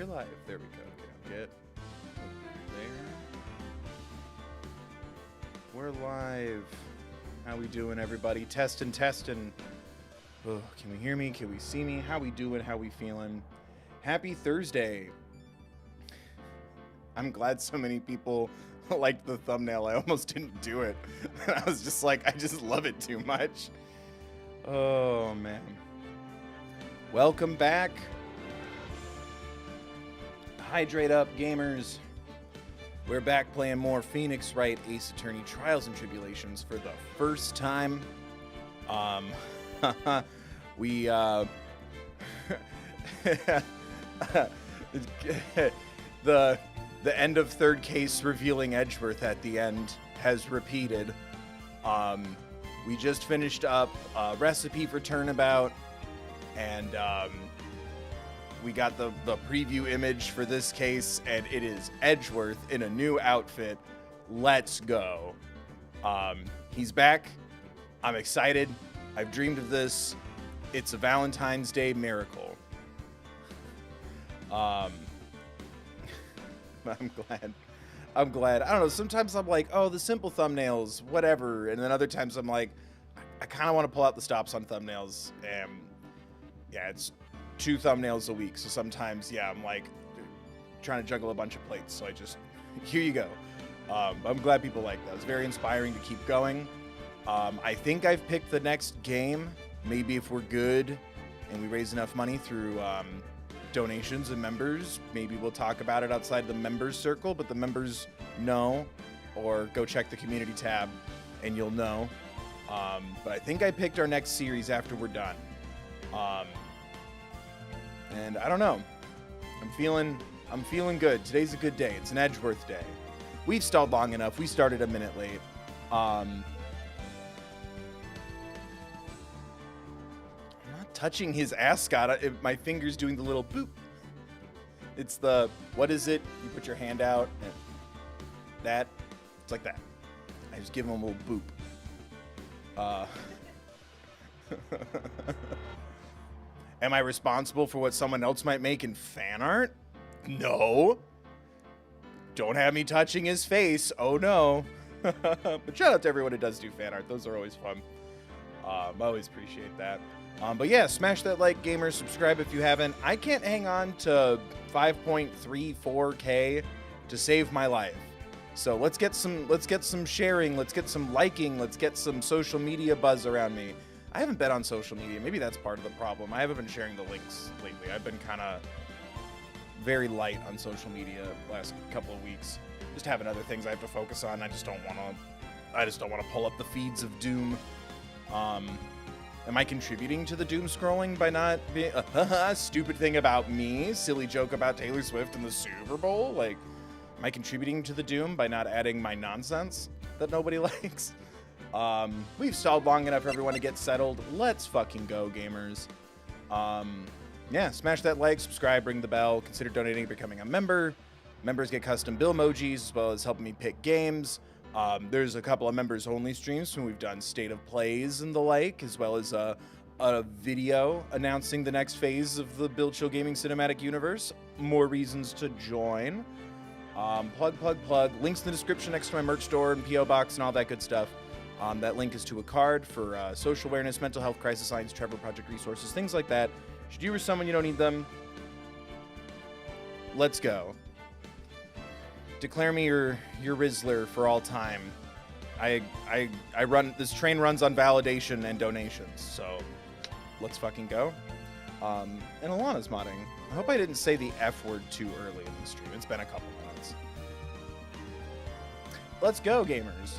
you're live. There we go. Okay, get there. We're live. How we doing, everybody? Testing. Oh, can we hear me? Can we see me? How we doing? How we feeling? Happy Thursday. I'm glad so many people liked the thumbnail. I almost didn't do it. I was just like, I just love it too much. Oh, man. Welcome back. Hydrate up, gamers. We're back playing more Phoenix Wright Ace Attorney Trials and Tribulations for the first time. We the end of third case revealing Edgeworth at the end has repeated. We just finished up a recipe for Turnabout, and we got the preview image for this case, and it is Edgeworth in a new outfit. Let's go. He's back. I'm excited. I've dreamed of this. It's a Valentine's Day miracle. I'm glad. I don't know. Sometimes I'm like, oh, the simple thumbnails, whatever. And then other times I'm like, I kind of want to pull out the stops on thumbnails. And yeah, it's 2 thumbnails a week. So sometimes, yeah, I'm like trying to juggle a bunch of plates. So I just, here you go. I'm glad people like that. It's very inspiring to keep going. I think I've picked the next game. Maybe if we're good and we raise enough money through donations and members, maybe we'll talk about it outside the members circle, but the members know, or go check the community tab and you'll know. But I think I picked our next series after we're done. And I don't know. I'm feeling good. Today's a good day. It's an Edgeworth day. We've stalled long enough. We started a minute late. I'm not touching his ascot. My finger's doing the little boop. It's the, what is it? You put your hand out and that. It's like that. I just give him a little boop. Am I responsible for what someone else might make in fan art? No. Don't have me touching his face. Oh no. But shout out to everyone who does do fan art. Those are always fun. I always appreciate that. But yeah, smash that like, gamers. Subscribe if you haven't. I can't hang on to 5.34K to save my life. So let's get some sharing. Let's get some liking. Let's get some social media buzz around me. I haven't been on social media. Maybe that's part of the problem. I haven't been sharing the links lately. I've been kind of very light on social media the last couple of weeks. Just having other things I have to focus on. I just don't want to pull up the feeds of doom. Am I contributing to the doom scrolling by not being stupid thing about me? Silly joke about Taylor Swift and the Super Bowl? Like, am I contributing to the doom by not adding my nonsense that nobody likes? We've stalled long enough for everyone to get settled. Let's fucking go, gamers. Yeah, smash that like, subscribe, ring the bell, consider donating, becoming a member. Members get custom bill emojis as well as helping me pick games. There's a couple of members only streams when we've done state of plays and the like, as well as a video announcing the next phase of the Build Chill Gaming Cinematic Universe. More reasons to join. Plug. Links in the description next to my merch store and P.O. box and all that good stuff. That link is to a card for social awareness, mental health, crisis science, Trevor Project resources, things like that. Should you or someone you don't need them, let's go. Declare me your Rizzler for all time. I run, this train runs on validation and donations, so let's fucking go. And Alana's modding. I hope I didn't say the F word too early in the stream. It's been a couple minutes. Let's go, gamers.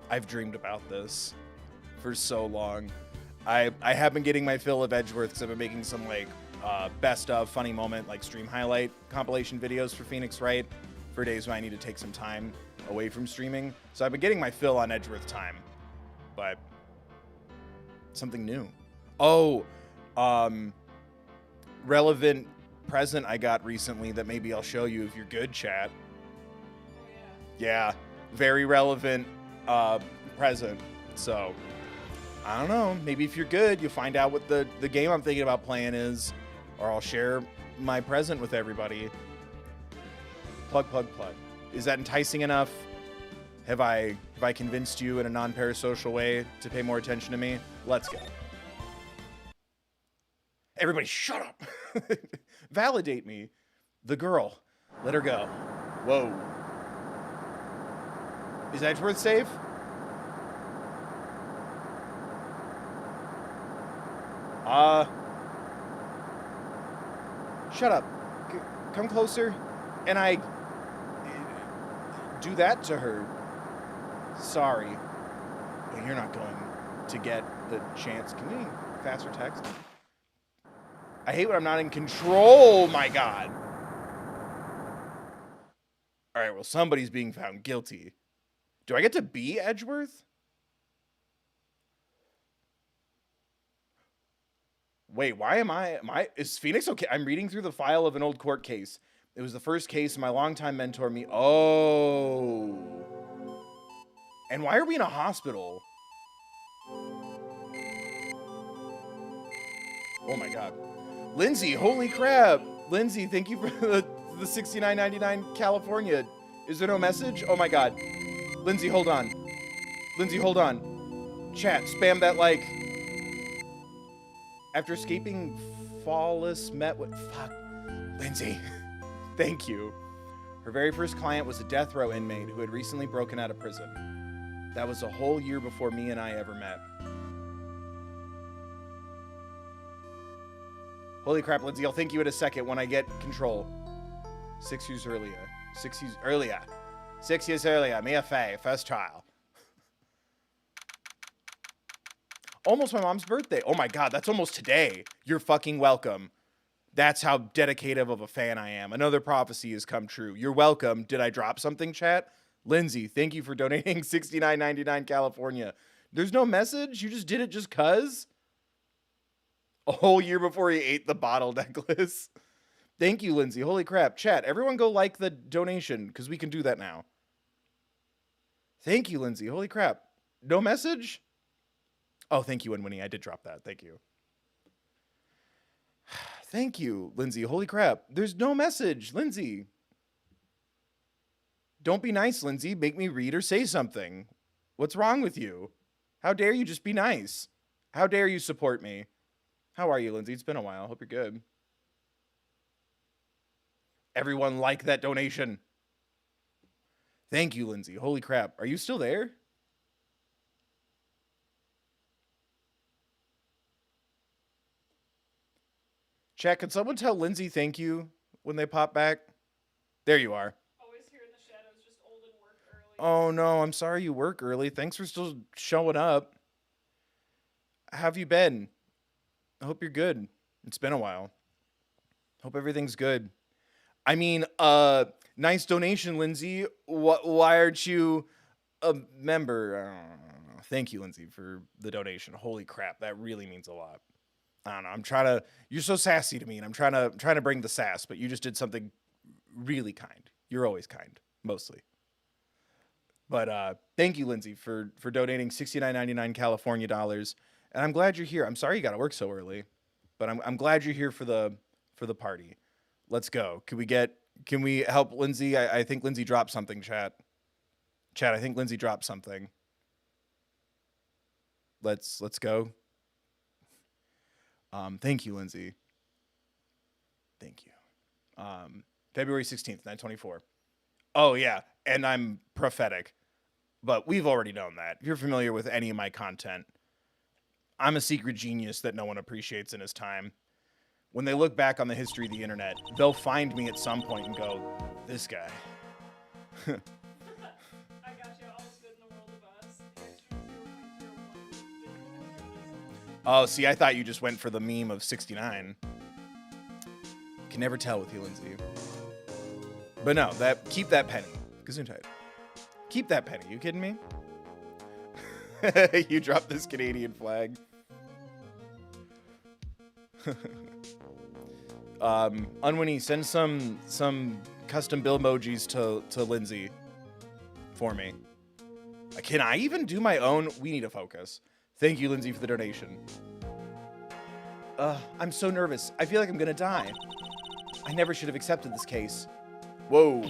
I've dreamed about this for so long. I have been getting my fill of Edgeworth because I've been making some like best of funny moment like stream highlight compilation videos for Phoenix Wright for days when I need to take some time away from streaming. So I've been getting my fill on Edgeworth time, but something new. Oh, relevant present I got recently that maybe I'll show you if you're good, chat. Yeah, very relevant present. So I don't know. Maybe if you're good, you'll find out what the game I'm thinking about playing is, or I'll share my present with everybody. Plug, plug, plug. Is that enticing enough? Have I convinced you in a non-parasocial way to pay more attention to me? Let's go. Everybody shut up. Validate me. The girl. Let her go. Whoa. Is Edgeworth safe? Shut up. Come closer. And I do that to her. Sorry. But you're not going to get the chance. Can we faster text? I hate when I'm not in control, my God. All right, well, somebody's being found guilty. Do I get to be Edgeworth? Wait, why am I is Phoenix okay? I'm reading through the file of an old court case. It was the first case my longtime mentor Oh. And why are we in a hospital? Oh my God. Lindsay, holy crap. Lindsay, thank you for the $69.99 California. Is there no message? Oh my God. Lindsay, hold on. Lindsay, hold on. Chat, spam that like. After escaping Flawless met with... Fuck. Lindsay. Thank you. Her very first client was a death row inmate who had recently broken out of prison. That was a whole year before me and I ever met. Holy crap, Lindsay. I'll thank you in a second when I get control. 6 years earlier. 6 years earlier. 6 years earlier. Mia Fey. First trial. Almost my mom's birthday. Oh my God, that's almost today. You're fucking welcome. That's how dedicated of a fan I am. Another prophecy has come true. You're welcome. Did I drop something, chat? Lindsay, thank you for donating $69.99 California. There's no message? You just did it just cuz? A whole year before he ate the bottle necklace. Thank you, Lindsay. Holy crap. Chat, everyone go like the donation, because we can do that now. Thank you, Lindsay. Holy crap. No message? Oh, thank you, Winnie. I did drop that. Thank you. Thank you, Lindsay. Holy crap. There's no message, Lindsay. Don't be nice, Lindsay. Make me read or say something. What's wrong with you? How dare you just be nice? How dare you support me? How are you, Lindsay? It's been a while. Hope you're good. Everyone like that donation. Thank you, Lindsay. Holy crap. Are you still there? Chat, can someone tell Lindsay thank you when they pop back? There you are. Always here in the shadows, just old and work early. Oh, no. I'm sorry you work early. Thanks for still showing up. How have you been? I hope you're good. It's been a while. Hope everything's good. I mean, nice donation, Lindsay. Why aren't you a member? Thank you, Lindsay, for the donation. Holy crap. That really means a lot. I don't know. I'm trying to. You're so sassy to me, and I'm trying to bring the sass. But you just did something really kind. You're always kind, mostly. But thank you, Lindsay, for donating $69.99 California dollars. And I'm glad you're here. I'm sorry you got to work so early, but I'm glad you're here for the party. Let's go. Can we help Lindsay? I think Lindsay dropped something. Chat. I think Lindsay dropped something. Let's go. Thank you, Lindsay. Thank you. February 16th, 9/24. Oh, yeah. And I'm prophetic. But we've already known that. If you're familiar with any of my content, I'm a secret genius that no one appreciates in his time. When they look back on the history of the internet, they'll find me at some point and go, this guy. I got you. All good in the world of us. Oh, see, I thought you just went for the meme of 69. Can never tell with you, Lindsay. But no, keep that penny. Gesundheit. Keep that penny. You kidding me? You dropped this Canadian flag. Unwinnie, send some custom bill emojis to Lindsay for me. Can I even do my own? We need to focus. Thank you, Lindsay, for the donation. I'm so nervous. I feel like I'm gonna die. I never should have accepted this case. Whoa.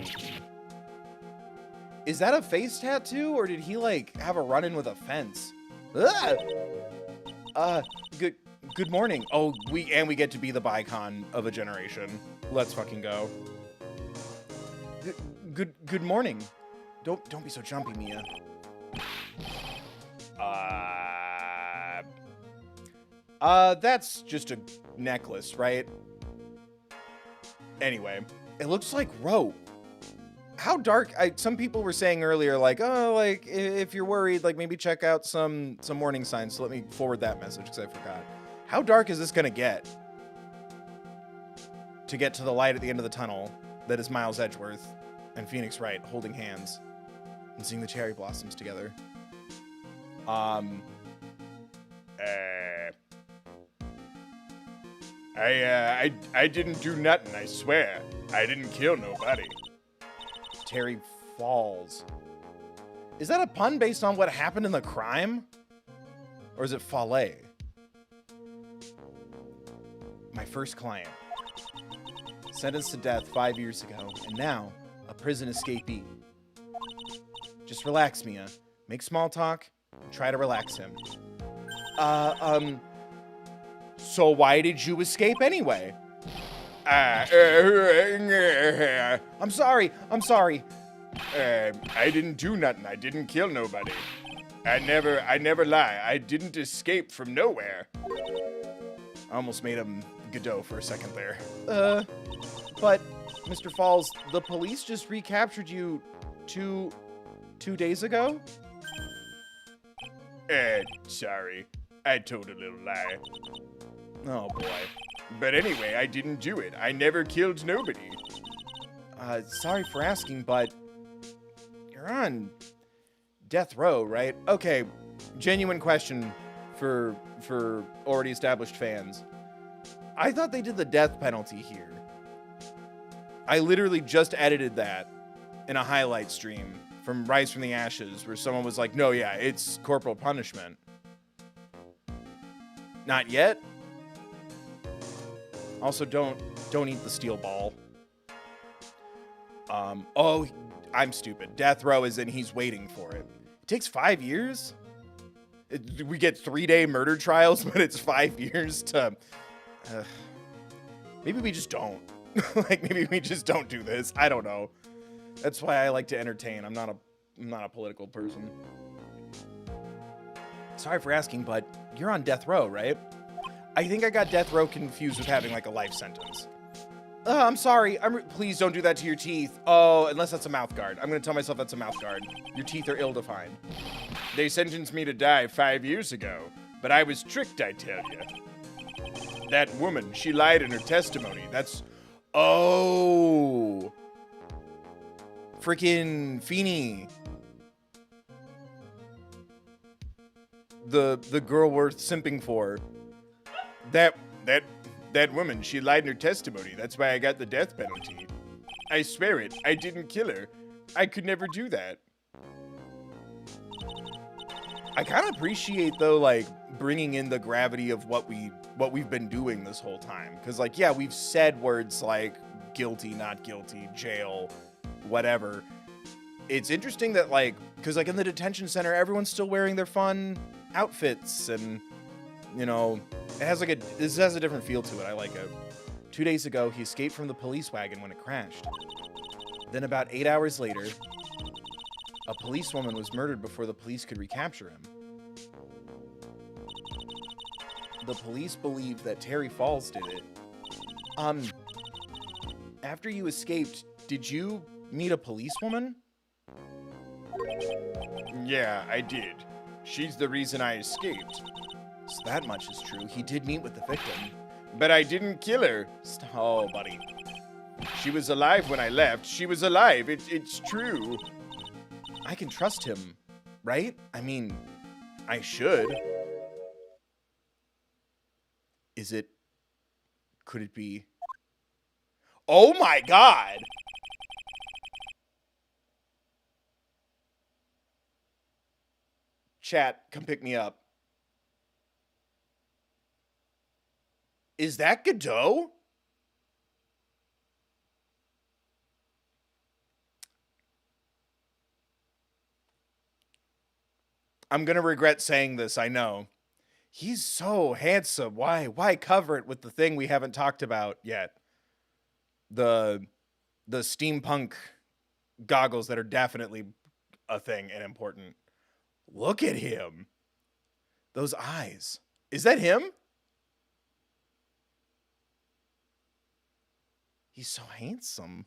Is that a face tattoo, or did he, like, have a run-in with a fence? Good morning. Oh, we get to be the bicon of a generation. Let's fucking go. Good morning. Don't be so jumpy, Mia. That's just a necklace, right? Anyway, it looks like rope. How dark? Some people were saying earlier, like, oh, like, if you're worried, like, maybe check out some warning signs. So let me forward that message, because I forgot. How dark is this gonna get? To get to the light at the end of the tunnel that is Miles Edgeworth and Phoenix Wright holding hands and seeing the cherry blossoms together. I didn't do nothing, I swear. I didn't kill nobody. Terry Falls. Is that a pun based on what happened in the crime? Or is it Fallet? My first client. Sentenced to death 5 years ago, and now a prison escapee. Just relax, Mia. Make small talk, and try to relax him. So why did you escape anyway? I'm sorry. I didn't do nothing. I didn't kill nobody. I never lie. I didn't escape from nowhere. I almost made him Godot for a second there. But, Mr. Falls, the police just recaptured you two days ago? Sorry. I told a little lie. Oh, boy. But anyway, I didn't do it. I never killed nobody. Sorry for asking, but you're on death row, right? Okay, genuine question for already established fans. I thought they did the death penalty here. I literally just edited that in a highlight stream from Rise from the Ashes where someone was like, no, yeah, it's corporal punishment. Not yet? Also, don't eat the steel ball. Oh, I'm stupid. Death row is in he's waiting for it. It takes 5 years? We get 3-day murder trials, but it's 5 years to... maybe we just don't. Like, maybe we just don't do this. I don't know. That's why I like to entertain. I'm not a political person. Sorry for asking, but you're on death row, right? I think I got death row confused with having, like, a life sentence. I'm sorry. Please don't do that to your teeth. Oh, unless that's a mouth guard. I'm going to tell myself that's a mouth guard. Your teeth are ill-defined. They sentenced me to die 5 years ago, but I was tricked, I tell you. That woman, she lied in her testimony. That's... Oh. Freaking Feeny. The girl worth simping for. That woman, she lied in her testimony. That's why I got the death penalty. I swear it. I didn't kill her. I could never do that. I kind of appreciate, though, like, bringing in the gravity of what we've been doing this whole time. Because, like, yeah, we've said words like guilty, not guilty, jail, whatever. It's interesting that, like, because, like, in the detention center, everyone's still wearing their fun outfits and... You know, this has a different feel to it. I like it. 2 days ago, he escaped from the police wagon when it crashed. Then about 8 hours later, a policewoman was murdered before the police could recapture him. The police believe that Terry Falls did it. After you escaped, did you meet a policewoman? Yeah, I did. She's the reason I escaped. So that much is true. He did meet with the victim. But I didn't kill her. Oh, buddy. She was alive when I left. She was alive. It's true. I can trust him, right? I mean, I should. Is it... Could it be... Oh my god! Chat, come pick me up. Is that Godot? I'm going to regret saying this, I know. He's so handsome. Why cover it with the thing we haven't talked about yet? The steampunk goggles that are definitely a thing and important. Look at him. Those eyes. Is that him? He's so handsome.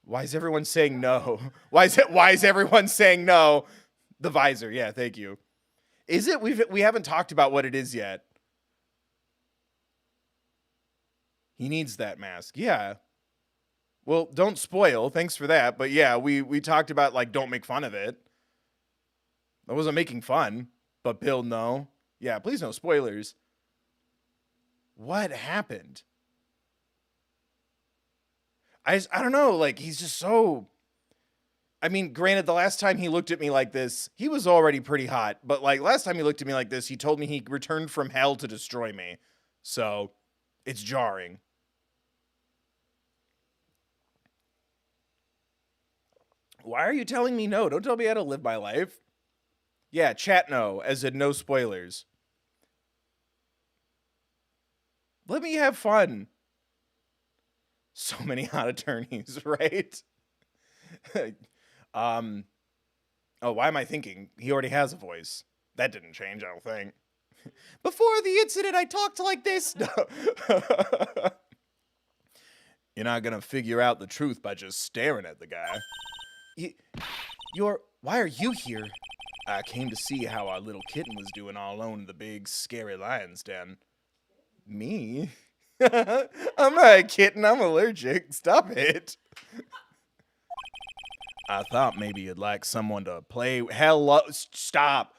Why is everyone saying no? Why is everyone saying no? The visor. Yeah, thank you. Is it? We haven't talked about what it is yet. He needs that mask. Yeah. Well, don't spoil. Thanks for that. But yeah, we talked about, like, don't make fun of it. I wasn't making fun. But Bill, no. Yeah, please no spoilers. What happened? I don't know. Like, he's just so... I mean, granted, the last time he looked at me like this, he was already pretty hot. But, like, last time he looked at me like this, he told me he returned from hell to destroy me. So, it's jarring. Why are you telling me no? Don't tell me how to live my life. Yeah, chat no, as in no spoilers. Let me have fun. So many hot attorneys, right? Oh, why am I thinking? He already has a voice. That didn't change, I don't think. Before the incident, I talked like this. No. You're not gonna figure out the truth by just staring at the guy. Why are you here? I came to see how our little kitten was doing all alone in the big, scary lion's den. Me? I'm not a kitten, I'm allergic. Stop it. I thought maybe you'd like someone to play. Hello, stop.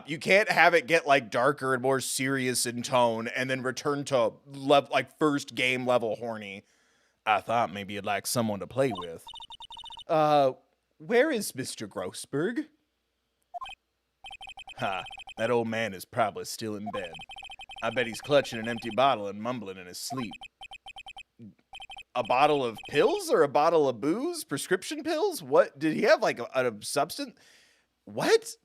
You can't have it get, like, darker and more serious in tone and then return to like first game level horny. I thought maybe you'd like someone to play with. Where is Mr. Grossberg? Ha, that old man is probably still in bed. I bet he's clutching an empty bottle and mumbling in his sleep. A bottle of pills or a bottle of booze? Prescription pills? What? Did he have, like, a substance? What?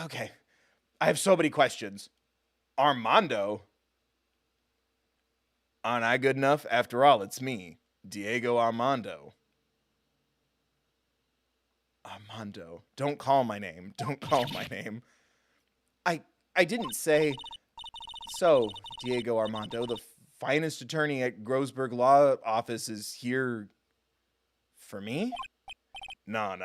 Okay. I have so many questions. Armando? Aren't I good enough? After all, it's me, Diego Armando. Armando. Don't call my name. Don't call my name. I didn't say... So, Diego Armando, the finest attorney at Grossberg Law Office, is here for me? Nah.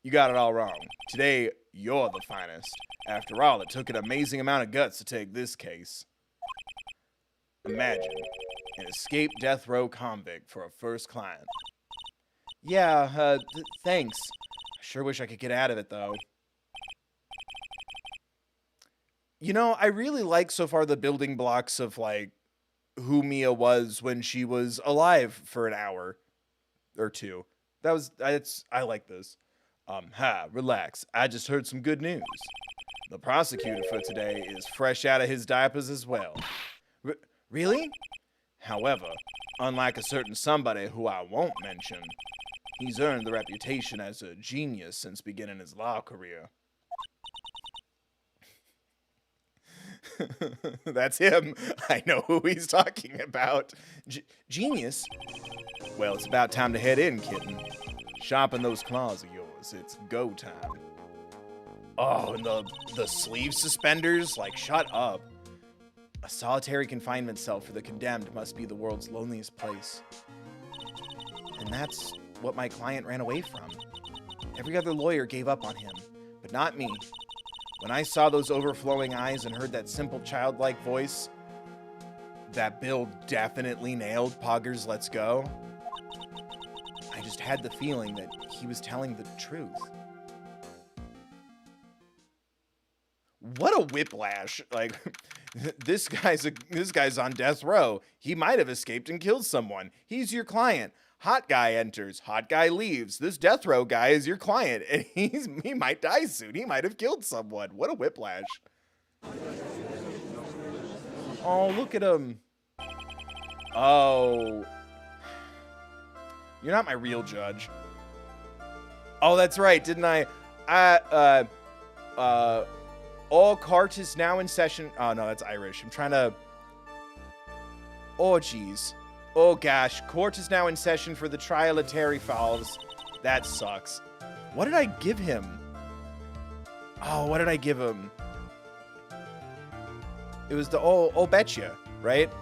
You got it all wrong. Today, you're the finest. After all, it took an amazing amount of guts to take this case. Imagine, an escaped death row convict for a first client. Yeah, thanks. I sure wish I could get out of it, though. You know, I really like so far the building blocks of, like, who Mia was when she was alive for an hour or two. I like this. Relax. I just heard some good news. The prosecutor for today is fresh out of his diapers as well. Really? However, unlike a certain somebody who I won't mention, he's earned the reputation as a genius since beginning his law career. That's him. I know who he's talking about. Genius? Well, it's about time to head in, kitten. Sharpen those claws of yours. It's go time. Oh, and the sleeve suspenders? Like, shut up. A solitary confinement cell for the condemned must be the world's loneliest place. And that's what my client ran away from. Every other lawyer gave up on him, but not me. When I saw those overflowing eyes and heard that simple childlike voice, that Bill definitely nailed Poggers Let's Go, I just had the feeling that he was telling the truth. What a whiplash. Like, this guy's on death row. He might have escaped and killed someone. He's your client. Hot guy enters, hot guy leaves. This death row guy is your client, and he might die soon. He might have killed someone. What a whiplash. Oh, look at him. Oh. You're not my real judge. Oh, that's right, didn't I? All court is now in session. Oh, no, that's Irish. I'm trying to... Oh, jeez. Oh, gosh. Court is now in session for the trial of Terry Falls. That sucks. What did I give him? Oh, what did I give him? It was the Oh Betcha, right?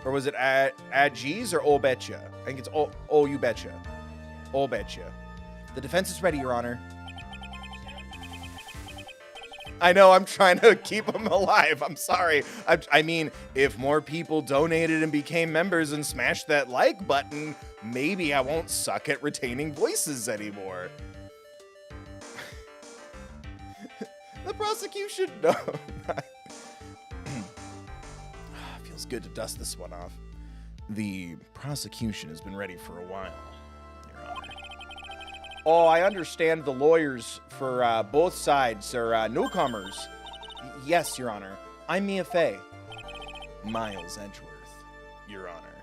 Or was it at G's or Oh Betcha? I think it's Oh You Betcha. Oh Betcha. The defense is ready, Your Honor. I know, I'm trying to keep him alive. I'm sorry. I mean, if more people donated and became members and smashed that like button, maybe I won't suck at retaining voices anymore. The prosecution? No. Feels good to dust this one off. The prosecution has been ready for a while, Your Honor. Oh, I understand the lawyers for both sides are newcomers. Yes, Your Honor. I'm Mia Fey. Miles Edgeworth, Your Honor.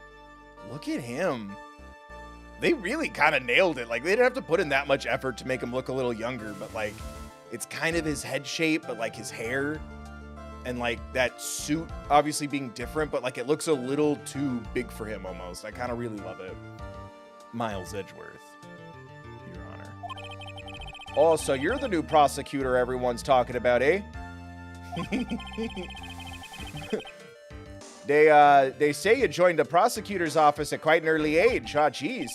Look at him. They really kind of nailed it. Like, they didn't have to put in that much effort to make him look a little younger, but, like, it's kind of his head shape, but, like, his hair and, like, that suit obviously being different, but, like, it looks a little too big for him almost. I kind of really love it. Miles Edgeworth. Oh, so you're the new prosecutor everyone's talking about, eh? They say you joined the prosecutor's office at quite an early age. Ah, geez.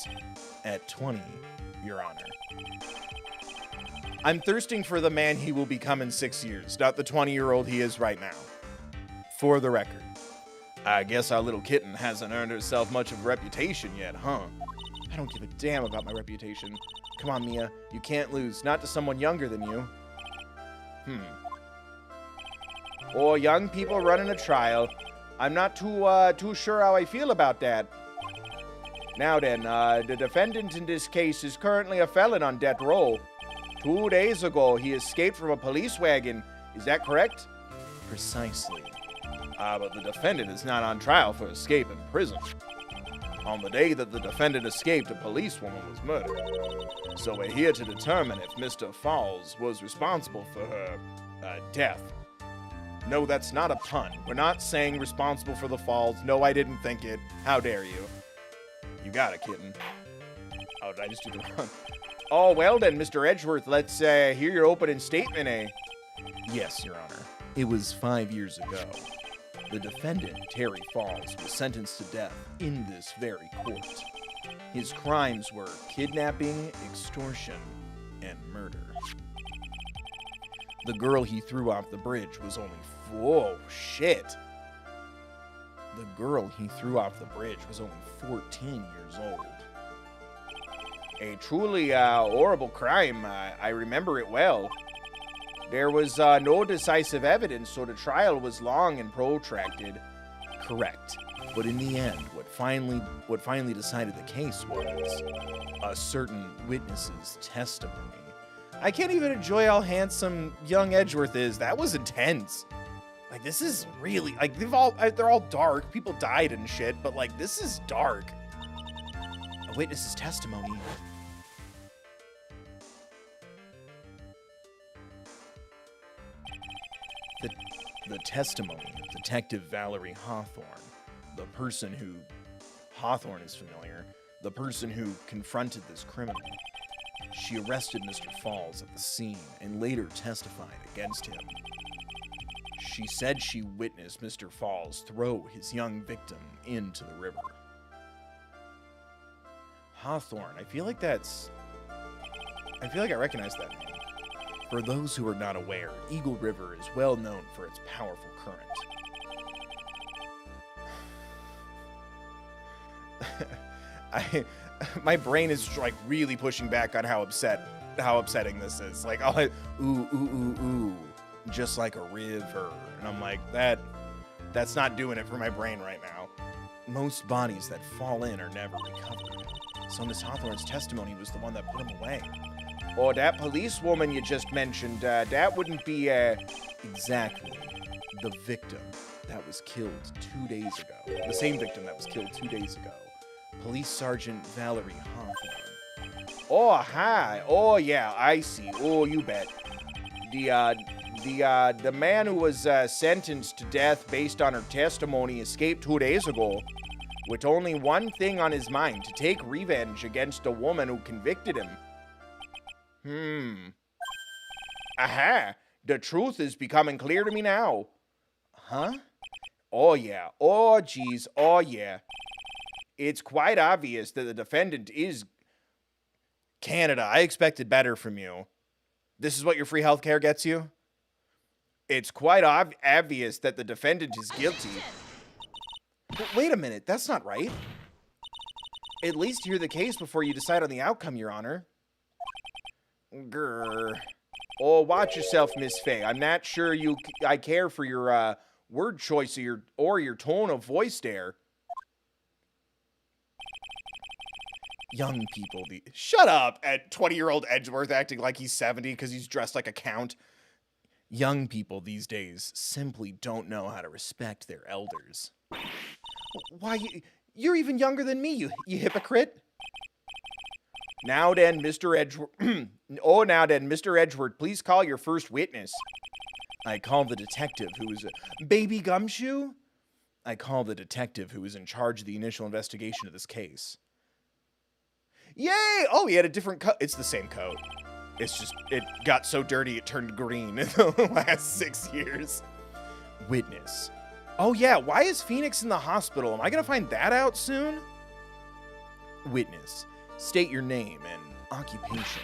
At 20, Your Honor. I'm thirsting for the man he will become in 6 years, not the 20-year-old he is right now. For the record, I guess our little kitten hasn't earned herself much of a reputation yet, huh? I don't give a damn about my reputation. Come on, Mia. You can't lose. Not to someone younger than you. Or young people running a trial. I'm not too sure how I feel about that. Now then, the defendant in this case is currently a felon on death row. 2 days ago, he escaped from a police wagon. Is that correct? Precisely. But the defendant is not on trial for escape in prison. On the day that the defendant escaped, a policewoman was murdered. So we're here to determine if Mr. Falls was responsible for her death. No, that's not a pun. We're not saying responsible for the falls. No, I didn't think it. How dare you? You got it, kitten. Oh, did I just do the wrong? Oh, well then, Mr. Edgeworth, let's hear your opening statement, eh? Yes, Your Honor. It was 5 years ago. The defendant, Terry Falls, was sentenced to death in this very court. His crimes were kidnapping, extortion, and murder. The girl he threw off the bridge was only... Whoa, shit. The girl he threw off the bridge was only 14 years old. A truly horrible crime. I remember it well. There was no decisive evidence, so the trial was long and protracted. Correct. But in the end, what finally decided the case was a certain witness's testimony. I can't even enjoy how handsome young Edgeworth is. That was intense. Like, this is really, like, they're all dark. People died and shit, but, like, this is dark. A witness's testimony. The testimony of Detective Valerie Hawthorne, the person who, Hawthorne is familiar, the person who confronted this criminal. She arrested Mr. Falls at the scene and later testified against him. She said she witnessed Mr. Falls throw his young victim into the river. Hawthorne, I feel like I recognize that name. For those who are not aware, Eagle River is well known for its powerful current. My brain is like really pushing back on how upsetting this is. Like, ooh, just like a river. And I'm like, that's not doing it for my brain right now. Most bodies that fall in are never recovered. So Miss Hawthorne's testimony was the one that put him away. Or that policewoman you just mentioned, that wouldn't be, exactly the victim that was killed 2 days ago. The same victim that was killed 2 days ago. Police Sergeant Valerie Hawthorne. Oh, hi. Oh, yeah, I see. Oh, you bet. The man who was sentenced to death based on her testimony escaped 2 days ago with only one thing on his mind, to take revenge against the woman who convicted him. Aha! The truth is becoming clear to me now. Huh? Oh, yeah. Oh, geez. Oh, yeah. It's quite obvious that the defendant is... Canada, I expected better from you. This is what your free healthcare gets you? It's quite obvious that the defendant is guilty. But wait a minute, that's not right. At least hear the case before you decide on the outcome, Your Honor. Grr. Oh, watch yourself, Miss Fay. I'm not sure I care for your word choice or your tone of voice there. Young people, shut up at 20-year-old Edgeworth acting like he's 70 because he's dressed like a count. Young people these days simply don't know how to respect their elders. Why, you're even younger than me, you hypocrite. Now then, Mr. Edgeworth. Now then, Mr. Edgeworth, please call your first witness. I call the detective who is a baby gumshoe. I call the detective who is in charge of the initial investigation of this case. Yay! Oh, he had a different coat. It's the same coat. It's just, it got so dirty it turned green in the last 6 years. Witness. Oh yeah, why is Phoenix in the hospital? Am I gonna find that out soon? Witness. State your name and occupation.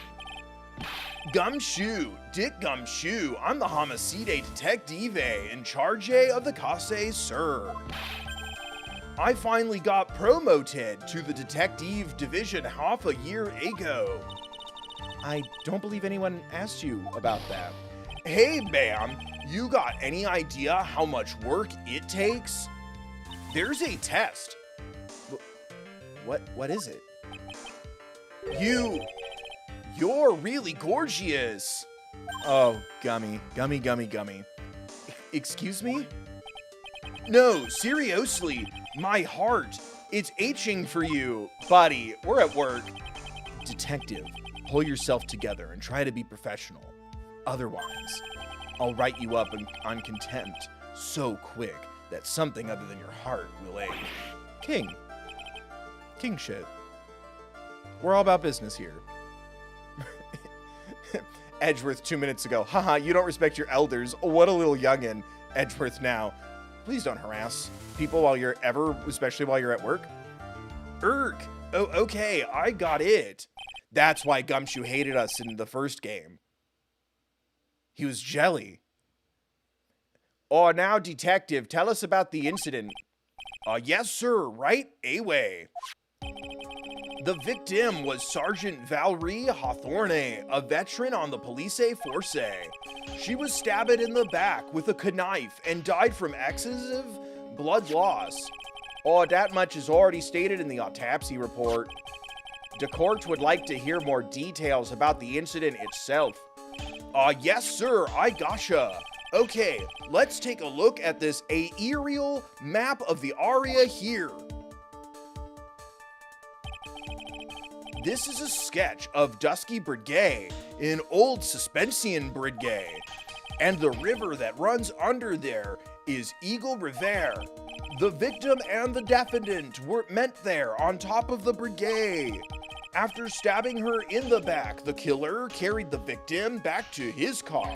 Gumshoe. Dick Gumshoe. I'm the homicide detective in charge of the case, sir. I finally got promoted to the detective division half a year ago. I don't believe anyone asked you about that. Hey, ma'am, you got any idea how much work it takes? There's a test. What is it? You're really gorgeous. Oh, gummy. Excuse me? No, seriously, my heart, it's itching for you. Buddy, we're at work. Detective, pull yourself together and try to be professional. Otherwise, I'll write you up on contempt so quick that something other than your heart will ache. King shit. We're all about business here. Edgeworth 2 minutes ago. Haha, you don't respect your elders. What a little youngin'. Edgeworth now. Please don't harass people especially while you're at work. Oh, okay, I got it. That's why Gumshoe hated us in the first game. He was jelly. Oh, now, detective, tell us about the incident. Yes, sir, right away. The victim was Sergeant Valerie Hawthorne, a veteran on the police force. She was stabbed in the back with a knife and died from excessive blood loss. Oh, that much is already stated in the autopsy report. The court would like to hear more details about the incident itself. Yes, sir, I gotcha. Okay, let's take a look at this aerial map of the area here. This is a sketch of Dusky Brigade, an old Suspension Brigade, and the river that runs under there is Eagle River. The victim and the defendant were met there on top of the brigade. After stabbing her in the back, the killer carried the victim back to his car.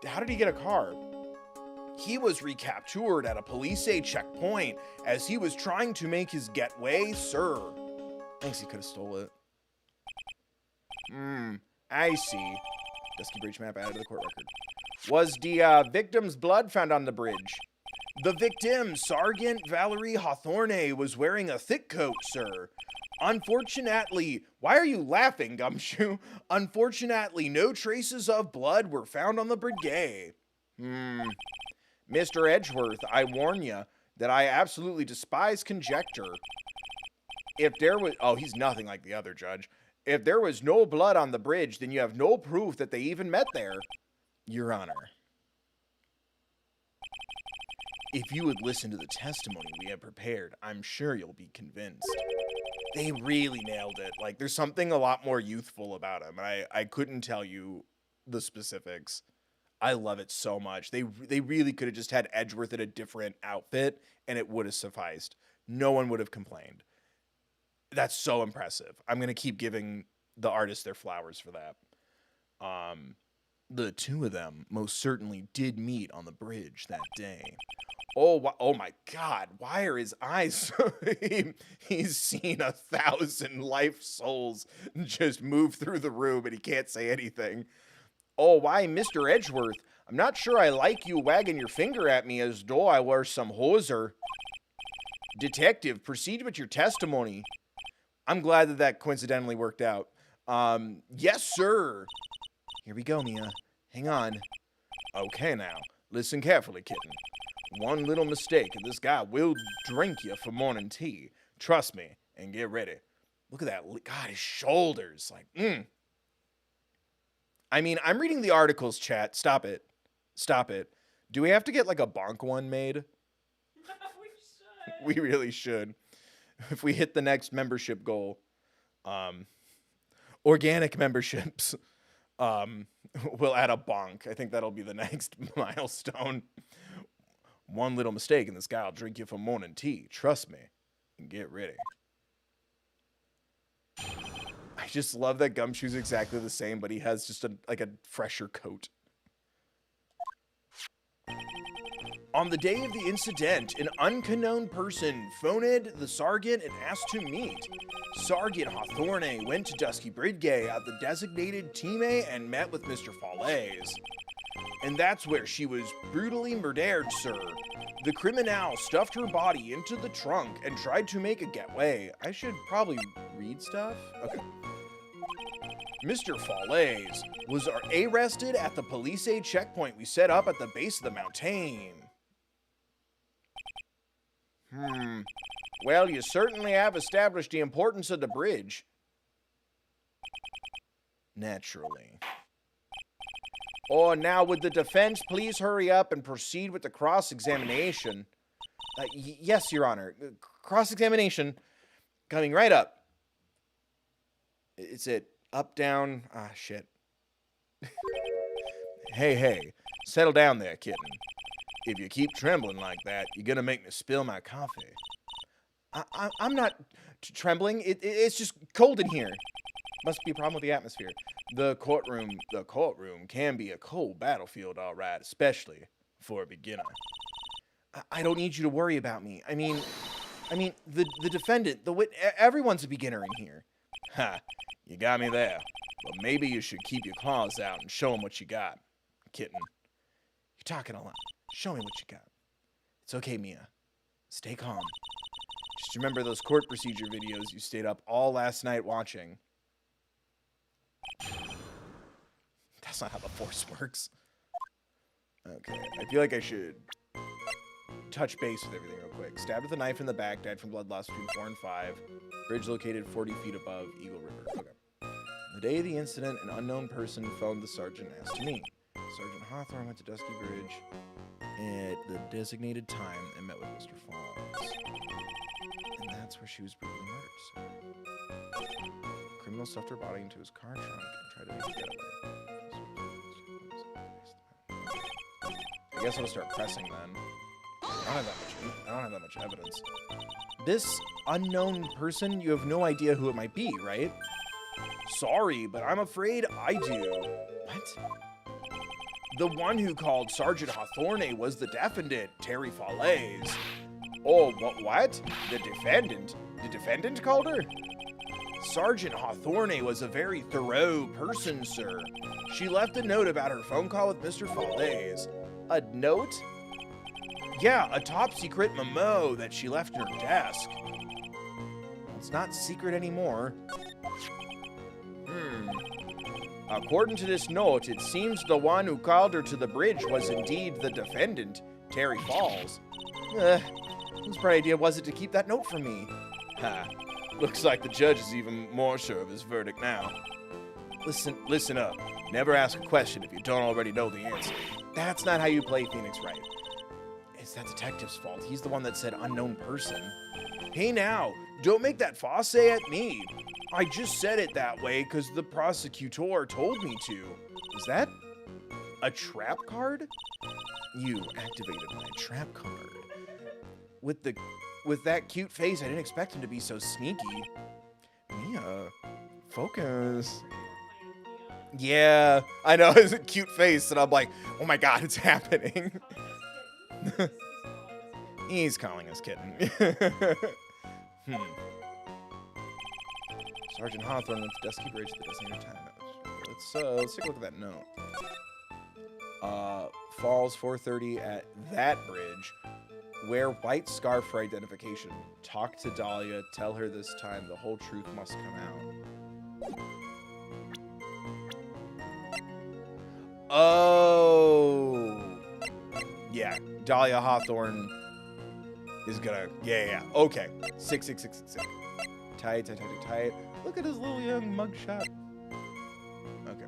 How did he get a car? He was recaptured at a police checkpoint as he was trying to make his getaway, sir. Thinks he could have stole it. I see. Dusky Bridge map added to the court record. Was the victim's blood found on the bridge? The victim, Sergeant Valerie Hawthorne, was wearing a thick coat, sir. Unfortunately, why are you laughing, Gumshoe? Unfortunately, no traces of blood were found on the brigade. Mr. Edgeworth, I warn you that I absolutely despise conjecture. If there was... Oh, he's nothing like the other judge. If there was no blood on the bridge, then you have no proof that they even met there, Your Honor. If you would listen to the testimony we have prepared, I'm sure you'll be convinced. They really nailed it. Like, there's something a lot more youthful about him. And I couldn't tell you the specifics. I love it so much. They really could have just had Edgeworth in a different outfit, and it would have sufficed. No one would have complained. That's so impressive. I'm going to keep giving the artists their flowers for that. The two of them most certainly did meet on the bridge that day. Oh my God. Why are his eyes so... He's seen 1,000 life souls just move through the room and he can't say anything. Oh, why, Mr. Edgeworth, I'm not sure I like you wagging your finger at me as though I were some hoser. Detective, proceed with your testimony. I'm glad that coincidentally worked out. Yes, sir. Here we go, Mia. Hang on. Okay, now. Listen carefully, kitten. One little mistake and this guy will drink you for morning tea. Trust me and get ready. Look at that. God, his shoulders. Like, I mean, I'm reading the articles, chat. Stop it. Stop it. Do we have to get like a bonk one made? We should. We really should. If we hit the next membership goal. Organic memberships. We'll add a bonk. I think that'll be the next milestone. One little mistake and this guy will drink you for morning tea. Trust me and get ready. I just love that Gumshoe's exactly the same, but he has just a fresher coat. On the day of the incident, an unknown person phoned the sergeant and asked to meet. Sergeant Hawthorne went to Dusky Bridgay at the designated team A and met with Mr. Falaise. And that's where she was brutally murdered, sir. The criminal stuffed her body into the trunk and tried to make a getaway. I should probably read stuff? Okay. Mr. Falaise was arrested at the police aid checkpoint we set up at the base of the mountain. Well, you certainly have established the importance of the bridge. Naturally. Oh, now would the defense please hurry up and proceed with the cross-examination? Yes, Your Honor. Cross-examination coming right up. Is it up, down? Ah, shit. Hey, settle down there, kitten. If you keep trembling like that, you're gonna make me spill my coffee. I'm not trembling. It's just cold in here. Must be a problem with the atmosphere. The courtroom can be a cold battlefield, all right, especially for a beginner. I don't need you to worry about me. I mean, the defendant, everyone's a beginner in here. Ha, you got me there. Well, maybe you should keep your claws out and show them what you got, kitten. You're talking a lot. Show me what you got. It's okay, Mia. Stay calm. Just remember those court procedure videos you stayed up all last night watching. That's not how the force works. Okay, I feel like I should touch base with everything real quick. Stabbed with a knife in the back, died from blood loss between 4 and 5. Bridge located 40 feet above Eagle River. Okay. The day of the incident, an unknown person phoned the sergeant and asked to meet. Sergeant Hawthorne went to Dusky Bridge at the designated time and met with Mr. Falls. And that's where she was brutally murdered, sir. The criminal stuffed her body into his car trunk and tried to make a getaway. I guess I'll start pressing then. I don't have that much evidence. This unknown person, you have no idea who it might be, right? Sorry, but I'm afraid I do. What? The one who called Sergeant Hawthorne was the defendant, Terry Falaise. Oh, what? The defendant? The defendant called her? Sergeant Hawthorne was a very thorough person, sir. She left a note about her phone call with Mr. Falaise. A note? Yeah, a top secret memo that she left in her desk. It's not secret anymore. According to this note, it seems the one who called her to the bridge was indeed the defendant, Terry Falls. Whose bright idea was it to keep that note from me? Ha. Looks like the judge is even more sure of his verdict now. Listen up. Never ask a question if you don't already know the answer. That's not how you play Phoenix Wright. It's that detective's fault. He's the one that said unknown person. Hey now, don't make that face at me. I just said it that way because the prosecutor told me to. Is that a trap card? You activated my trap card. With that cute face, I didn't expect him to be so sneaky. Mia, focus. Yeah, I know, it's a cute face, and I'm like, oh my god, it's happening. He's calling us kitten. Sergeant Hawthorne went to Dusky Bridge at the designated time. Let's take a look at that note. Falls 4:30 at that bridge. Wear white scarf for identification. Talk to Dahlia. Tell her this time the whole truth must come out. Oh. Yeah. Dahlia Hawthorne is gonna... Yeah. Okay. 66666. Tight. Look at his little young mugshot. Okay.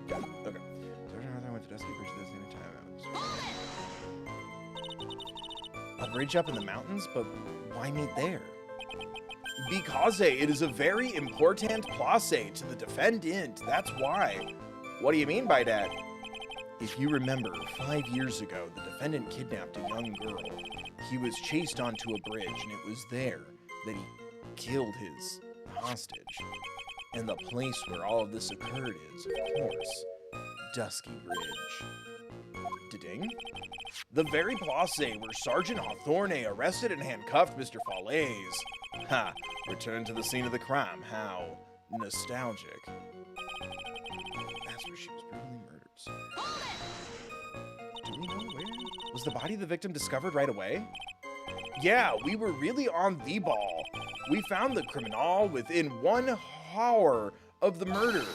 Got it. Okay. Sergeant Arthur went to Dusky Bridge at the same time. A bridge up in the mountains, but why meet there? Because it is a very important place to the defendant. That's why. What do you mean by that? If you remember, 5 years ago, the defendant kidnapped a young girl. He was chased onto a bridge, and it was there that he killed his hostage. And the place where all of this occurred is, of course, Dusky Bridge. Da-ding? The very place where Sergeant Hawthorne arrested and handcuffed Mr. Falaise. Ha! Returned to the scene of the crime. How nostalgic. That's where she was brutally murdered, sir. Do we know where? Was the body of the victim discovered right away? Yeah, we were really on the ball. We found the criminal within 1 hour of the murder.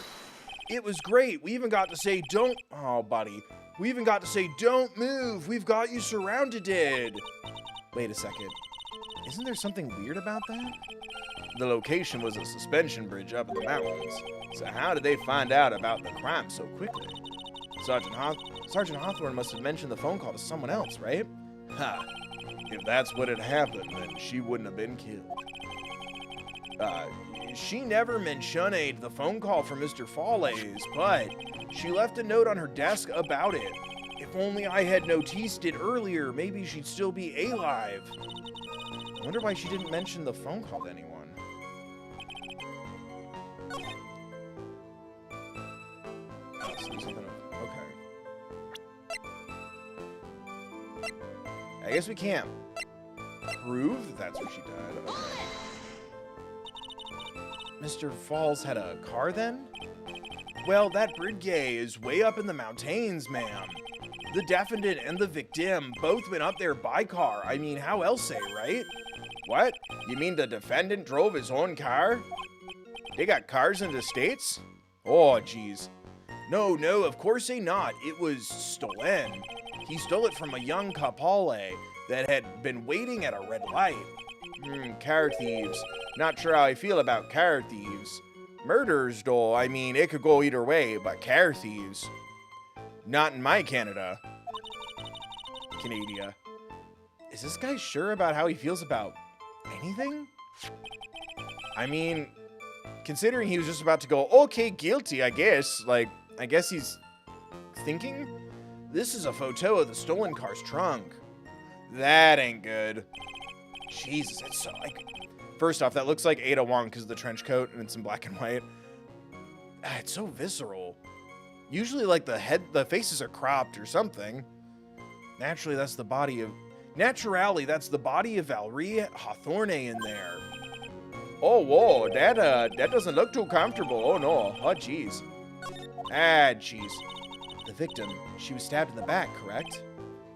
It was great. We even got to say, don't... Oh, buddy. We even got to say, don't move. We've got you surrounded. Wait a second. Isn't there something weird about that? The location was a suspension bridge up in the mountains. So how did they find out about the crime so quickly? Sergeant Hawthorne must have mentioned the phone call to someone else, right? Ha. If that's what had happened, then she wouldn't have been killed. She never mentioned the phone call from Mr. Falaise, but she left a note on her desk about it. If only I had noticed it earlier, maybe she'd still be alive. I wonder why she didn't mention the phone call to anyone. Oh, so there's something... Okay. I guess we can't prove that that's where she died. Okay. Mr. Falls had a car then? Well, that bridge is way up in the mountains, ma'am. The defendant and the victim both went up there by car. I mean, how else right? What? You mean the defendant drove his own car? They got cars in the States? Oh, jeez. No, of course they not. It was stolen. He stole it from a young couple that had been waiting at a red light. Car thieves. Not sure how I feel about car thieves. Murders, though, I mean, it could go either way, but car thieves. Not in my Canada. Canada. Is this guy sure about how he feels about anything? I mean, considering he was just about to go, okay, guilty, I guess. Like, I guess he's thinking? This is a photo of the stolen car's trunk. That ain't good. Jesus, it's so, like... First off, that looks like Ada Wong because of the trench coat, and it's in black and white. It's so visceral. Usually, like, the faces are cropped or something. Naturally, that's the body of Valerie Hawthorne in there. Oh, whoa, that doesn't look too comfortable. Oh, no. Oh, jeez. Ah, jeez. The victim, she was stabbed in the back, correct?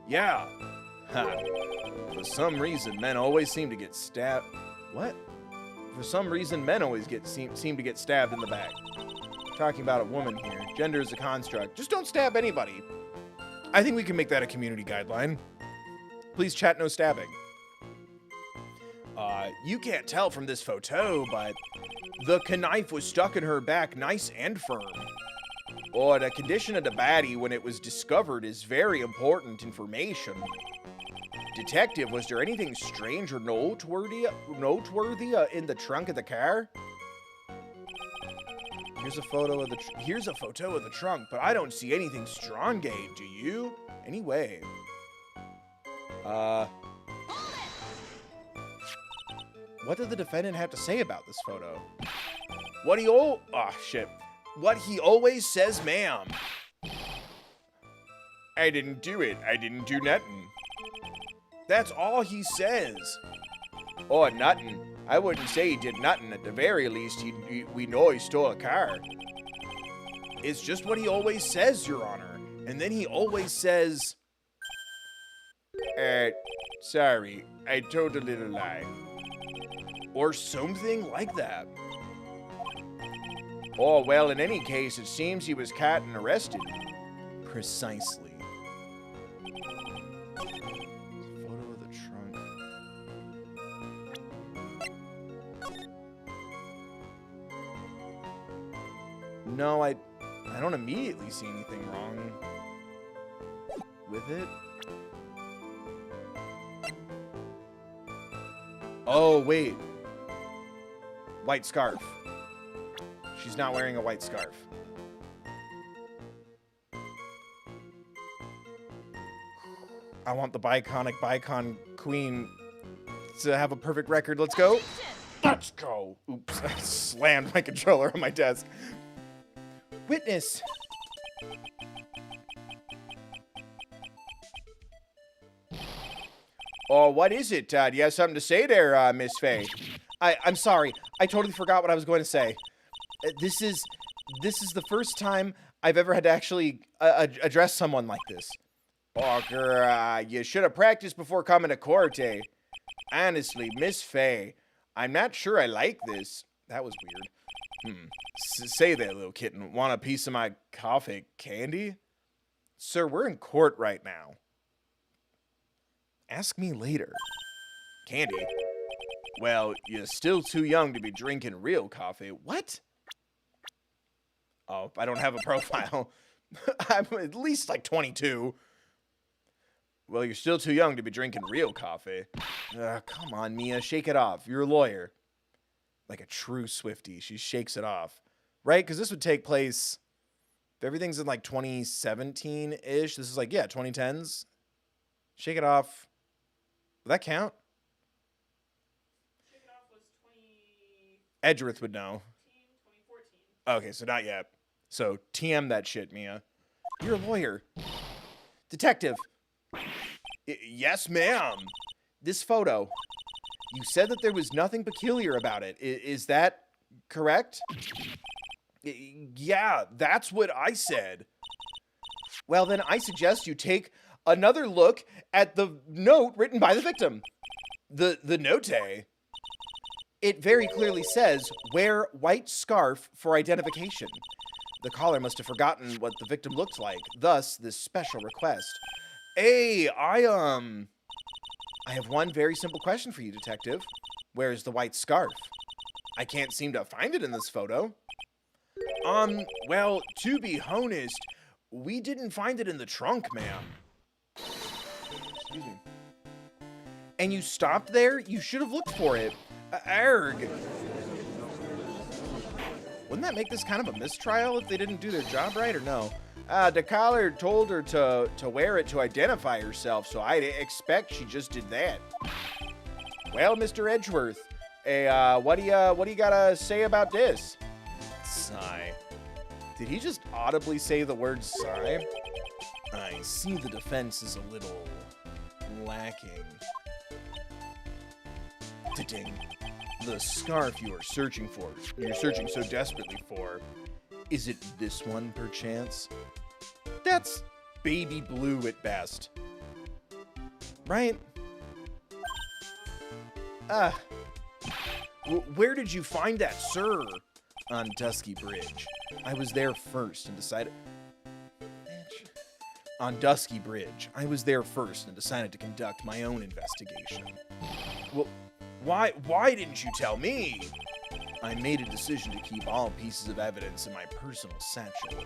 Yeah. Ha. For some reason, men always seem to get stabbed. What? For some reason, men always seem to get stabbed in the back. Talking about a woman here. Gender is a construct. Just don't stab anybody. I think we can make that a community guideline. Please chat no stabbing. You can't tell from this photo, but the knife was stuck in her back nice and firm. Or the condition of the body when it was discovered is very important information. Detective, was there anything strange or noteworthy in the trunk of the car? Here's a photo of the trunk, but I don't see anything strong, Gabe. Do you? Anyway. What did the defendant have to say about this photo? What he always says, ma'am. I didn't do it. I didn't do nothing. That's all he says. Oh, nothing. I wouldn't say he did nothing. At the very least, we know he stole a car. It's just what he always says, Your Honor. And then he always says, sorry, I told a little lie. Or something like that. Oh, well, in any case, it seems he was caught and arrested. Precisely. Photo of the trunk. No, I don't immediately see anything wrong with it. Oh, wait. White scarf. She's not wearing a white scarf. I want the Bicon Queen to have a perfect record. Let's go. Let's go. Oops, I slammed my controller on my desk. Witness. Oh, what is it? Do you have something to say there, Miss Faye? I'm sorry. I totally forgot what I was going to say. This is the first time I've ever had to actually address someone like this. Oh, girl, you should have practiced before coming to court, eh? Honestly, Miss Faye, I'm not sure I like this. That was weird. Say that, little kitten. Want a piece of my coffee candy? Sir, we're in court right now. Ask me later. Candy? Well, you're still too young to be drinking real coffee. What? Oh, I don't have a profile. I'm at least like 22. Well, you're still too young to be drinking real coffee. Come on, Mia, shake it off. You're a lawyer. Like a true Swiftie, she shakes it off. Right? Because this would take place, if everything's in like 2017-ish, this is like, yeah, 2010s. Shake it off. Would that count? Shake It Off was 20... Edgeworth would know. 2014. Okay, so not yet. So TM that shit, Mia. You're a lawyer. Detective. Yes, ma'am. This photo. You said that there was nothing peculiar about it. Is that correct? Yeah, that's what I said. Well, then I suggest you take another look at the note written by the victim. The note. It very clearly says, wear white scarf for identification. The caller must have forgotten what the victim looked like, thus this special request. Hey, I have one very simple question for you, detective. Where's the white scarf? I can't seem to find it in this photo. Well, to be honest, we didn't find it in the trunk, ma'am. Excuse me. And you stopped there? You should have looked for it. Arg. Wouldn't that make this kind of a mistrial if they didn't do their job right, or no? The caller told her to wear it to identify herself, so I expect she just did that. Well, Mr. Edgeworth, what do you gotta say about this? Sigh. Did he just audibly say the word sigh? I see the defense is a little lacking. Ding. The scarf you're searching so desperately for, is it this one perchance? That's baby blue at best. Right? Where did you find that, sir? On Dusky Bridge. I was there first and decided... On Dusky Bridge. I was there first and decided to conduct my own investigation. Well, why didn't you tell me? I made a decision to keep all pieces of evidence in my personal satchel.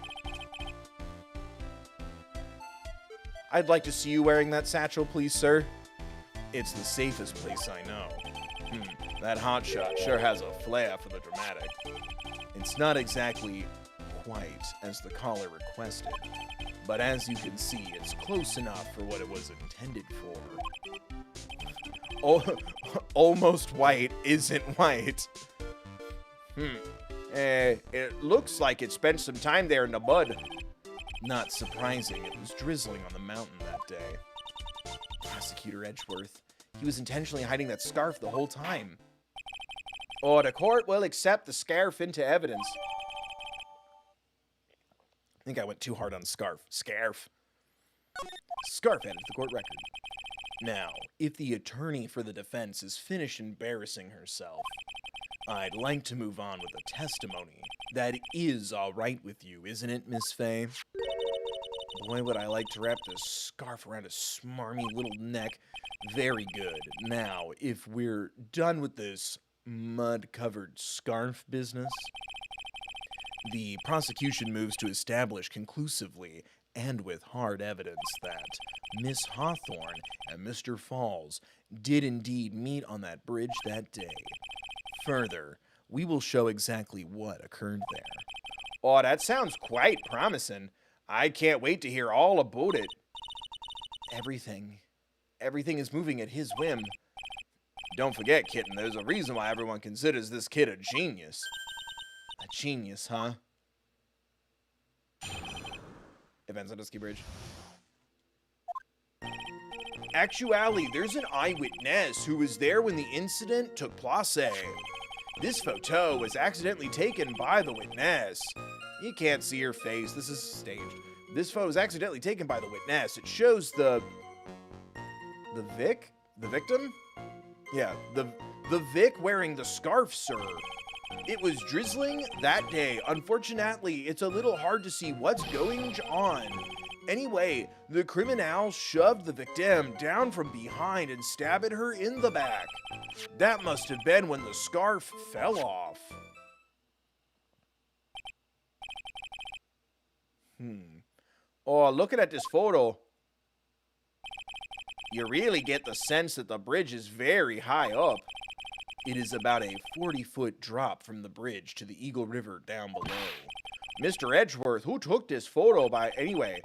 I'd like to see you wearing that satchel, please, sir. It's the safest place I know. That hotshot sure has a flair for the dramatic. It's not exactly quite as the caller requested, but as you can see, it's close enough for what it was intended for. Oh, almost white isn't white. It looks like it spent some time there in the mud. Not surprising, it was drizzling on the mountain that day. Prosecutor Edgeworth, he was intentionally hiding that scarf the whole time. Oh, the court will accept the scarf into evidence. I think I went too hard on scarf. Scarf. Scarf added to the court record. Now, if the attorney for the defense is finished embarrassing herself, I'd like to move on with the testimony. That is all right with you, isn't it, Miss Fay? Boy, would I like to wrap this scarf around a smarmy little neck. Very good. Now, if we're done with this mud-covered scarf business, the prosecution moves to establish conclusively and with hard evidence that Miss Hawthorne and Mr. Falls did indeed meet on that bridge that day. Further, we will show exactly what occurred there. Oh, that sounds quite promising. I can't wait to hear all about it. Everything is moving at his whim. Don't forget, kitten, there's a reason why everyone considers this kid a genius. A genius, huh? Events on Dusky Bridge. Actually, there's an eyewitness who was there when the incident took place. This photo was accidentally taken by the witness. You can't see her face. This is staged. This photo was accidentally taken by the witness. It shows the victim? Yeah, the Vic wearing the scarf, sir. It was drizzling that day. Unfortunately, it's a little hard to see what's going on. Anyway, the criminal shoved the victim down from behind and stabbed her in the back. That must have been when the scarf fell off. Oh, looking at this photo, you really get the sense that the bridge is very high up. It is about a 40-foot drop from the bridge to the Eagle River down below. Mr. Edgeworth, who took this photo anyway,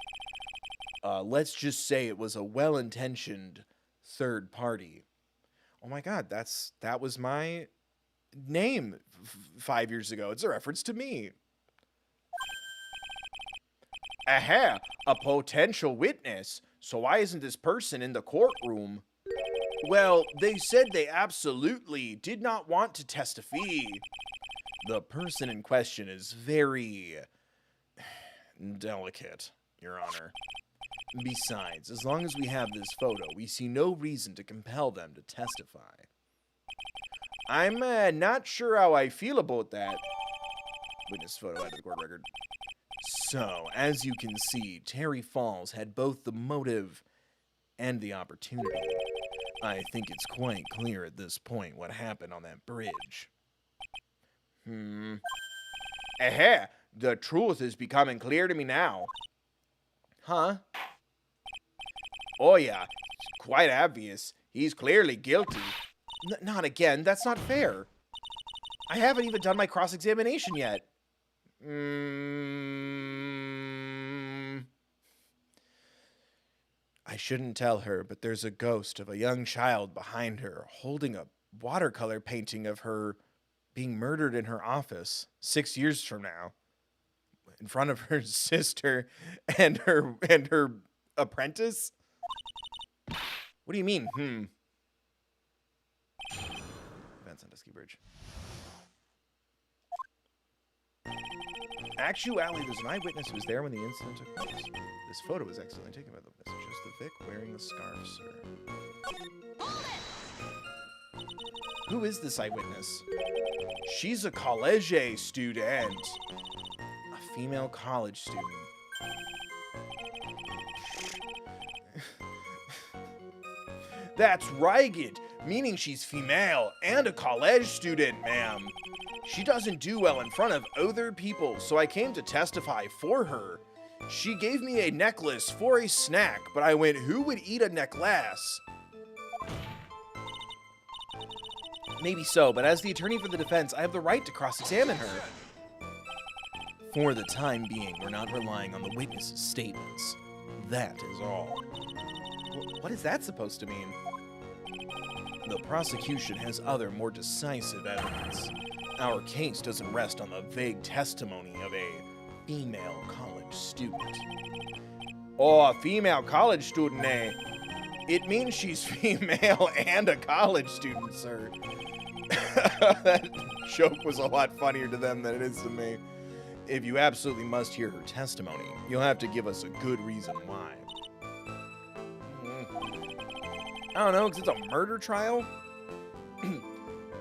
let's just say it was a well-intentioned third party. Oh my God, that was my name 5 years ago. It's a reference to me. Aha, a potential witness. So why isn't this person in the courtroom? Well, they said they absolutely did not want to testify. The person in question is very delicate, Your Honor. Besides, as long as we have this photo, we see no reason to compel them to testify. I'm not sure how I feel about that. Witness photo out of the court record. So, as you can see, Terry Falls had both the motive and the opportunity. I think it's quite clear at this point what happened on that bridge. Aha! The truth is becoming clear to me now. Huh? Oh yeah, it's quite obvious. He's clearly guilty. Not again, that's not fair. I haven't even done my cross-examination yet. I shouldn't tell her, but there's a ghost of a young child behind her, holding a watercolor painting of her being murdered in her office 6 years from now, in front of her sister and her apprentice. What do you mean? Events on Dusky Bridge. Actually, there's an eyewitness who was there when the incident took place. This photo was accidentally taken by the witness. It shows the Vic wearing the scarf, sir. Who is this eyewitness? She's a college student. A female college student. That's right, meaning she's female and a college student, ma'am. She doesn't do well in front of other people, so I came to testify for her. She gave me a necklace for a snack, but I went, who would eat a necklace? Maybe so, but as the attorney for the defense, I have the right to cross-examine her. For the time being, we're not relying on the witness's statements. That is all. What is that supposed to mean? The prosecution has other, more decisive evidence. Our case doesn't rest on the vague testimony of a female college student. Oh, a female college student, eh? It means she's female and a college student, sir. That joke was a lot funnier to them than it is to me. If you absolutely must hear her testimony, you'll have to give us a good reason why. I don't know, because it's a murder trial?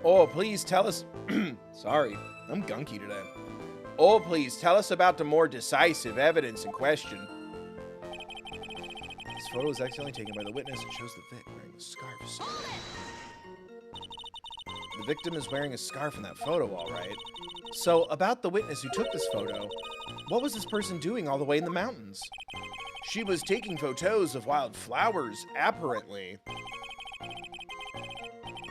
Oh, please tell us... Sorry, I'm gunky today. Oh, please tell us about the more decisive evidence in question. This photo was accidentally taken by the witness and shows the victim wearing a scarf. The victim is wearing a scarf in that photo, all right. So, about the witness who took this photo, what was this person doing all the way in the mountains? She was taking photos of wild flowers, apparently.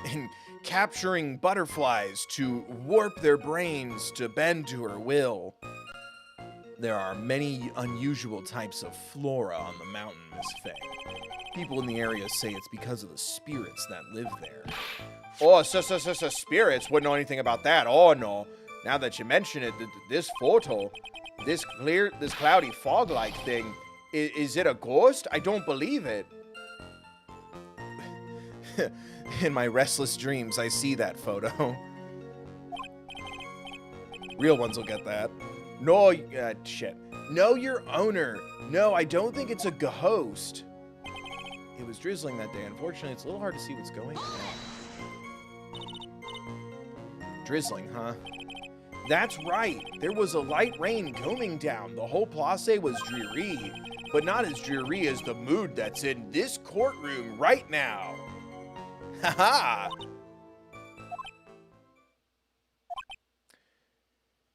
And capturing butterflies to warp their brains to bend to her will. There are many unusual types of flora on the mountain, Miss Faye. People in the area say it's because of the spirits that live there. Oh, spirits? Wouldn't know anything about that. Oh, no. Now that you mention it, this photo, this cloudy fog-like thing, is it a ghost? I don't believe it. In my restless dreams, I see that photo. Real ones will get that. No, shit. No, your owner. No, I don't think it's a ghost. It was drizzling that day. Unfortunately, it's a little hard to see what's going on. Drizzling, huh? That's right. There was a light rain coming down. The whole place was dreary, but not as dreary as the mood that's in this courtroom right now. Haha!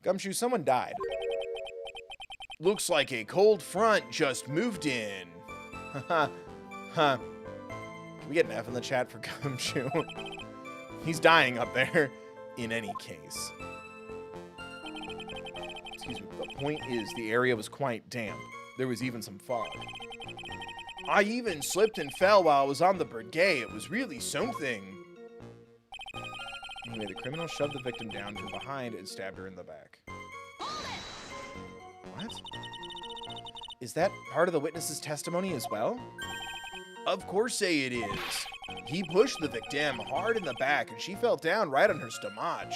Gumshoe, someone died. Looks like a cold front just moved in. Haha. Huh. Can we get an F in the chat for Gumshoe? He's dying up there. In any case. Excuse me. The point is, the area was quite damp. There was even some fog. I even slipped and fell while I was on the brigade. It was really something. Anyway, the criminal shoved the victim down from behind and stabbed her in the back. What? Is that part of the witness's testimony as well? Of course it is. He pushed the victim hard in the back and she fell down right on her stomach.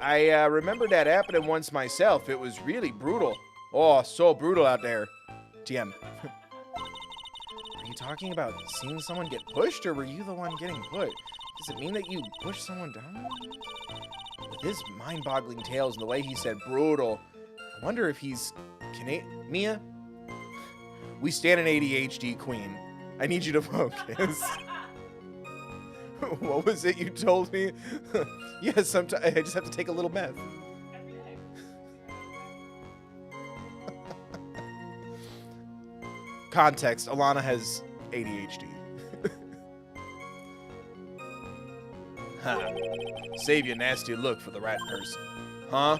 I remember that happening once myself. It was really brutal. Oh, so brutal out there. TM. Are you talking about seeing someone get pushed, or were you the one getting pushed? Does it mean that you pushed someone down? With his mind-boggling tales and the way he said brutal, I wonder if he's Mia? We stand an ADHD queen. I need you to focus. What was it you told me? Yeah, sometimes I just have to take a little meth. Context, Alana has ADHD. Huh. Save your nasty look for the right person. Huh?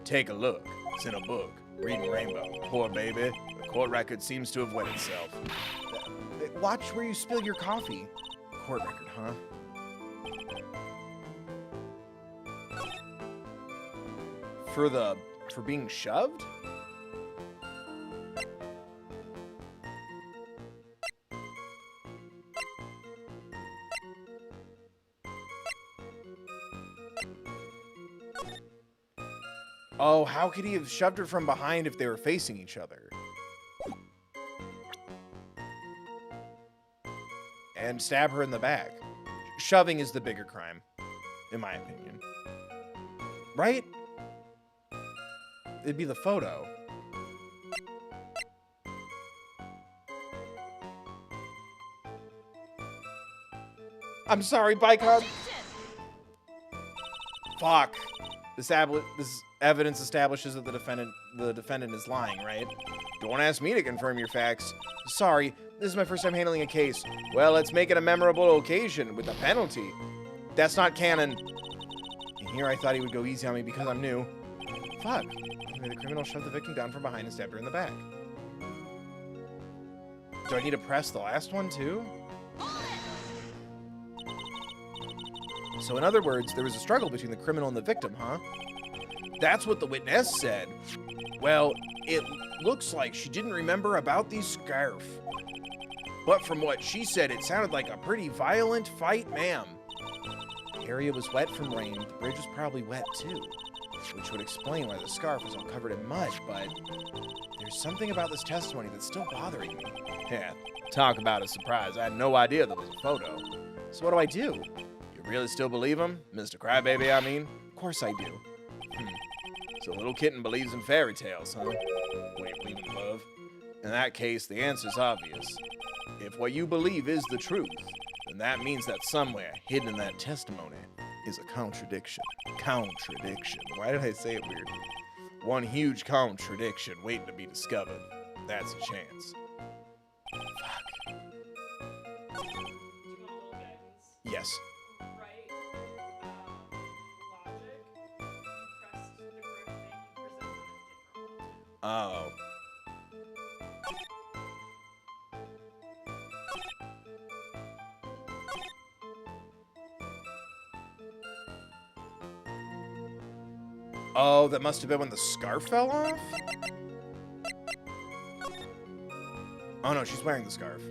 Take a look. It's in a book. Reading Rainbow. Poor baby. The court record seems to have wet itself. Watch where you spill your coffee. Court record, huh? For being shoved? Oh, how could he have shoved her from behind if they were facing each other? And stab her in the back. Shoving is the bigger crime, in my opinion. Right? It'd be the photo. I'm sorry, Bicon. Fuck. This evidence establishes that the defendant is lying, right? Don't ask me to confirm your facts. Sorry, this is my first time handling a case. Well, let's make it a memorable occasion with a penalty. That's not canon. And here I thought he would go easy on me because I'm new. Fuck. Anyway, the criminal shoved the victim down from behind and stabbed her in the back. Do I need to press the last one too? So in other words, there was a struggle between the criminal and the victim, huh? That's what the witness said. Well, it looks like she didn't remember about the scarf. But from what she said, it sounded like a pretty violent fight, ma'am. The area was wet from rain. The bridge was probably wet too, which would explain why the scarf was all covered in mud, but there's something about this testimony that's still bothering me. Yeah, talk about a surprise. I had no idea there was a photo. So what do I do? You really still believe him? Mr. Crybaby, I mean? Of course I do. So little kitten believes in fairy tales, huh? Wait, believe in love? In that case, the answer's obvious. If what you believe is the truth, then that means that somewhere, hidden in that testimony, is a contradiction. Contradiction. Why did I say it weird? One huge contradiction waiting to be discovered. That's a chance. Fuck. Do you want a little guidance? Yes. Right. Logic. Pressed the correct thing. You presented a different one. Oh. Oh, that must have been when the scarf fell off? Oh no, she's wearing the scarf.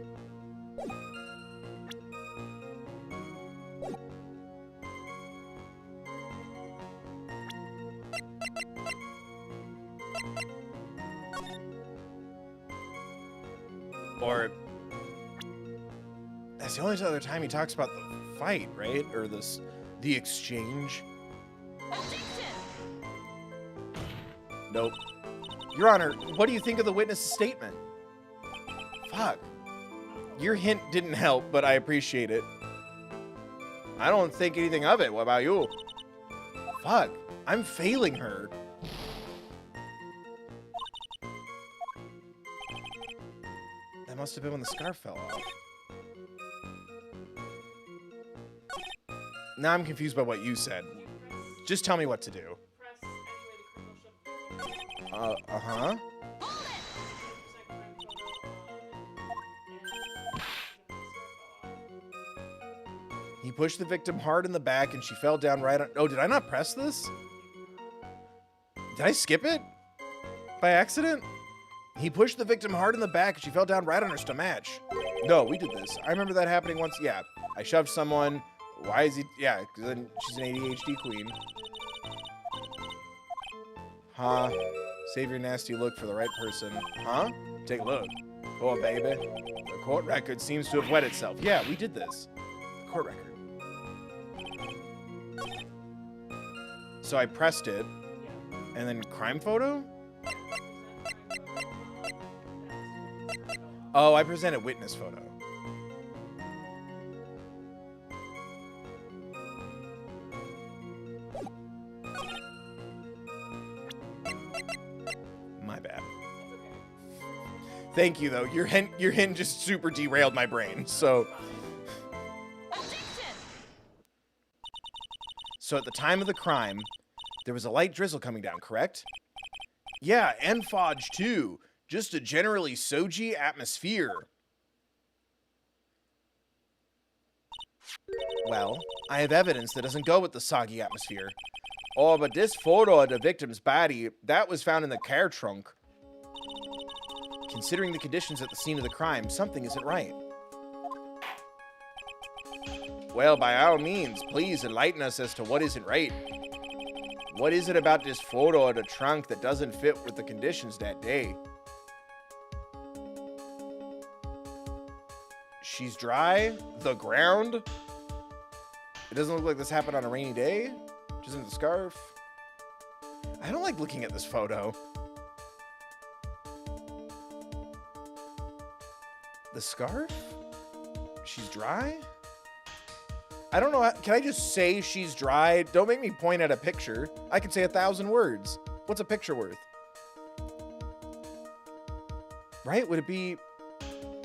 Or that's the only other time he talks about the fight, right? Or the exchange. Nope. Your Honor, what do you think of the witness's statement? Fuck. Your hint didn't help, but I appreciate it. I don't think anything of it. What about you? Fuck. I'm failing her. That must have been when the scarf fell off. Now I'm confused by what you said. Just tell me what to do. Press anyway the criminal shoved the victim. Uh-huh. He pushed the victim hard in the back and she fell down right on... Oh, did I not press this? Did I skip it? By accident? He pushed the victim hard in the back and she fell down right on her stomach. No, we did this. I remember that happening once. Yeah, I shoved someone. Why is he... Yeah, because then she's an ADHD queen. Huh? Save your nasty look for the right person. Huh? Take a look. Oh, baby. The court record seems to have wet itself. Yeah, we did this. The court record. So I pressed it. And then crime photo? Oh, I presented witness photo. My bad. Thank you, though. Your hint just super derailed my brain. So at the time of the crime, there was a light drizzle coming down, correct? Yeah, and fudge too. Just a generally soji atmosphere. Well, I have evidence that doesn't go with the soggy atmosphere. Oh, but this photo of the victim's body, that was found in the car trunk. Considering the conditions at the scene of the crime, something isn't right. Well, by all means, please enlighten us as to what isn't right. What is it about this photo of the trunk that doesn't fit with the conditions that day? She's dry? The ground? It doesn't look like this happened on a rainy day? Which isn't the scarf? I don't like looking at this photo. The scarf? She's dry? I don't know. Can I just say she's dry? Don't make me point at a picture. I can say 1,000 words. What's a picture worth? Right? Would it be...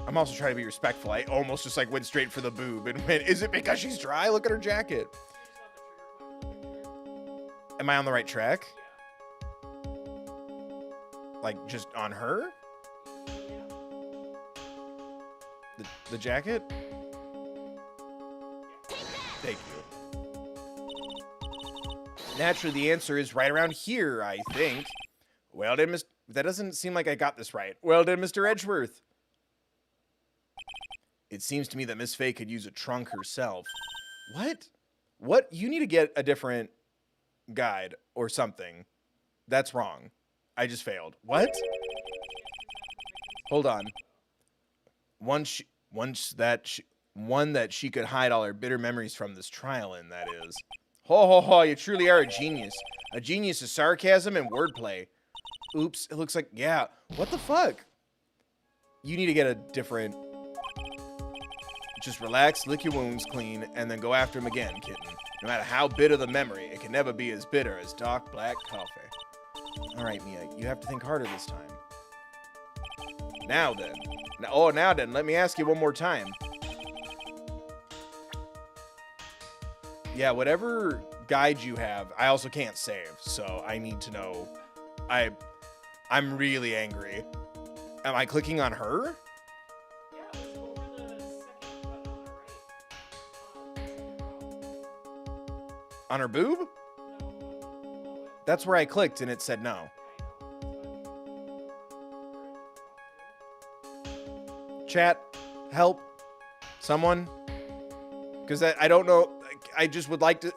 I'm also trying to be respectful. I almost just like went straight for the boob and went, is it because she's dry? Look at her jacket. Am I on the right track? Like just on her? The jacket? Thank you. Naturally, the answer is right around here, I think. Well done, Mr. That doesn't seem like I got this right. Well done, Mr. Edgeworth. It seems to me that Miss Fay could use a trunk herself. What? What? You need to get a different guide or something. That's wrong. I just failed. What? Hold on. One that she could hide all her bitter memories from this trial in, that is. Ho ho ho, you truly are a genius. A genius of sarcasm and wordplay. Oops, it looks like, yeah. What the fuck? You need to get a different... Just relax, lick your wounds clean, and then go after him again, kitten. No matter how bitter the memory, it can never be as bitter as dark black coffee. All right, Mia, you have to think harder this time. Now then. Now then, let me ask you one more time. Yeah, whatever guide you have, I also can't save, so I need to know. I'm really angry. Am I clicking on her? On her boob? That's where I clicked and it said no. Chat, help, someone. Because I don't know, I just would like to,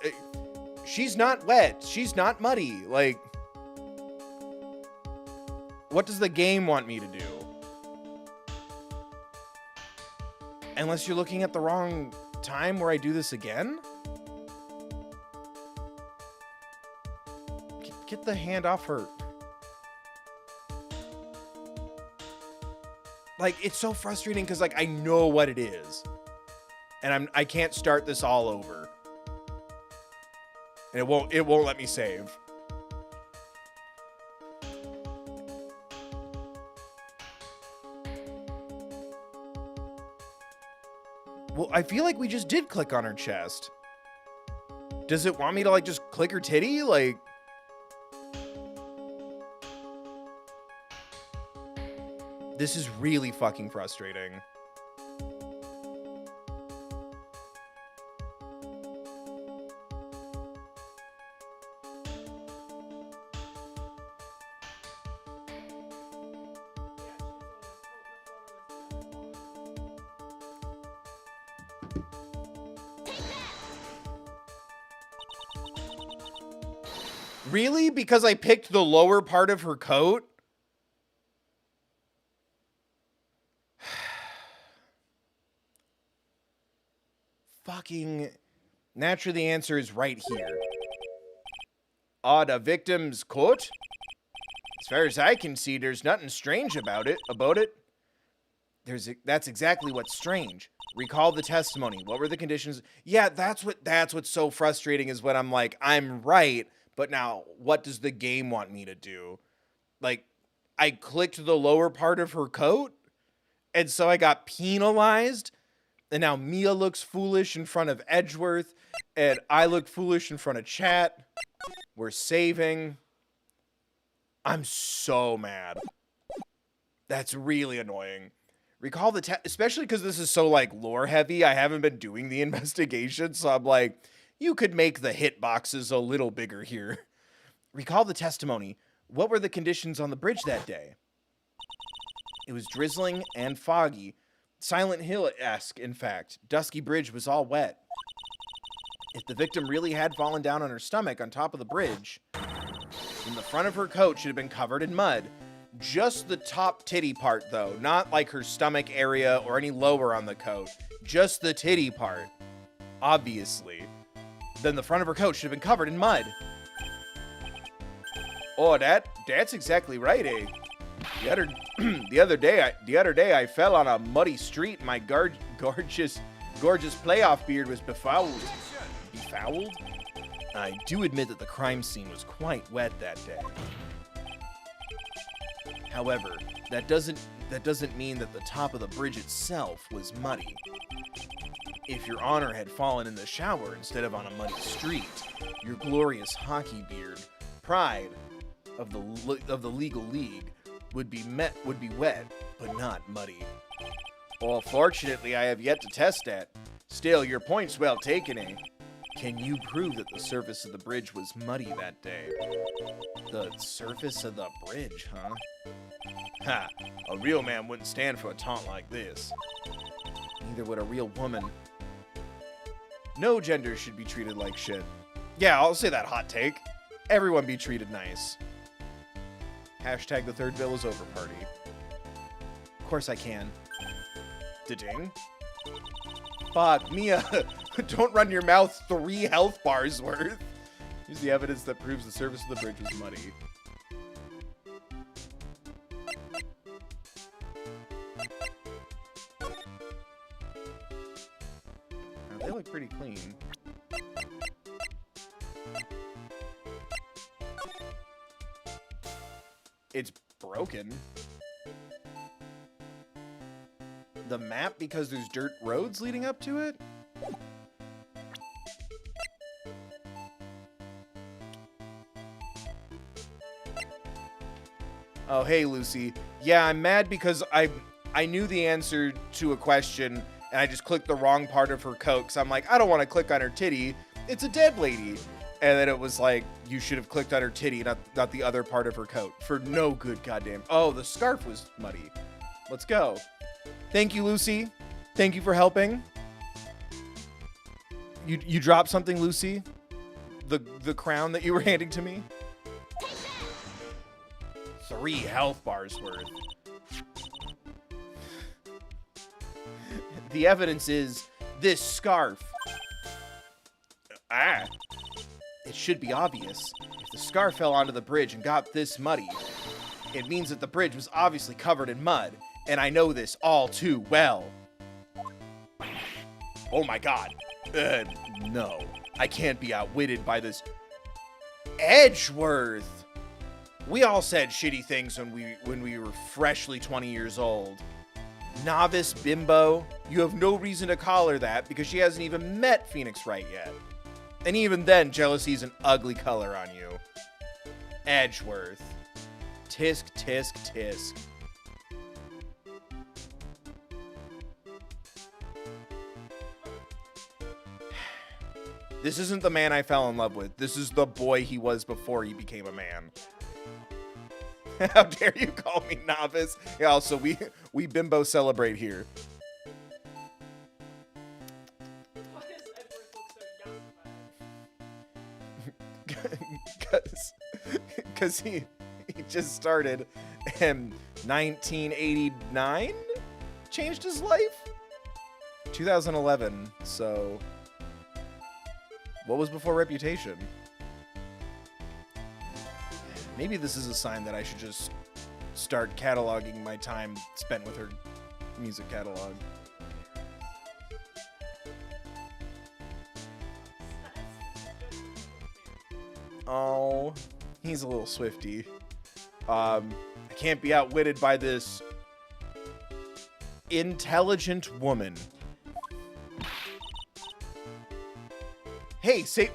she's not wet, she's not muddy, like, what does the game want me to do? Unless you're looking at the wrong time where I do this again? Get the hand off her. Like, it's so frustrating because, like, I know what it is. And I can't start this all over. And it won't let me save. Well, I feel like we just did click on her chest. Does it want me to, like, just click her titty? Like... This is really fucking frustrating. Really? Because I picked the lower part of her coat? Fucking... Naturally, the answer is right here. The victim's coat? As far as I can see, there's nothing strange about it. That's exactly what's strange. Recall the testimony. What were the conditions? Yeah, that's what's so frustrating is when I'm like, I'm right, but now what does the game want me to do? Like, I clicked the lower part of her coat, and so I got penalized, and now Mia looks foolish in front of Edgeworth, and I look foolish in front of chat. We're saving. I'm so mad. That's really annoying. Recall the especially because this is so, like, lore heavy. I haven't been doing the investigation, so I'm like, you could make the hitboxes a little bigger here. Recall the testimony. What were the conditions on the bridge that day? It was drizzling and foggy. Silent Hill-esque, in fact. Dusky bridge was all wet. If the victim really had fallen down on her stomach on top of the bridge, then the front of her coat should have been covered in mud. Just the top titty part, though. Not like her stomach area or any lower on the coat. Just the titty part. Obviously. Then the front of her coat should have been covered in mud. Oh, that's exactly right, eh? The other day I fell on a muddy street and my gorgeous gorgeous playoff beard was befouled. Befouled? I do admit that the crime scene was quite wet that day. However, that doesn't mean that the top of the bridge itself was muddy. If your honor had fallen in the shower instead of on a muddy street, your glorious hockey beard, pride of the legal league, would be wet, but not muddy. Well, fortunately, I have yet to test that. Still, your point's well taken, eh? Can you prove that the surface of the bridge was muddy that day? The surface of the bridge, huh? Ha! A real man wouldn't stand for a taunt like this. Neither would a real woman. No gender should be treated like shit. Yeah, I'll say that hot take. Everyone be treated nice. Hashtag the third bill is over party. Of course I can. Da-ding. Fuck, Mia, don't run your mouth 3 health bars worth. Here's the evidence that proves the surface of the bridge was muddy. Now, they look pretty clean. It's broken. The map because there's dirt roads leading up to it? Oh, hey, Lucy. Yeah, I'm mad because I knew the answer to a question and I just clicked the wrong part of her coat because I'm like, I don't want to click on her titty. It's a dead lady. And then it was like, you should have clicked on her titty, not the other part of her coat. For no good goddamn... Oh, the scarf was muddy. Let's go. Thank you, Lucy. Thank you for helping. You dropped something, Lucy? The crown that you were handing to me? 3 health bars worth. The evidence is this scarf. Ah. It should be obvious. If the scarf fell onto the bridge and got this muddy, it means that the bridge was obviously covered in mud. And I know this all too well. Oh my god. No. I can't be outwitted by this. Edgeworth! We all said shitty things when we were freshly 20 years old. Novice bimbo? You have no reason to call her that because she hasn't even met Phoenix Wright yet. And even then, jealousy's an ugly color on you. Edgeworth. Tisk, tisk, tisk. This isn't the man I fell in love with. This is the boy he was before he became a man. How dare you call me novice? Yeah, also, we bimbo celebrate here. Why does Edgeworth look so young? Because he just started in 1989, changed his life. 2011. So, what was before Reputation? Maybe this is a sign that I should just start cataloging my time spent with her music catalog. Oh, he's a little Swifty. I can't be outwitted by this intelligent woman. Hey, say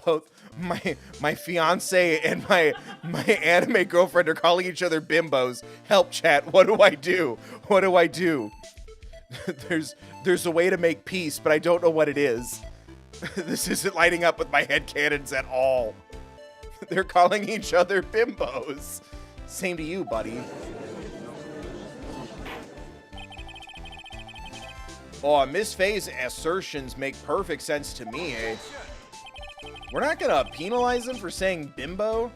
both my fiance and my anime girlfriend are calling each other bimbos. Help, chat. What do I do? What do I do? There's a way to make peace, but I don't know what it is. This isn't lighting up with my headcanons at all. They're calling each other bimbos. Same to you, buddy. Oh, Miss Faye's assertions make perfect sense to me, eh? We're not gonna penalize him for saying bimbo.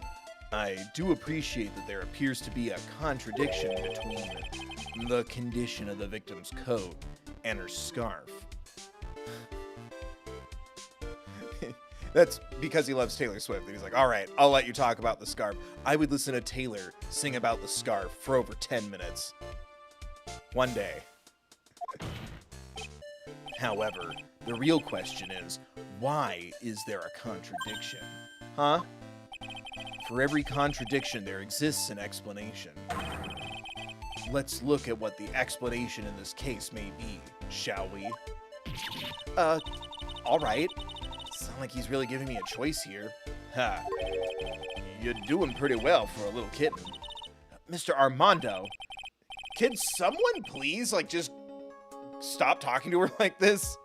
I do appreciate that there appears to be a contradiction between the condition of the victim's coat and her scarf. That's because he loves Taylor Swift. And he's like, all right, I'll let you talk about the scarf. I would listen to Taylor sing about the scarf for over 10 minutes. One day. However, the real question is, why is there a contradiction? Huh? For every contradiction, there exists an explanation. Let's look at what the explanation in this case may be, shall we? All right. Sound like he's really giving me a choice here. Ha. You're doing pretty well for a little kitten. Mr. Armando, can someone please, just stop talking to her like this?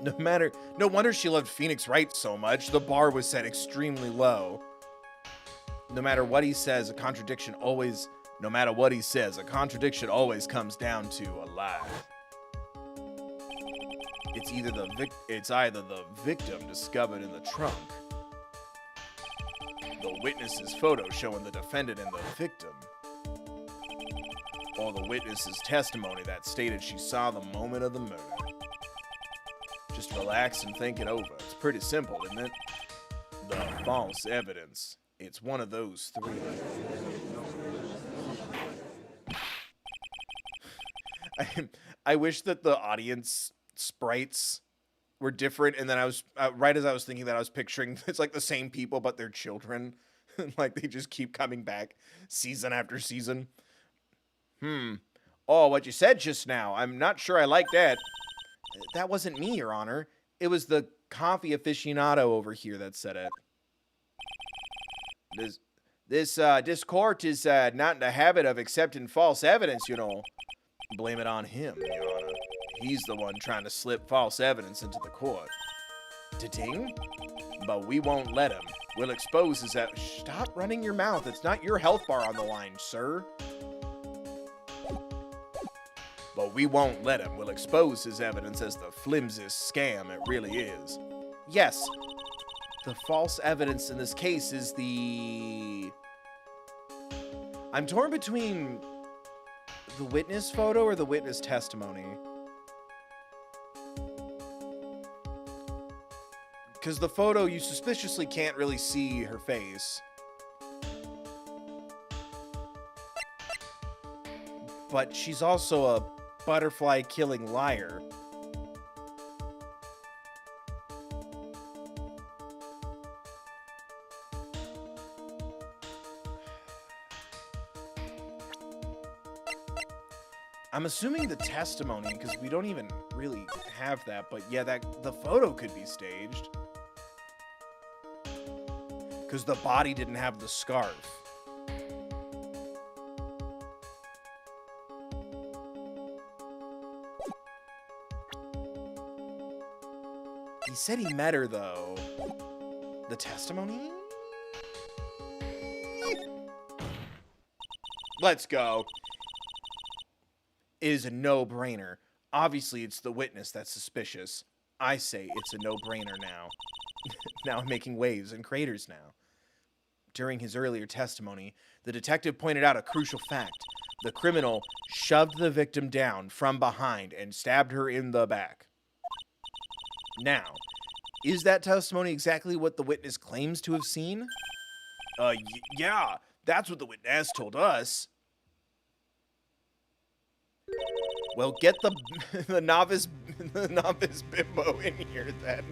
No wonder she loved Phoenix Wright so much. The bar was set extremely low. No matter what he says, a contradiction always comes down to a lie. It's either the victim discovered in the trunk, the witness's photo showing the defendant and the victim, or the witness's testimony that stated she saw the moment of the murder. Just relax and think it over. It's pretty simple, isn't it? The false evidence. It's one of those three. I wish that the audience sprites were different, and then I was right as I was thinking that, I was picturing it's like the same people but they're children. Like they just keep coming back season after season. Oh, what you said just now, I'm not sure I like that. That wasn't me, Your Honor. It was the coffee aficionado over here that said it. This court is not in the habit of accepting false evidence, you know. Blame it on him, Your Honor. He's the one trying to slip false evidence into the court. Ta-ting? But we won't let him. We'll expose his Stop running your mouth. It's not your health bar on the line, sir. But we won't let him. We'll expose his evidence as the flimsiest scam it really is. Yes, the false evidence in this case is the... I'm torn between the witness photo or the witness testimony. Because the photo, you suspiciously can't really see her face. But she's also a butterfly-killing liar. I'm assuming the testimony, because we don't even really have that, but yeah, the photo could be staged. Because the body didn't have the scarf. He said he met her, though. The testimony? Let's go. It is a no-brainer. Obviously, it's the witness that's suspicious. I say it's a no-brainer now. Now I'm making waves and craters now. During his earlier testimony, the detective pointed out a crucial fact. The criminal shoved the victim down from behind and stabbed her in the back. Now, is that testimony exactly what the witness claims to have seen? Yeah, that's what the witness told us. Well, get the novice bimbo in here then.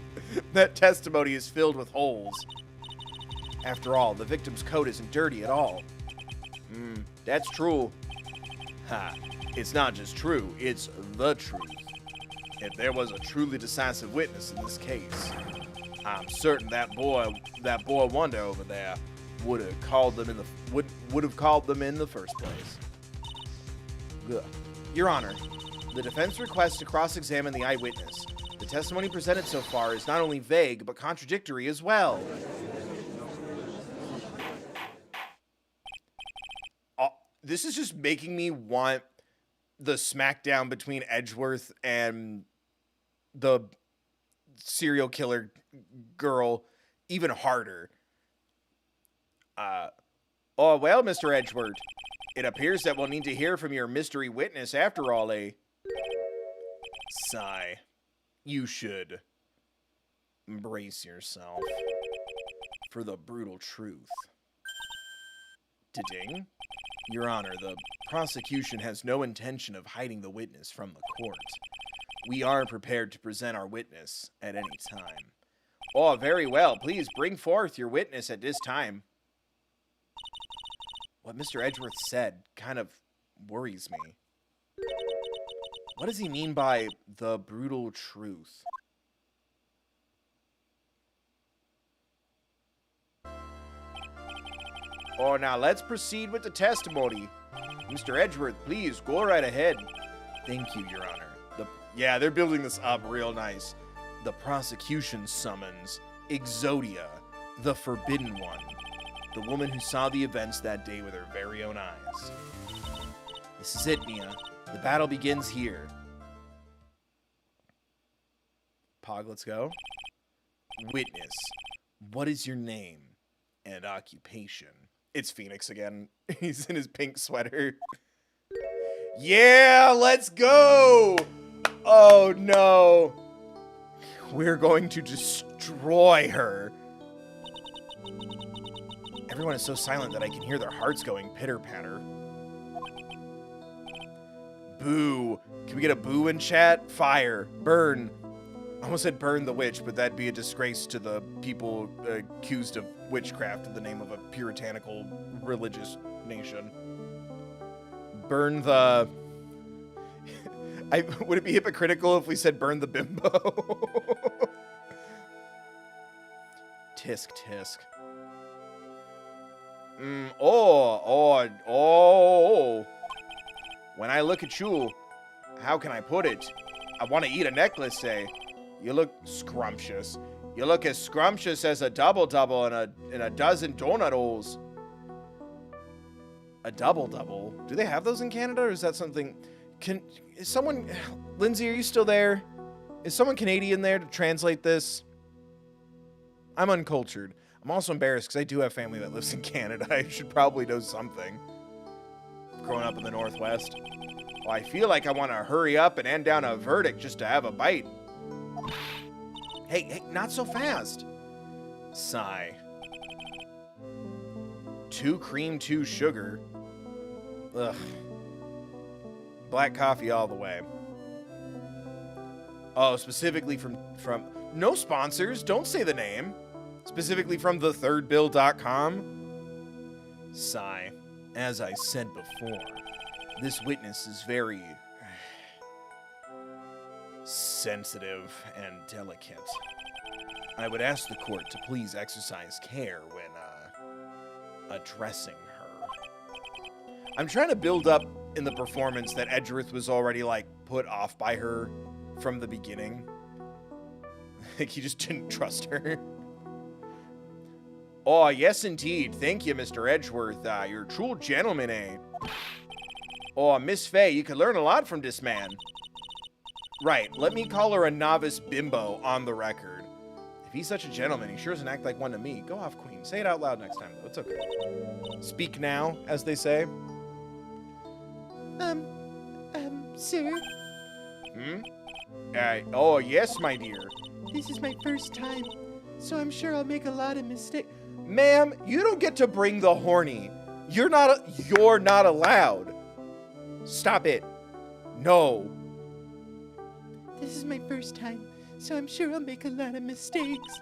That testimony is filled with holes. After all, the victim's coat isn't dirty at all. That's true. Ha, it's not just true, it's the truth. If there was a truly decisive witness in this case, I'm certain that boy Wonder over there would have called them in the first place. Ugh. Your Honor, the defense requests to cross-examine the eyewitness. The testimony presented so far is not only vague, but contradictory as well. This is just making me want the smackdown between Edgeworth and the serial killer girl even harder. Oh, well, Mr. Edgeworth, it appears that we'll need to hear from your mystery witness after all, eh? Sigh. You should embrace yourself for the brutal truth. Ta-ding. Your Honor, the prosecution has no intention of hiding the witness from the court. We are prepared to present our witness at any time. Oh, very well. Please bring forth your witness at this time. What Mr. Edgeworth said kind of worries me. What does he mean by the brutal truth? Oh, now let's proceed with the testimony. Mr. Edgeworth, please go right ahead. Thank you, Your Honor. Yeah, they're building this up real nice. The prosecution summons Exodia, the Forbidden One, the woman who saw the events that day with her very own eyes. This is it, Mia. The battle begins here. Pog, let's go. Witness, what is your name and occupation? It's Phoenix again. He's in his pink sweater. Yeah, let's go! Oh no. We're going to destroy her. Everyone is so silent that I can hear their hearts going pitter-patter. Boo. Can we get a boo in chat? Fire. Burn. I almost said burn the witch, but that'd be a disgrace to the people accused of witchcraft in the name of a puritanical religious nation. Burn the... would it be hypocritical if we said burn the bimbo? Tisk, tisk. Oh. When I look at you, how can I put it? I want to eat a necklace, say. You look scrumptious. You look as scrumptious as a double-double in a dozen donut holes. A double-double? Do they have those in Canada, or is that something... Is someone... Lindsay, are you still there? Is someone Canadian there to translate this? I'm uncultured. I'm also embarrassed because I do have family that lives in Canada. I should probably know something. Growing up in the Northwest. Well, I feel like I want to hurry up and end down a verdict just to have a bite. Hey, not so fast. Sigh. 2 cream, 2 sugar. Ugh. Black coffee all the way. Oh, specifically from no sponsors. Don't say the name. Specifically from thethirdbill.com. Sigh. As I said before, this witness is very sensitive and delicate. I would ask the court to please exercise care when addressing her. I'm trying to build up in the performance that Edgeworth was already, like, put off by her from the beginning. Like, he just didn't trust her. Oh, yes, indeed. Thank you, Mr. Edgeworth. You're a true gentleman, eh? Oh, Miss Faye, you could learn a lot from this man. Right, let me call her a novice bimbo on the record. If he's such a gentleman, he sure doesn't act like one to me. Go off, queen. Say it out loud next time, though. It's okay. Speak now, as they say. Sir? Oh, yes, my dear. This is my first time, so I'm sure I'll make a lot of mistakes. Ma'am, you don't get to bring the horny. You're not allowed. Stop it. No. This is my first time, so I'm sure I'll make a lot of mistakes.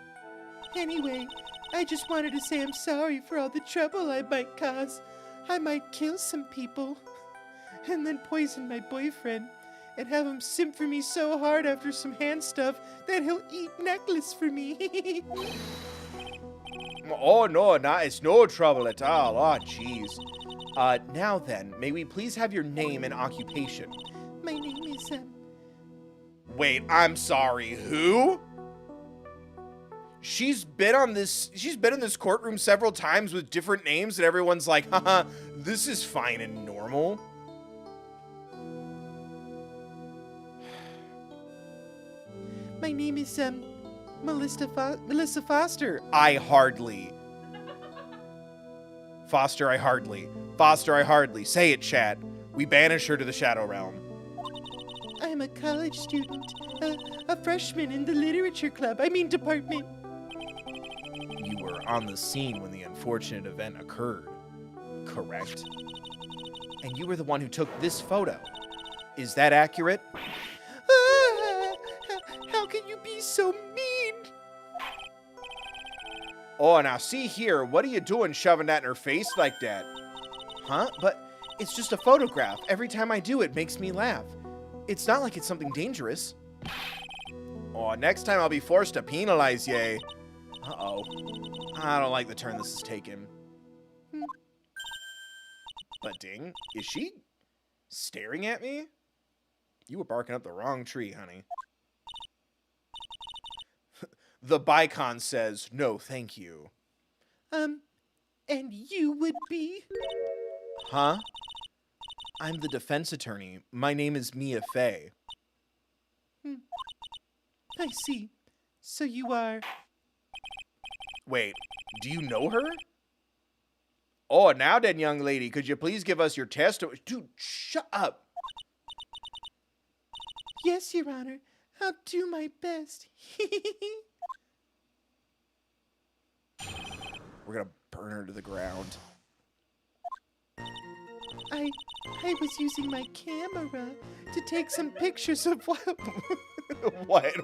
Anyway, I just wanted to say I'm sorry for all the trouble I might cause. I might kill some people, and then poison my boyfriend, and have him simp for me so hard after some hand stuff that he'll eat necklace for me. Oh, no, it's no trouble at all. Oh, jeez. Now then, may we please have your name and occupation? My name is, Wait, I'm sorry, who? She's been in this courtroom several times with different names, and everyone's like, haha, this is fine and normal. My name is, Melissa Foster. Foster, I hardly. Say it, chat. We banish her to the Shadow Realm. I'm a college student, a freshman in the literature department. You were on the scene when the unfortunate event occurred, correct? And you were the one who took this photo. Is that accurate? She's so mean. Oh, now see here. What are you doing shoving that in her face like that? Huh? But it's just a photograph. Every time I do, it makes me laugh. It's not like it's something dangerous. Oh, next time I'll be forced to penalize ye. Uh-oh. I don't like the turn this is taking. But ding, is she staring at me? You were barking up the wrong tree, honey. The Bicon says, no, thank you. And you would be? Huh? I'm the defense attorney. My name is Mia Fey. I see. So you are... Wait, do you know her? Oh, now then, young lady, could you please give us your testimony? Dude, shut up. Yes, Your Honor. I'll do my best. We're gonna burn her to the ground. I was using my camera to take some pictures of what... What?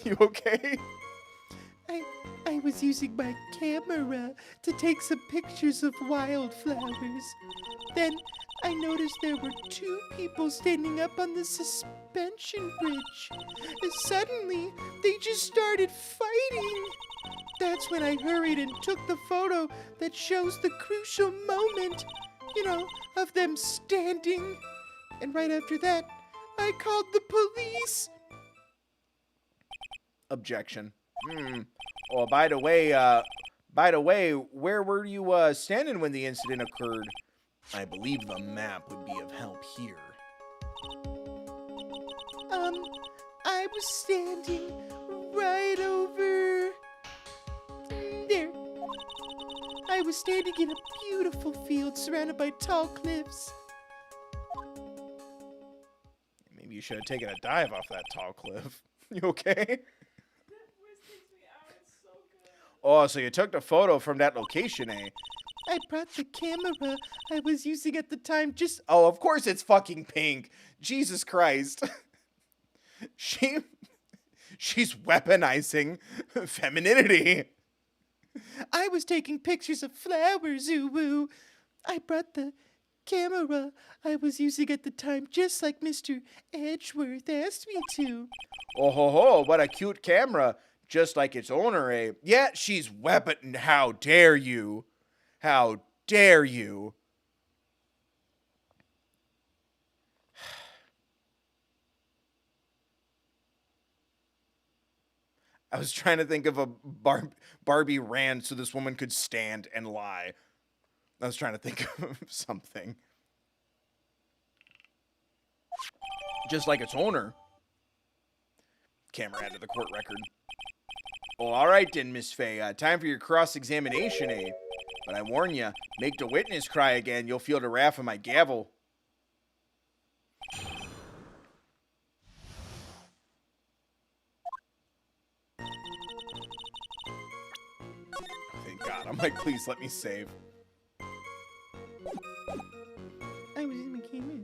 You okay? I was using my camera to take some pictures of wildflowers. Then I noticed there were two people standing up on the suspension bridge. And suddenly, they just started fighting. That's when I hurried and took the photo that shows the crucial moment, of them standing. And right after that, I called the police. Objection. Oh, by the way, where were you standing when the incident occurred? I believe the map would be of help here. I was standing right over there. I was standing in a beautiful field surrounded by tall cliffs. Maybe you should have taken a dive off that tall cliff. You okay? That voice takes me out. It's so good. Oh, so you took the photo from that location, eh? I brought the camera I was using at the time just... Oh, of course it's fucking pink. Jesus Christ. She's weaponizing femininity. I was taking pictures of flowers, ooh-woo. I brought the camera I was using at the time just like Mr. Edgeworth asked me to. Oh ho ho, what a cute camera. Just like its owner, eh? Yeah, she's weapon. How dare you? How dare you? I was trying to think of a Barbie rant so this woman could stand and lie. I was trying to think of something. Just like its owner. Camera added to the court record. Oh, all right then, Miss Fey. Time for your cross-examination, eh? But I warn ya, make the witness cry again, you'll feel the wrath of my gavel. Thank God. I'm like, please let me save. I was in my camera.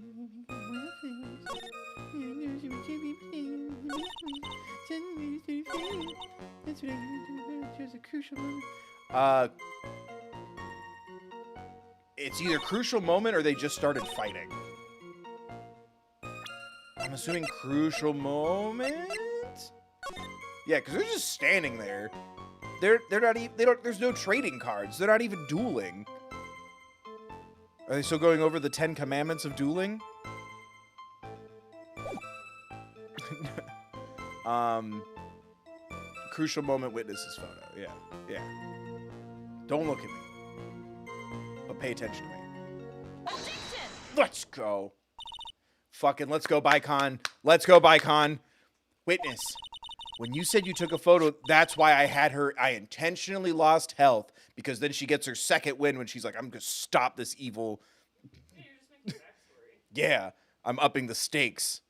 That's what it was a crucial moment. It's either crucial moment or they just started fighting. I'm assuming crucial moment. Yeah, because they're just standing there. They're not even. There's no trading cards. They're not even dueling. Are they still going over the 10 commandments of dueling? Crucial moment witnesses photo. Yeah, yeah. Don't look at me. But pay attention to me. Let's go. Fucking let's go, Bicon. Let's go, Bicon. Witness. When you said you took a photo, that's why I intentionally lost health, because then she gets her second win when she's like, I'm gonna stop this evil. Yeah, you're just making backstory. Yeah, I'm upping the stakes.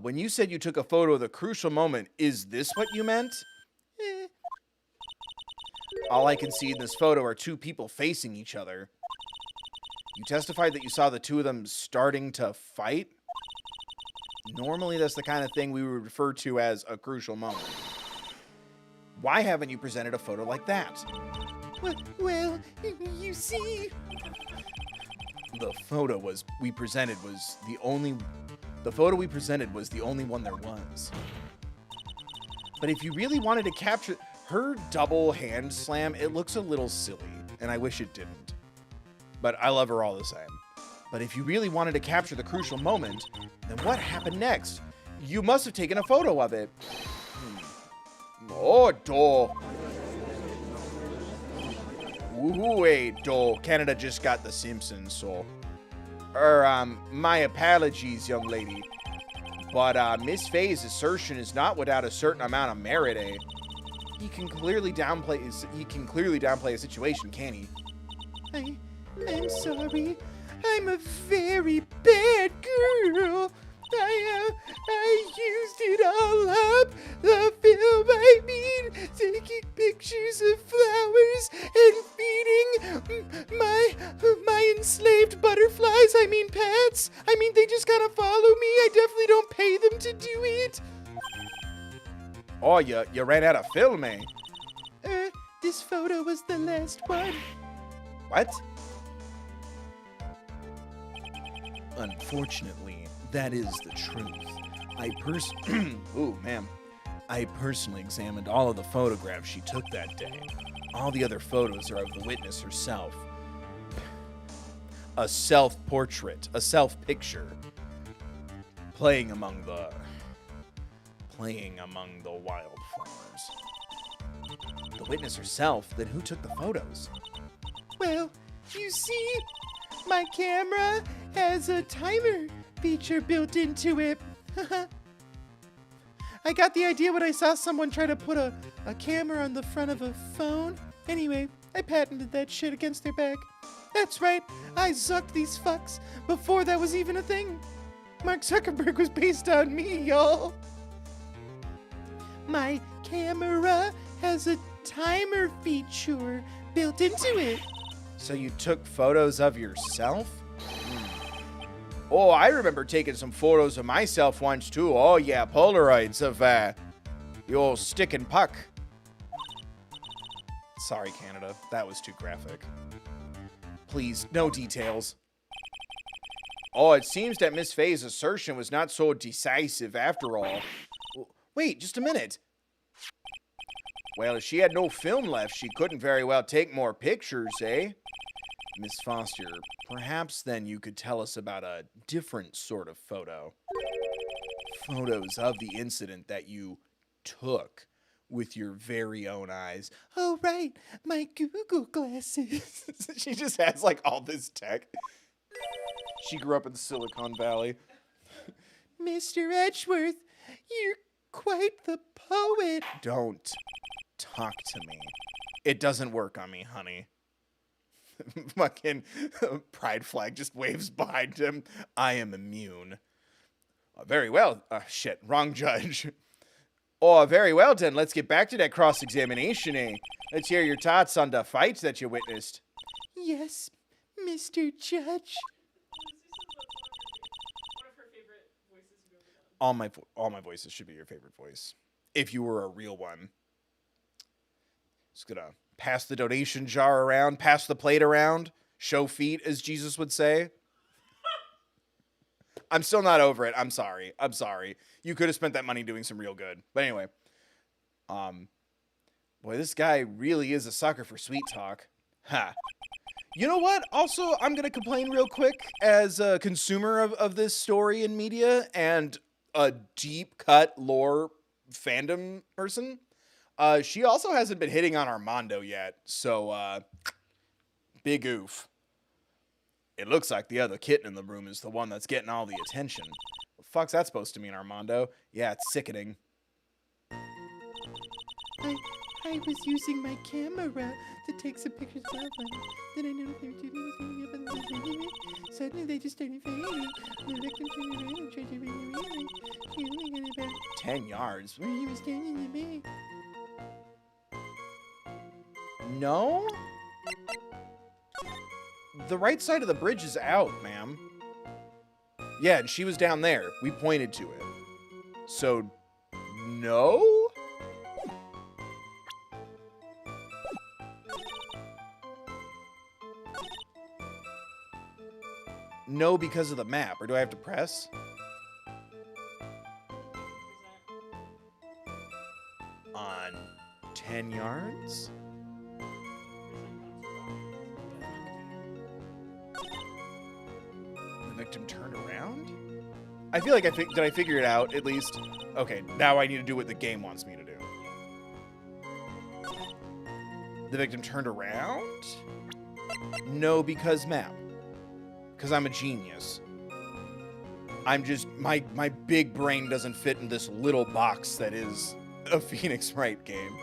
When you said you took a photo of the crucial moment, is this what you meant? All I can see in this photo are two people facing each other. You testified that you saw the two of them starting to fight? Normally, that's the kind of thing we would refer to as a crucial moment. Why haven't you presented a photo like that? Well, you see... The photo we presented was the only one there was. But if you really wanted to capture her double hand slam, it looks a little silly, and I wish it didn't. But I love her all the same. But if you really wanted to capture the crucial moment, then what happened next? You must have taken a photo of it. Oh, do. Wait, do. Canada just got The Simpsons, so. My apologies, young lady. But, Miss Faye's assertion is not without a certain amount of merit, eh? He can clearly downplay a situation, can he? I'm sorry. I'm a very bad girl. I used it all up. The film, I mean, taking pictures of flowers and feeding my enslaved butterflies. I mean, pets. I mean, they just kind of follow me. I definitely don't pay them to do it. Oh, you ran out of film, eh? This photo was the last one. What? Unfortunately, that is the truth. I personally examined all of the photographs she took that day. All the other photos are of the witness herself. A self-portrait, a self-picture, playing among the wildflowers. The witness herself? Then who took the photos? Well, you see, my camera has a timer feature built into it. I got the idea when I saw someone try to put a camera on the front of a phone. Anyway, I patented that shit against their back. That's right, I zucked these fucks before that was even a thing. Mark Zuckerberg was based on me, y'all. My camera has a timer feature built into it. So you took photos of yourself? Oh, I remember taking some photos of myself once too. Oh yeah, Polaroids of the old stick and puck. Sorry, Canada. That was too graphic. Please, no details. Oh, it seems that Miss Faye's assertion was not so decisive after all. Wait, just a minute. Well, if she had no film left, she couldn't very well take more pictures, eh? Miss Foster, perhaps then you could tell us about a different sort of photo. Photos of the incident that you took with your very own eyes. Oh, right, my Google glasses. She just has like all this tech. She grew up in Silicon Valley. Mr. Edgeworth, you're quite the poet. Don't talk to me. It doesn't work on me, honey. Fucking pride flag just waves behind him. I am immune. Very well. Shit, wrong judge. Oh, very well then. Let's get back to that cross-examination, eh? Let's hear your thoughts on the fights that you witnessed. Yes, Mr. Judge. One of her favorite voices you've ever done. All my voices should be your favorite voice. If you were a real one. Just gonna pass the donation jar around, pass the plate around, show feet, as Jesus would say. I'm still not over it. I'm sorry. You could have spent that money doing some real good. But anyway, boy, this guy really is a sucker for sweet talk. Ha. You know what? Also, I'm going to complain real quick as a consumer of this story and media and a deep cut lore fandom person. She also hasn't been hitting on Armando yet. So, big oof. It looks like the other kitten in the room is the one that's getting all the attention. What the fuck's that supposed to mean, Armando? Yeah, it's sickening. I was using my camera to take some pictures of them. Then I noticed they were doing was moving up and then suddenly they just started fading. The victim turned around and tried to ring the ring. She only got about 10 yards? where he was standing in the back. No? The right side of the bridge is out, ma'am. Yeah, and she was down there. We pointed to it. So, no? No, because of the map. Or do I have to press? On 10 yards? The victim turned around? I feel like did I figure it out, at least? Okay, now I need to do what the game wants me to do. The victim turned around? No, because map. Because I'm a genius. I'm just, my big brain doesn't fit in this little box that is a Phoenix Wright game.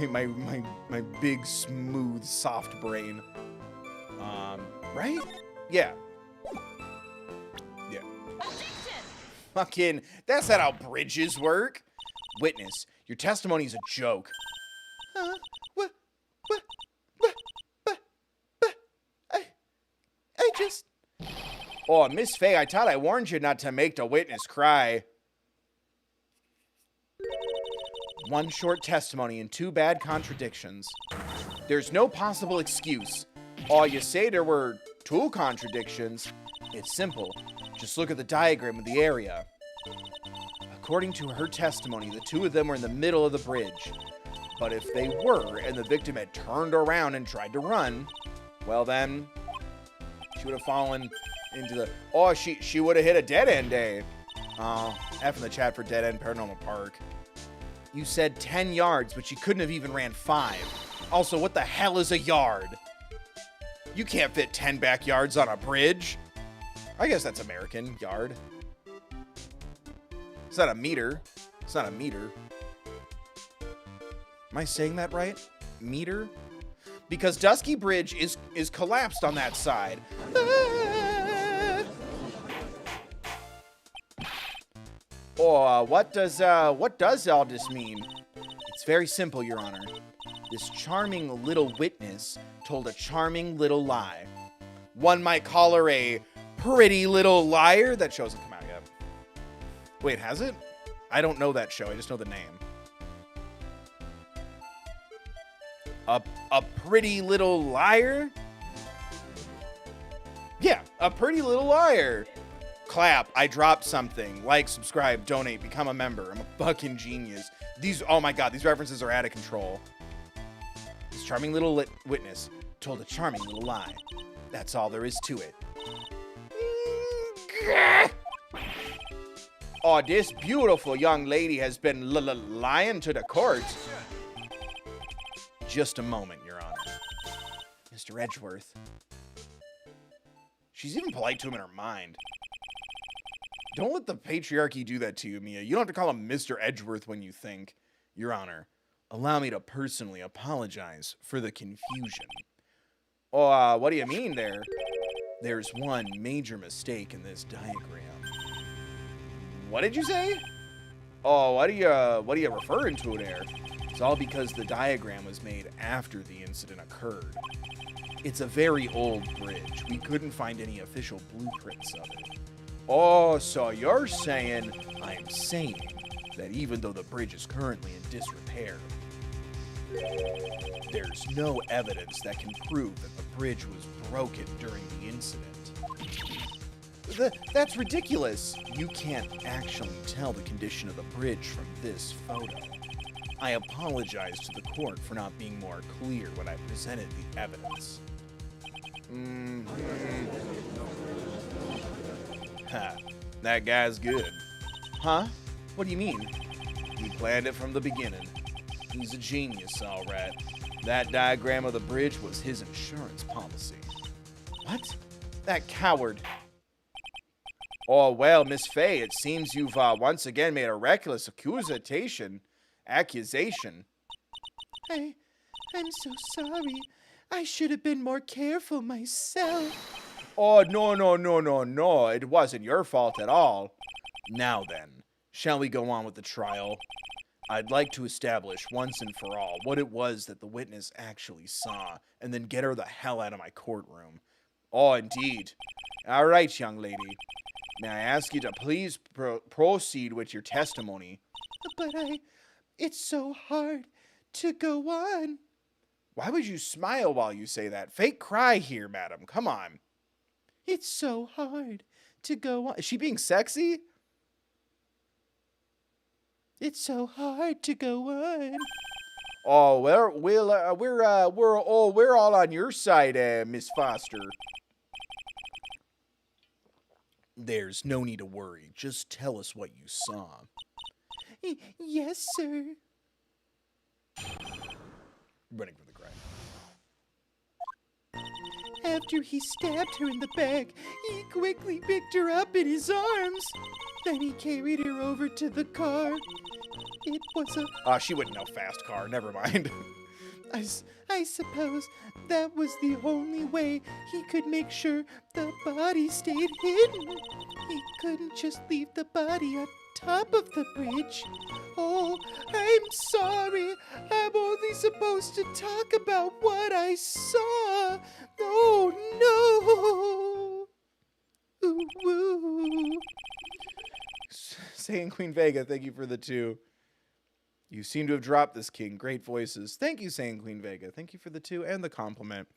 My big, smooth, soft brain. Right? Yeah. Yeah. Fucking, that's not how bridges work. Witness, your testimony's a joke. I just... Oh, Miss Faye, I thought I warned you not to make the witness cry. One short testimony and two bad contradictions. There's no possible excuse. Oh, you say there were two contradictions? It's simple. Just look at the diagram of the area. According to her testimony, the two of them were in the middle of the bridge. But if they were, and the victim had turned around and tried to run, well then, she would have fallen into the... Oh, she would have hit a dead end, eh? F in the chat for Dead End Paranormal Park. You said 10 yards, but she couldn't have even ran 5. Also, what the hell is a yard? You can't fit 10 backyards on a bridge. I guess that's American, yard. It's not a meter. It's not a meter. Am I saying that right? Meter? Because Dusky Bridge is collapsed on that side. Oh, what does all this mean? It's very simple, Your Honor. This charming little witness told a charming little lie. One might call her a pretty little liar. That show hasn't come out yet. Wait, has it? I don't know that show. I just know the name. A pretty little liar? Yeah, a pretty little liar. Clap, I dropped something. Like, subscribe, donate, become a member. I'm a fucking genius. Oh my god, these references are out of control. This charming little witness told a charming little lie. That's all there is to it. Oh, this beautiful young lady has been lying to the court. Just a moment, Your Honor. Mr. Edgeworth. She's even polite to him in her mind. Don't let the patriarchy do that to you, Mia. You don't have to call him Mr. Edgeworth when you think. Your Honor, allow me to personally apologize for the confusion. Oh, what do you mean there? There's one major mistake in this diagram. What did you say? Oh, what are you referring to there? It's all because the diagram was made after the incident occurred. It's a very old bridge. We couldn't find any official blueprints of it. Oh, so you're saying... I'm saying that even though the bridge is currently in disrepair, there's no evidence that can prove that the bridge was broken during the incident. That's ridiculous. You can't actually tell the condition of the bridge from this photo. I apologize to the court for not being more clear when I presented the evidence. Ha, that guy's good. Huh? What do you mean? He planned it from the beginning. He's a genius, all right. That diagram of the bridge was his insurance policy. What? That coward. Oh, well, Miss Faye, it seems you've once again made a reckless accusation. I'm so sorry. I should have been more careful myself. Oh, no. It wasn't your fault at all. Now then, shall we go on with the trial? I'd like to establish once and for all what it was that the witness actually saw, and then get her the hell out of my courtroom. Oh, indeed. All right, young lady. May I ask you to please proceed with your testimony? But it's so hard to go on. Why would you smile while you say that? Fake cry here, madam. Come on. It's so hard to go on. Is she being sexy? It's so hard to go on. Oh, well, we're all on your side, Miss Foster. There's no need to worry. Just tell us what you saw. Yes, sir. Running for the crime. After he stabbed her in the back, he quickly picked her up in his arms. Then he carried her over to the car. It was a... She wouldn't know fast car. Never mind. I suppose that was the only way he could make sure the body stayed hidden. He couldn't just leave the body on top of the bridge. Oh, I'm sorry. I'm only supposed to talk about what I saw. Oh, no. Ooh, woo. Saying Queen Vega, thank you for the 2. You seem to have dropped this, King. Great voices. Thank you, saying Queen Vega. Thank you for the 2 and the compliment.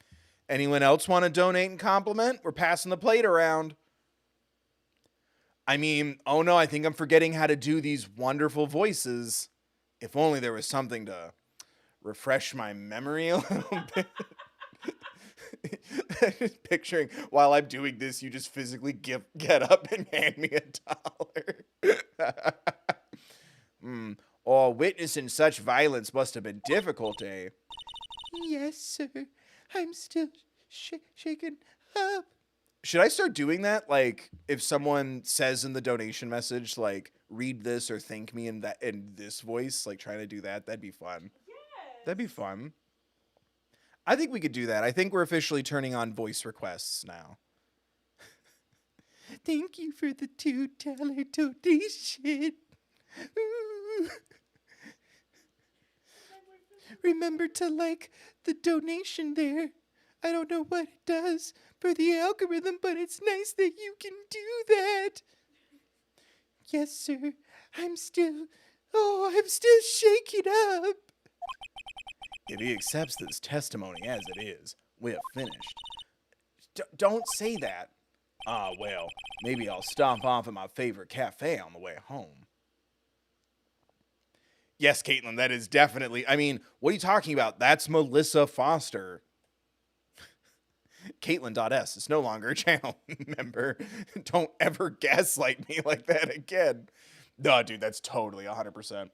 Anyone else want to donate and compliment? We're passing the plate around. I mean, oh no, I think I'm forgetting how to do these wonderful voices. If only there was something to refresh my memory a little bit. Picturing while I'm doing this, you just physically get up and hand me $1. Oh, witnessing such violence must have been difficult, eh? Yes, sir. I'm still shaken up. Should I start doing that? Like, if someone says in the donation message, like, read this or thank me in this voice, like, trying to do that, that'd be fun. Yes. That'd be fun. I think we could do that. I think we're officially turning on voice requests now. Thank you for the $2 donation. Remember to like the donation there. I don't know what it does for the algorithm, but it's nice that you can do that. Yes, sir. I'm still shaking up. If he accepts this testimony as it is, we have finished. Don't say that. Well, maybe I'll stop off at my favorite cafe on the way home. Yes, Caitlin, that is definitely... I mean, what are you talking about? That's Melissa Foster. Caitlin.s is no longer a channel member. Don't ever gaslight me like that again. No, dude, that's totally 100%.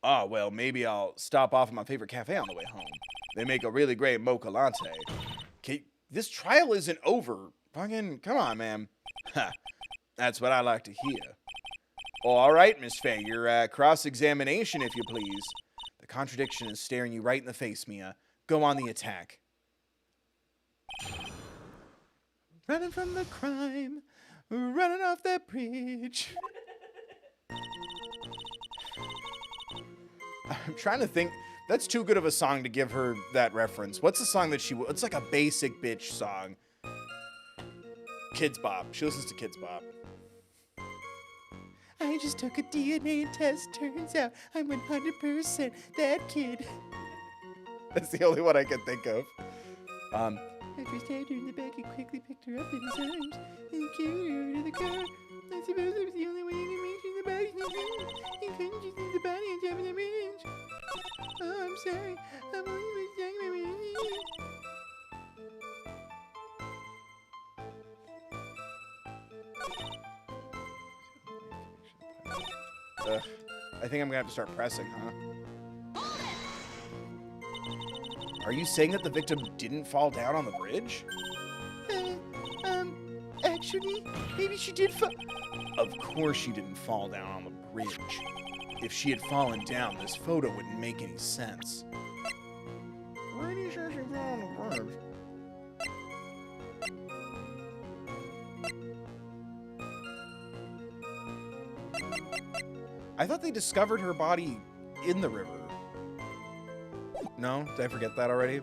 Well, maybe I'll stop off at my favorite cafe on the way home. They make a really great mocha latte. This trial isn't over. Fucking, come on, man. That's what I like to hear. Oh, all right, Miss Faye, your cross-examination, if you please. The contradiction is staring you right in the face, Mia. Go on the attack. Running from the crime, running off that bridge. I'm trying to think. That's too good of a song to give her that reference. What's the song that it's like a basic bitch song. Kids Bop. She listens to Kids Bop. I just took a DNA test. Turns out I'm 100% that kid. That's the only one I can think of. After stabbed her in the back, he quickly picked her up in his arms and carried her to the car. I suppose that was the only way he could make sure the body was hidden. He couldn't just leave the body on top of the bridge. Oh, I'm sorry. I'm only talking about I think I'm gonna have to start pressing, huh? Are you saying that the victim didn't fall down on the bridge? Actually, maybe she did fall. Of course she didn't fall down on the bridge. If she had fallen down, this photo wouldn't make any sense. Pretty sure she fell on the bridge. I thought they discovered her body in the river. No? Did I forget that already?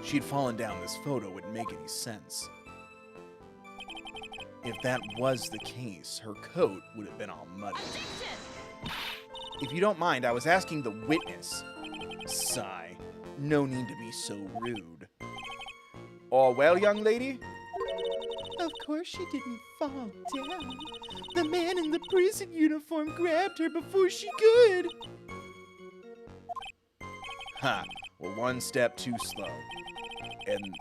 she'd fallen down this photo wouldn't make any sense. If that was the case, her coat would have been all muddy. If you don't mind, I was asking the witness. Sigh. No need to be so rude. All well, young lady? Of course she didn't fall down. The man in the prison uniform grabbed her before she could. Ha. Well, one step too slow. And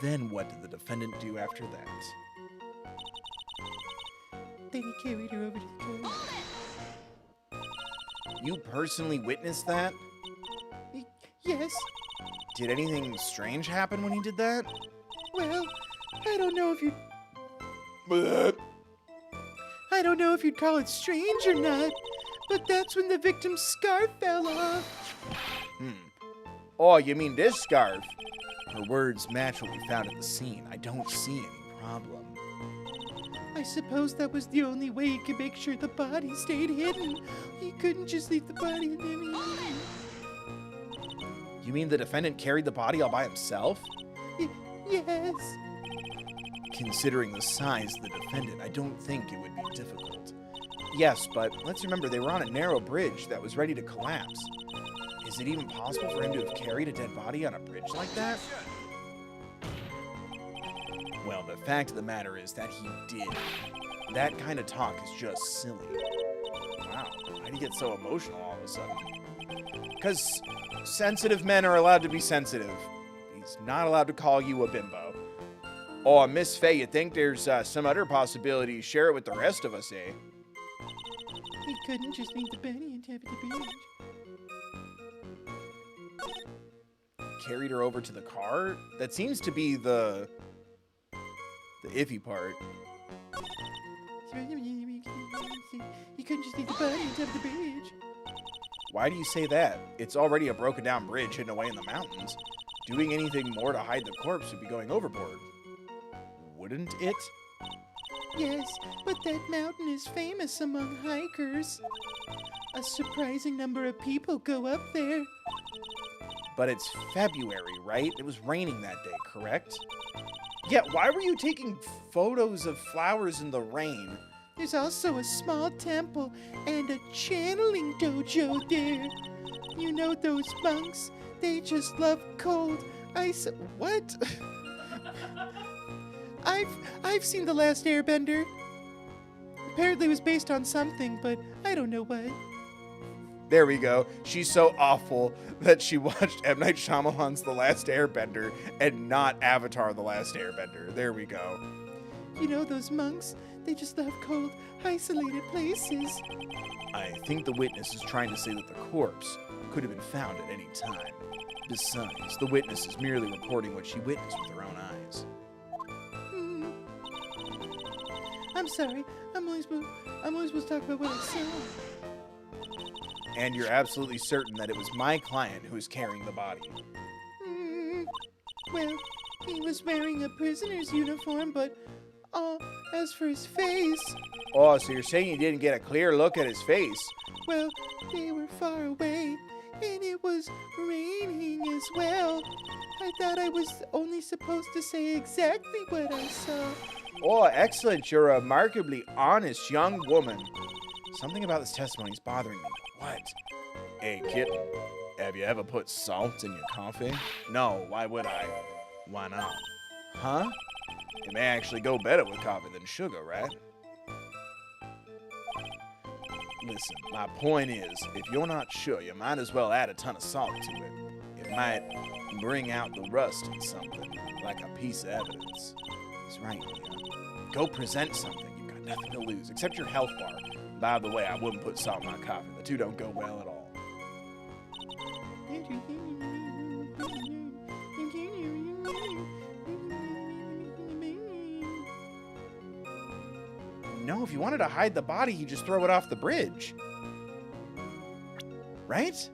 then what did the defendant do after that? Then he carried her over to the car. You personally witnessed that? Yes. Did anything strange happen when he did that? Well, I don't know if you'd call it strange or not, but that's when the victim's scarf fell off. Oh, you mean this scarf? Her words match what we found at the scene. I don't see any problem. I suppose that was the only way he could make sure the body stayed hidden. He couldn't just leave the body in there. You mean the defendant carried the body all by himself? Yes. Considering the size of the defendant, I don't think it would be difficult. Yes, but let's remember they were on a narrow bridge that was ready to collapse. Is it even possible for him to have carried a dead body on a bridge like that? Well, the fact of the matter is that he did. That kind of talk is just silly. Wow, why'd he get so emotional all of a sudden? Because sensitive men are allowed to be sensitive. He's not allowed to call you a bimbo. Oh, Miss Faye, you think there's some other possibility? Share it with the rest of us, eh? He couldn't just leave the body and have it to be. Carried her over to the car? That seems to be the iffy part. He couldn't just leave the body and have the bridge. Why do you say that? It's already a broken down bridge hidden away in the mountains. Doing anything more to hide the corpse would be going overboard. Wouldn't it? Yes, but that mountain is famous among hikers. A surprising number of people go up there. But it's February, right? It was raining that day, correct? Yeah, why were you taking photos of flowers in the rain? There's also a small temple and a channeling dojo there. You know those monks? They just love cold ice. What? I've seen The Last Airbender. Apparently it was based on something, but I don't know what. There we go. She's so awful that she watched M. Night Shyamalan's The Last Airbender and not Avatar The Last Airbender. There we go. You know those monks? They just love cold, isolated places. I think the witness is trying to say that the corpse could have been found at any time. Besides, the witness is merely reporting what she witnessed with her own eyes. I'm sorry. I'm only supposed to talk about what I saw. And you're absolutely certain that it was my client who was carrying the body. Well, he was wearing a prisoner's uniform, but as for his face... Oh, so you're saying you didn't get a clear look at his face? Well, they were far away, and it was raining as well. I thought I was only supposed to say exactly what I saw. Oh, excellent. You're a remarkably honest young woman. Something about this testimony is bothering me. What? Hey, kitten, have you ever put salt in your coffee? No, why would I? Why not? Huh? It may actually go better with coffee than sugar, right? Listen, my point is, if you're not sure, you might as well add a ton of salt to it. It might bring out the rust in something, like a piece of evidence. He's right, Mia. Go present something. You've got nothing to lose, except your health bar. By the way, I wouldn't put salt in my coffee. The two don't go well at all. No, if you wanted to hide the body, you just throw it off the bridge. Right?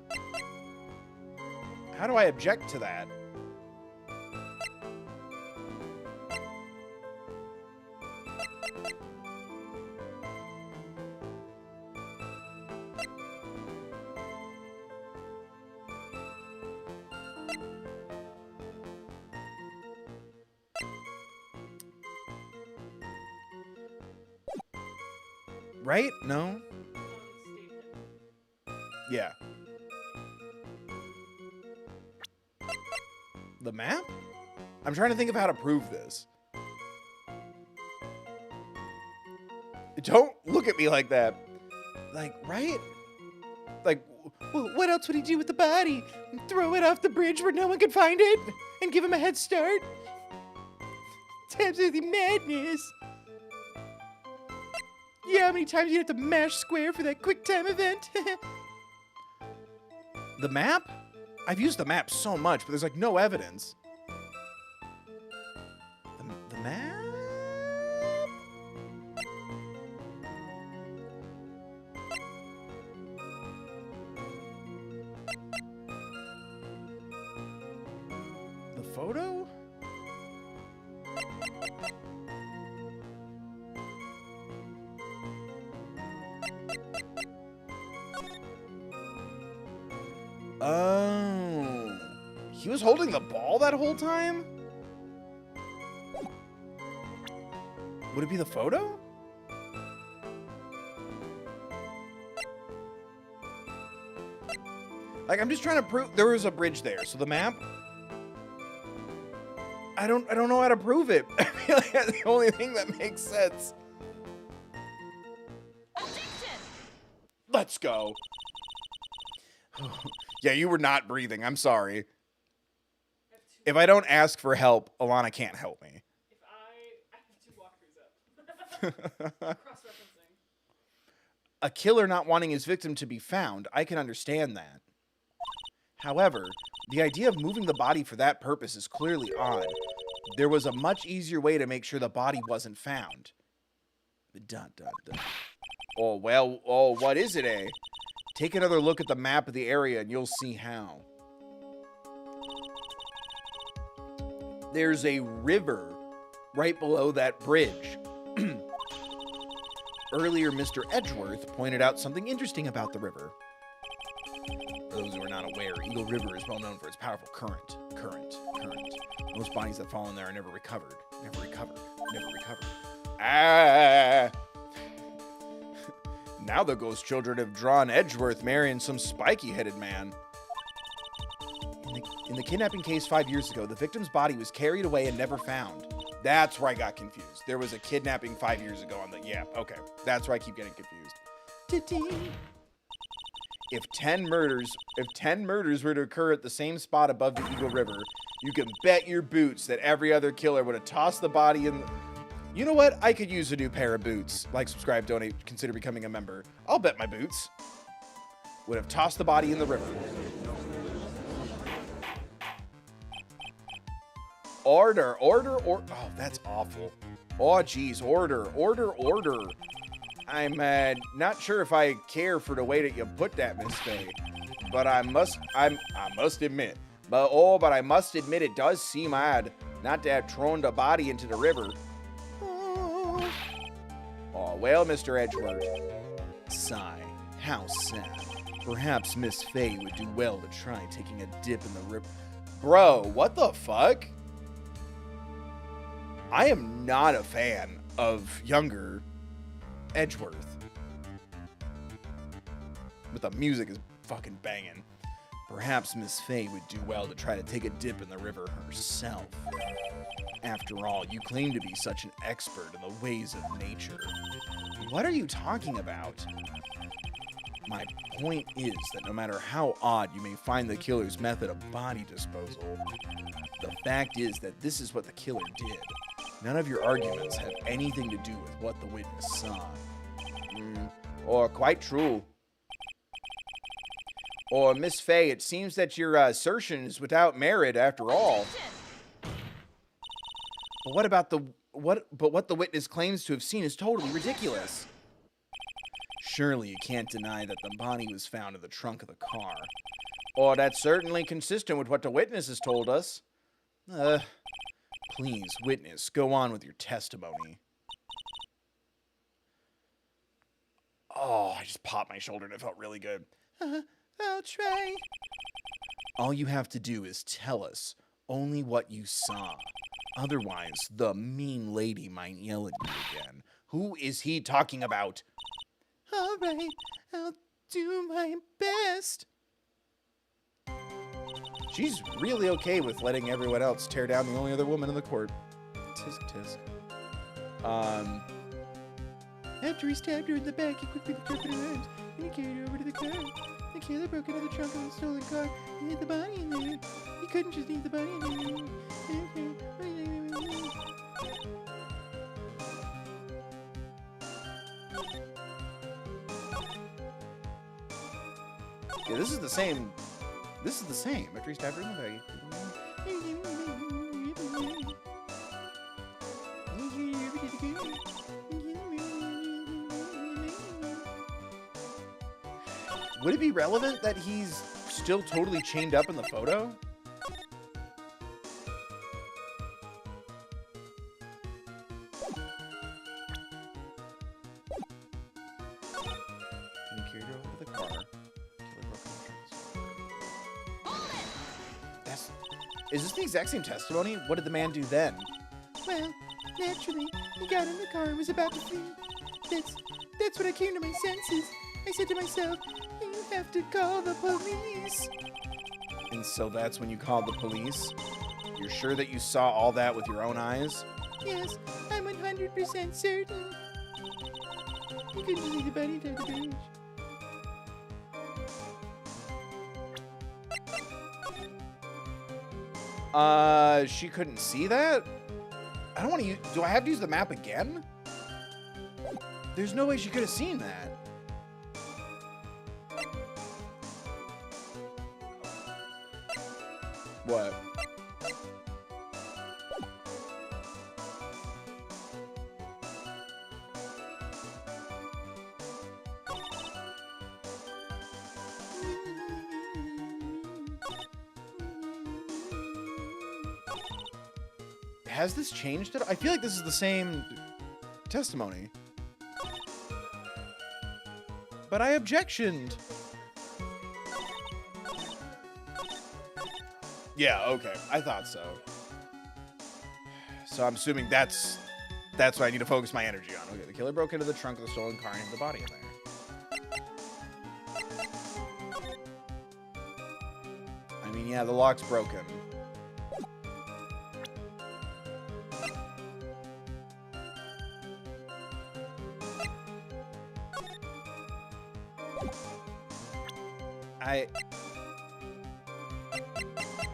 How do I object to that? Right? No? Yeah. The map? I'm trying to think of how to prove this. Don't look at me like that. Like, right? Like, Well, what else would he do with the body? Throw it off the bridge where no one could find it? And give him a head start? It's absolutely madness. Yeah, how many times you have to mash square for that quick time event? the map? I've used the map so much, but there's like no evidence. The map? The photo? Oh. He was holding the ball that whole time? Would it be the photo? Like, I'm just trying to prove there was a bridge there. So the map, I don't know how to prove it. I feel like that's the only thing that makes sense. Let's go. Yeah, you were not breathing. I'm sorry. If I don't ask for help, Alana can't help me. If I have 2 walkthroughs up. Cross-referencing. A killer not wanting his victim to be found, I can understand that. However, the idea of moving the body for that purpose is clearly odd. There was a much easier way to make sure the body wasn't found. ... Oh, well, what is it, eh? Take another look at the map of the area and you'll see how. There's a river right below that bridge. Earlier, Mr. Edgeworth pointed out something interesting about the river. For those who are not aware, Eagle River is well known for its powerful current. Most bodies that fall in there are never recovered. Ah! Now the ghost children have drawn Edgeworth marrying some spiky-headed man. In the kidnapping case 5 years ago, the victim's body was carried away and never found. That's where I got confused. There was a kidnapping 5 years ago on the... Yeah, okay. That's where I keep getting confused. Ta-ding. If 10 murders were to occur at the same spot above the Eagle River, you can bet your boots that every other killer would have tossed the body in... You know what? I could use a new pair of boots. Like, subscribe, donate, consider becoming a member. I'll bet my boots would have tossed the body in the river. Order. Oh, that's awful. Oh, geez. Order. I'm not sure if I care for the way that you put that, Miss Faye. But I must admit. But I must admit it does seem odd not to have thrown the body into the river. Oh, well, Mr. Edgeworth. Sigh. How sad. Perhaps Miss Faye would do well to try taking a dip in the river. Bro, what the fuck? I am not a fan of younger Edgeworth. But the music is fucking banging. Perhaps Miss Faye would do well to try to take a dip in the river herself. After all, you claim to be such an expert in the ways of nature. What are you talking about? My point is that no matter how odd you may find the killer's method of body disposal, the fact is that this is what the killer did. None of your arguments have anything to do with what the witness saw. Or quite true. Or Miss Faye, it seems that your assertion is without merit after all. But what the witness claims to have seen is totally ridiculous. Surely you can't deny that the body was found in the trunk of the car. Or that's certainly consistent with what the witness has told us. Please, witness, go on with your testimony. Oh, I just popped my shoulder and it felt really good. I'll try. All you have to do is tell us only what you saw. Otherwise, the mean lady might yell at you again. Who is he talking about? All right, I'll do my best. She's really okay with letting everyone else tear down the only other woman in the court. Tisk tisk. After he stabbed her in the back, he quickly picked up her arms and he carried her over to the car. The killer broke into the trunk of the stolen car and hid the body in there. He couldn't just leave the body in there. Yeah, this is the same. This is the same. After he stabbed her in the back. Would it be relevant that he's still totally chained up in the photo? And he carried her over to the car. Is this the exact same testimony? What did the man do then? Well, naturally, he got in the car and was about to flee. That's when I came to my senses. I said to myself, you have to call the police. And so that's when you called the police? You're sure that you saw all that with your own eyes? Yes, I'm 100% certain. You couldn't see the body down the bench. She couldn't see that? I don't want to use... Do I have to use the map again? There's no way she could have seen that. What? Has this changed at all? I feel like this is the same testimony. But I objectioned. Yeah, okay. I thought so. So I'm assuming that's what I need to focus my energy on. Okay, the killer broke into the trunk of the stolen car and hid the body in there. I mean, yeah, the lock's broken.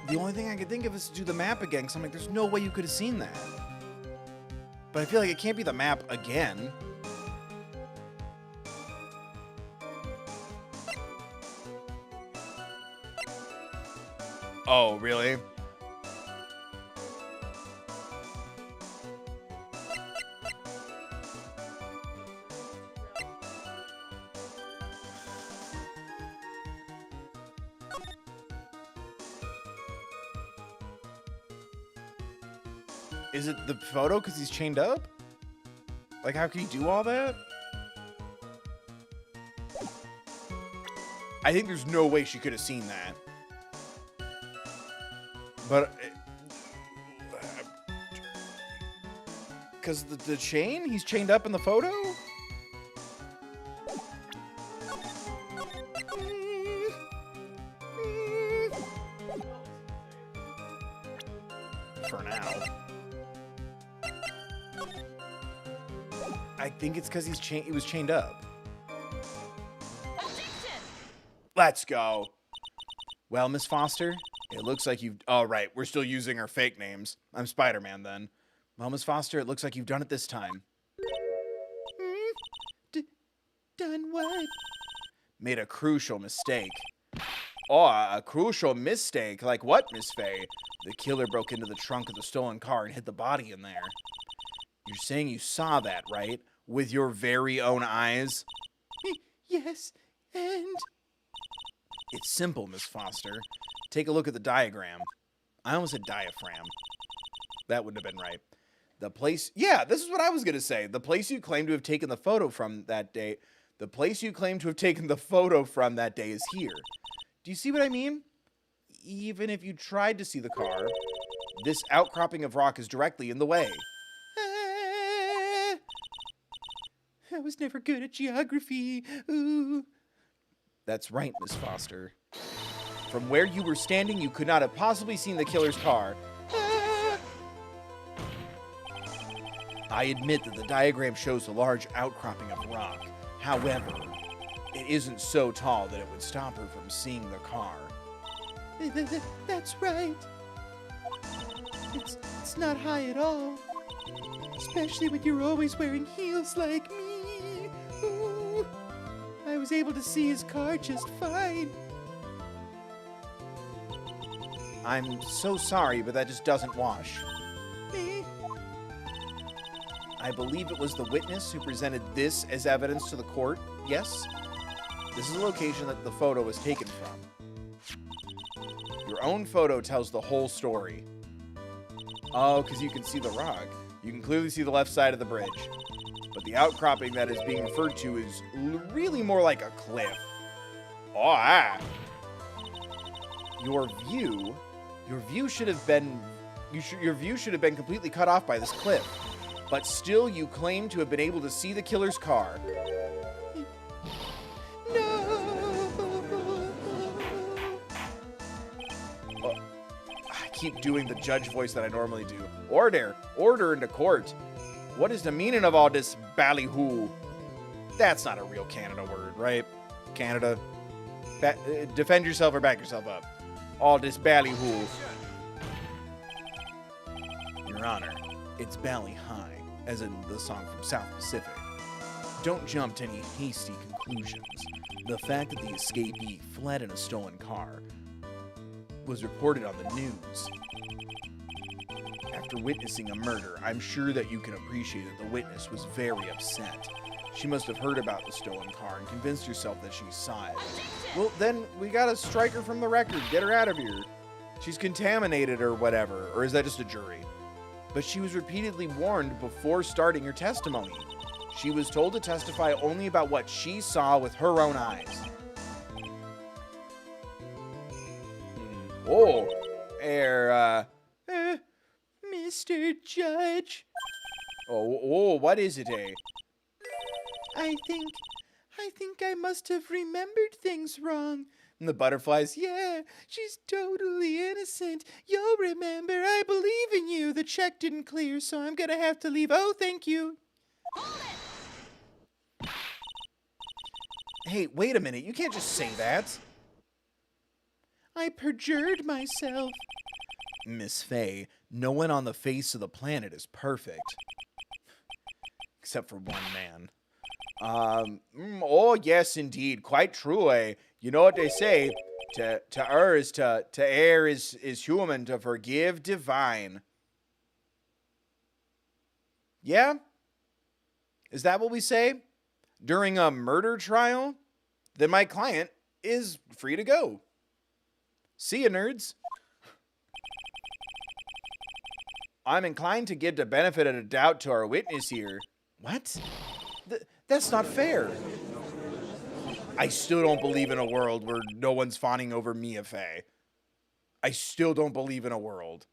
The only thing I could think of is to do the map again, because I'm like, there's no way you could have seen that. But I feel like it can't be the map again. Oh, really? Is it the photo because he's chained up? Like, how can he do all that? I think there's no way she could have seen that. But... Because the chain? He's chained up in the photo? For now. I think it's because he was chained up. Let's go. Well, Miss Foster, it looks like you've... Oh, right. We're still using our fake names. I'm Spider-Man, then. Well, Miss Foster, it looks like you've done it this time. Done what? Made a crucial mistake. Oh, a crucial mistake? Like what, Miss Faye? The killer broke into the trunk of the stolen car and hid the body in there. You're saying you saw that, right? With your very own eyes? Yes, and... It's simple, Miss Foster. Take a look at the diagram. I almost said diaphragm. That wouldn't have been right. The place... Yeah, this is what I was going to say. The place you claim to have taken the photo from that day... The place you claim to have taken the photo from that day is here. Do you see what I mean? Even if you tried to see the car, this outcropping of rock is directly in the way. I was never good at geography. Ooh. That's right, Miss Foster. From where you were standing, you could not have possibly seen the killer's car. Ah. I admit that the diagram shows a large outcropping of rock. However, it isn't so tall that it would stop her from seeing the car. That's right. It's not high at all. Especially when you're always wearing heels like me. Ooh. I was able to see his car just fine. I'm so sorry, but that just doesn't wash. Me? I believe it was the witness who presented this as evidence to the court, yes? This is the location that the photo was taken from. Your own photo tells the whole story. Oh, because you can see the rock. You can clearly see the left side of the bridge. But the outcropping that is being referred to is really more like a cliff. Oh, ah. Your view should have been completely cut off by this cliff. But still you claim to have been able to see the killer's car. I keep doing the judge voice that I normally do. Order into court. What is the meaning of all this ballyhoo? That's not a real Canada word, right? Canada. Defend yourself or back yourself up. All this ballyhoo. Your Honor, it's bally high, as in the song from South Pacific. Don't jump to any hasty conclusions. The fact that the escapee fled in a stolen car was reported on the news. After witnessing a murder, I'm sure that you can appreciate that the witness was very upset. She must have heard about the stolen car and convinced herself that she saw it. Well, then we gotta strike her from the record, get her out of here. She's contaminated or whatever, or is that just a jury? But she was repeatedly warned before starting her testimony. She was told to testify only about what she saw with her own eyes. Oh, Mr. Judge. Oh, what is it, eh? I think I must have remembered things wrong. And the butterflies, Yeah, she's totally innocent. You'll remember. I believe in you. The check didn't clear, so I'm gonna have to leave. Oh, thank you. Hey, wait a minute. You can't just say that. I perjured myself. Miss Faye, no one on the face of the planet is perfect. Except for one man. Oh, yes, indeed. Quite true, eh? You know what they say? To err is human, to forgive divine. Yeah? Is that what we say? During a murder trial? Then my client is free to go. See ya, nerds. I'm inclined to give the benefit of the doubt to our witness here. What? That's not fair. I still don't believe in a world where no one's fawning over Mia Faye. I still don't believe in a world.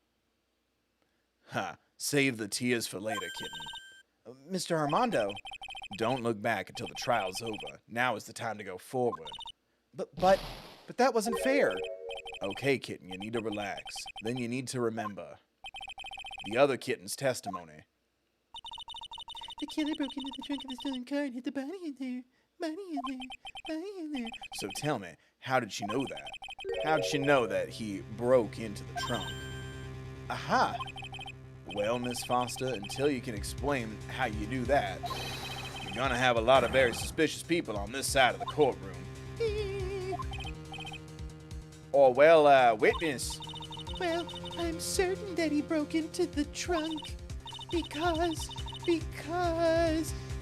Save the tears for later, kitten. Mr. Armando, don't look back until the trial's over. Now is the time to go forward. But that wasn't fair. Okay, kitten, you need to relax. Then you need to remember the other kitten's testimony. The killer broke into the trunk of the stolen car and hid the body in there. Body in there. Body in there. So tell me, how did she know that? How did she know that he broke into the trunk? Aha! Well, Miss Foster, until you can explain how you do that, you're gonna have a lot of very suspicious people on this side of the courtroom. Oh, well, witness. Well, I'm certain that he broke into the trunk because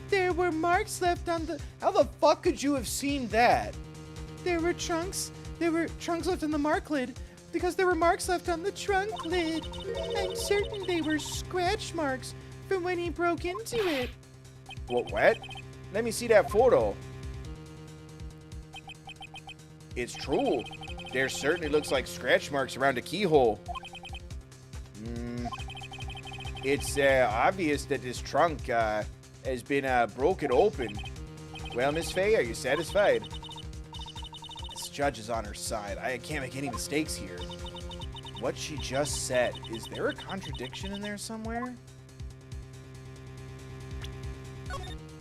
there were marks left on the... How the fuck could you have seen that? There were trunks left in the mark lid because there were marks left on the trunk lid. I'm certain they were scratch marks from when he broke into it. What? Let me see that photo. It's true. There certainly looks like scratch marks around a keyhole. It's obvious that this trunk has been broken open. Well, Miss Fay, are you satisfied? This judge is on her side. I can't make any mistakes here. What she just said, is there a contradiction in there somewhere?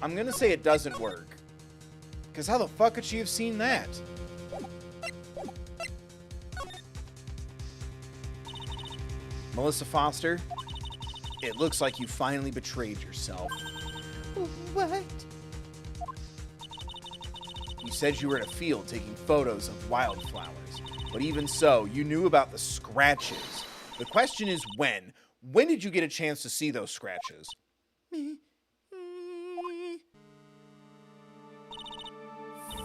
I'm gonna say it doesn't work. Because how the fuck could she have seen that? Melissa Foster, it looks like you finally betrayed yourself. What? You said you were in a field taking photos of wildflowers. But even so, you knew about the scratches. The question is when? When did you get a chance to see those scratches?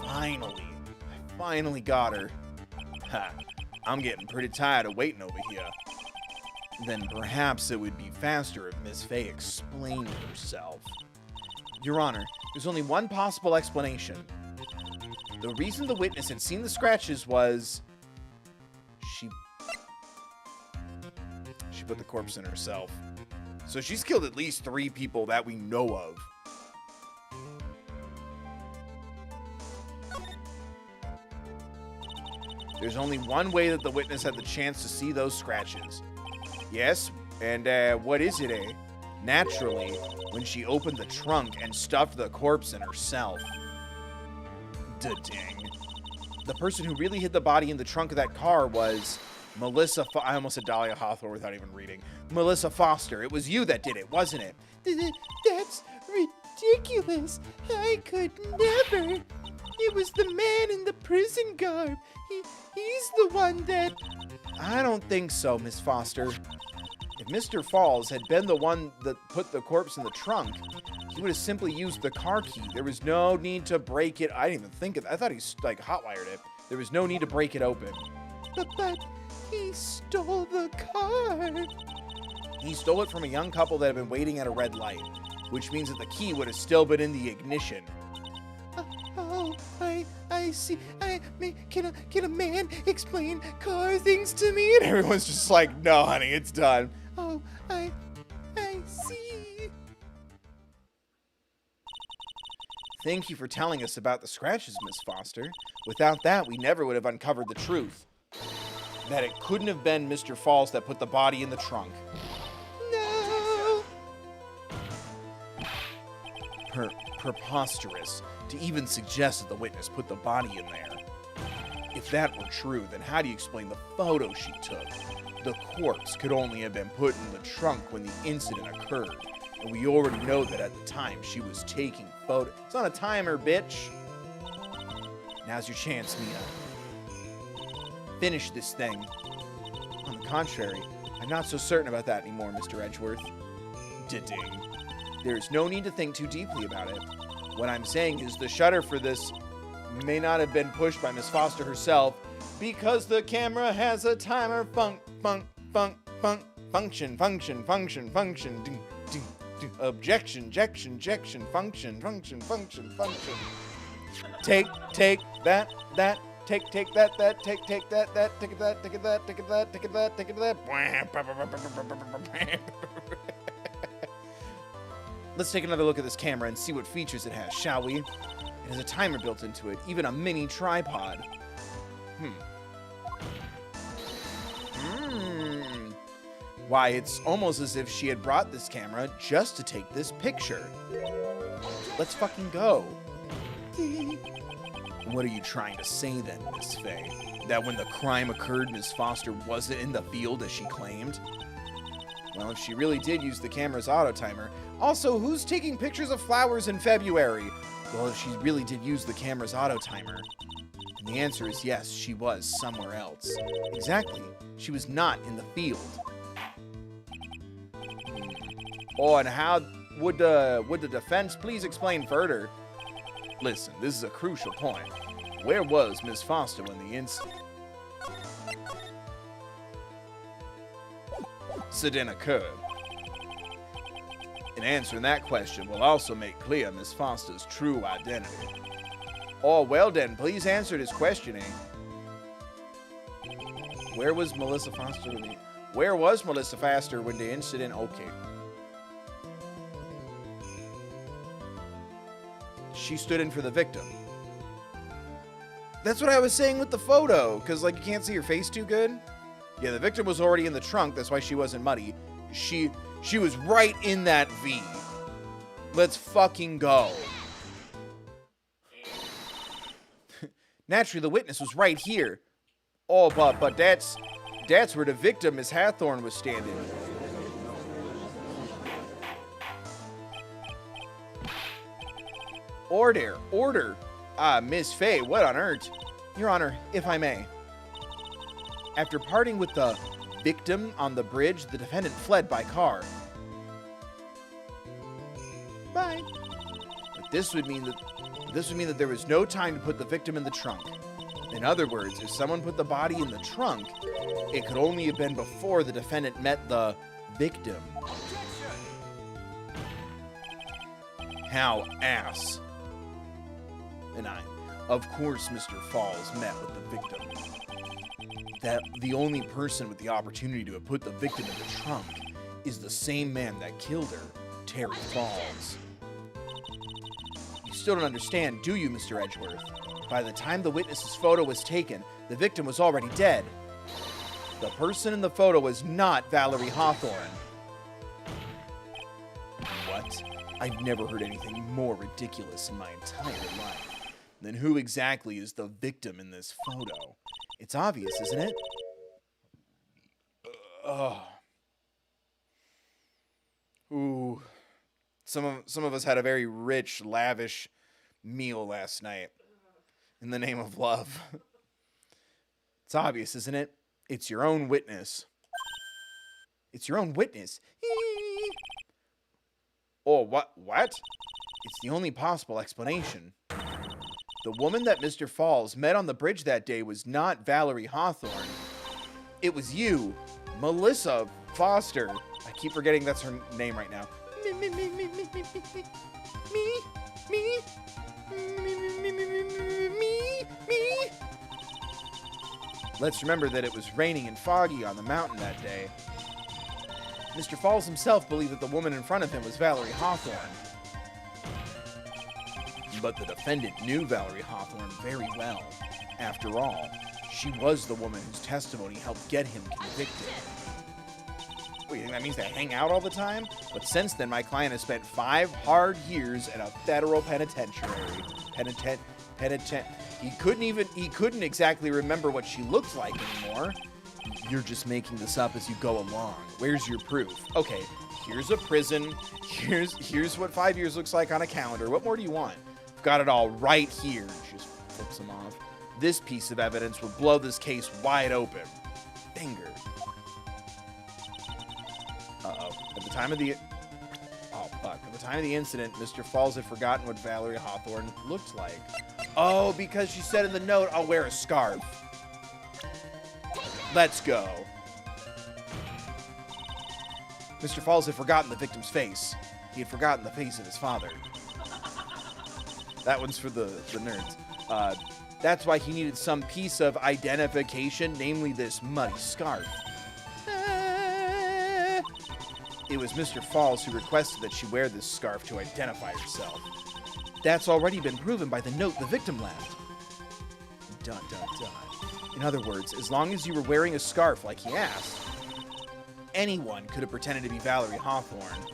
Finally. I finally got her. Ha. I'm getting pretty tired of waiting over here. Then perhaps it would be faster if Miss Fay explained herself. Your Honor, there's only one possible explanation. The reason the witness had seen the scratches was... She put the corpse in herself. So she's killed at least 3 people that we know of. There's only one way that the witness had the chance to see those scratches. Yes, and what is it, eh? Naturally, when she opened the trunk and stuffed the corpse in herself. Da-ding. The person who really hid the body in the trunk of that car was Melissa I almost said Dahlia Hawthorne without even reading. Melissa Foster. It was you that did it, wasn't it? That's ridiculous. I could never. It was the man in the prison garb. He's the one that... I don't think so, Miss Foster. If Mr. Falls had been the one that put the corpse in the trunk, he would have simply used the car key. There was no need to break it. I didn't even think of it. I thought he, like, hotwired it. There was no need to break it open. But he stole the car. He stole it from a young couple that had been waiting at a red light, which means that the key would have still been in the ignition. Oh, I see. Can a man explain car things to me? And everyone's just like, no, honey, it's done. Oh, I see. Thank you for telling us about the scratches, Miss Foster. Without that, we never would have uncovered the truth. That it couldn't have been Mr. Falls that put the body in the trunk. No. Preposterous to even suggest that the witness put the body in there. If that were true, then how do you explain the photo she took? The corpse could only have been put in the trunk when the incident occurred, and we already know that at the time she was taking photos. It's on a timer, bitch. Now's your chance, Mia. Finish this thing. On the contrary, I'm not so certain about that anymore, Mr. Edgeworth. Ding. There's no need to think too deeply about it. What I'm saying is the shutter for this may not have been pushed by Miss Foster herself because the camera has a timer function. Objection, function. Take that, take that. Let's take another look at this camera and see what features it has, shall we? It has a timer built into it, even a mini tripod. Why, it's almost as if she had brought this camera just to take this picture. Let's fucking go. What are you trying to say then, Miss Fay? That when the crime occurred, Miss Foster wasn't in the field as she claimed? Well, if she really did use the camera's auto timer. Also, who's taking pictures of flowers in February? Well, if she really did use the camera's auto timer. And the answer is yes, she was somewhere else. Exactly. She was not in the field. Oh, and how would the defense please explain further? Listen, this is a crucial point. Where was Miss Foster when the incident occurred? And answering that question will also make clear Miss Foster's true identity. Oh, well then, please answer this questioning. Where was Melissa Foster when the incident? Okay. she stood in for the victim. That's what I was saying with the photo, because, like, you can't see her face too good. Yeah, the victim was already in the trunk. That's why she wasn't muddy. She was right in that V. Let's fucking go. Naturally, the witness was right here. Oh, but that's where the victim, Miss Hathorne, was standing. Order. Miss Fay, what on earth? Your Honor, if I may. After parting with the victim on the bridge, the defendant fled by car. Bye. But this would mean that there was no time to put the victim in the trunk. In other words, if someone put the body in the trunk, it could only have been before the defendant met the victim. How ass. And of course, Mr. Falls met with the victim. That the only person with the opportunity to have put the victim in the trunk is the same man that killed her, Terry Falls. You still don't understand, do you, Mr. Edgeworth? By the time the witness's photo was taken, the victim was already dead. The person in the photo was not Valerie Hawthorne. What? I've never heard anything more ridiculous in my entire life. Then who exactly is the victim in this photo? It's obvious, isn't it? Ooh. Some of us had a very rich, lavish meal last night. In the name of love. It's obvious, isn't it? It's your own witness. It's your own witness. Oh, what? It's the only possible explanation. The woman that Mr. Falls met on the bridge that day was not Valerie Hawthorne. It was you, Melissa Foster. I keep forgetting that's her name right now. Me. Let's remember that it was raining and foggy on the mountain that day. Mr. Falls himself believed that the woman in front of him was Valerie Hawthorne. But the defendant knew Valerie Hawthorne very well. After all, she was the woman whose testimony helped get him convicted. Wait, you think that means they hang out all the time? But since then, my client has spent 5 hard years in a federal penitentiary. He couldn't exactly remember what she looked like anymore. You're just making this up as you go along. Where's your proof? Okay, here's a prison. Here's what 5 years looks like on a calendar. What more do you want? I've got it all right here. She just flips them off. This piece of evidence would blow this case wide open. Finger. Uh-oh. At the time of the incident, Mr. Falls had forgotten what Valerie Hawthorne looked like. Oh, because she said in the note, I'll wear a scarf. Let's go. Mr. Falls had forgotten the victim's face. He had forgotten the face of his father. That one's for the nerds. That's why he needed some piece of identification, namely this muddy scarf. It was Mr. Falls who requested that she wear this scarf to identify herself. That's already been proven by the note the victim left. ... In other words, as long as you were wearing a scarf like he asked, anyone could have pretended to be Valerie Hawthorne.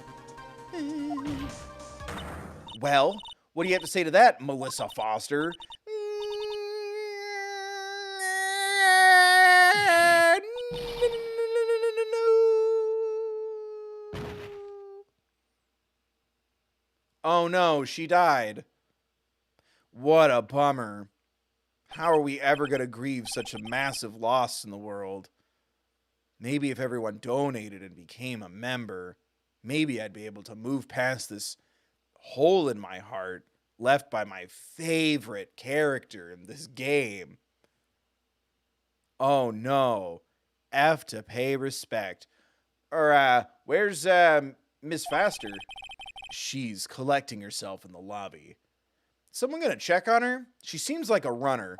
Well, what do you have to say to that, Melissa Foster? Oh no, she died. What a bummer. How are we ever going to grieve such a massive loss in the world? Maybe if everyone donated and became a member, maybe I'd be able to move past this hole in my heart left by my favorite character in this game. Oh no. F to pay respect. Where's Miss Faster? She's collecting herself in the lobby. Someone gonna check on her? She seems like a runner.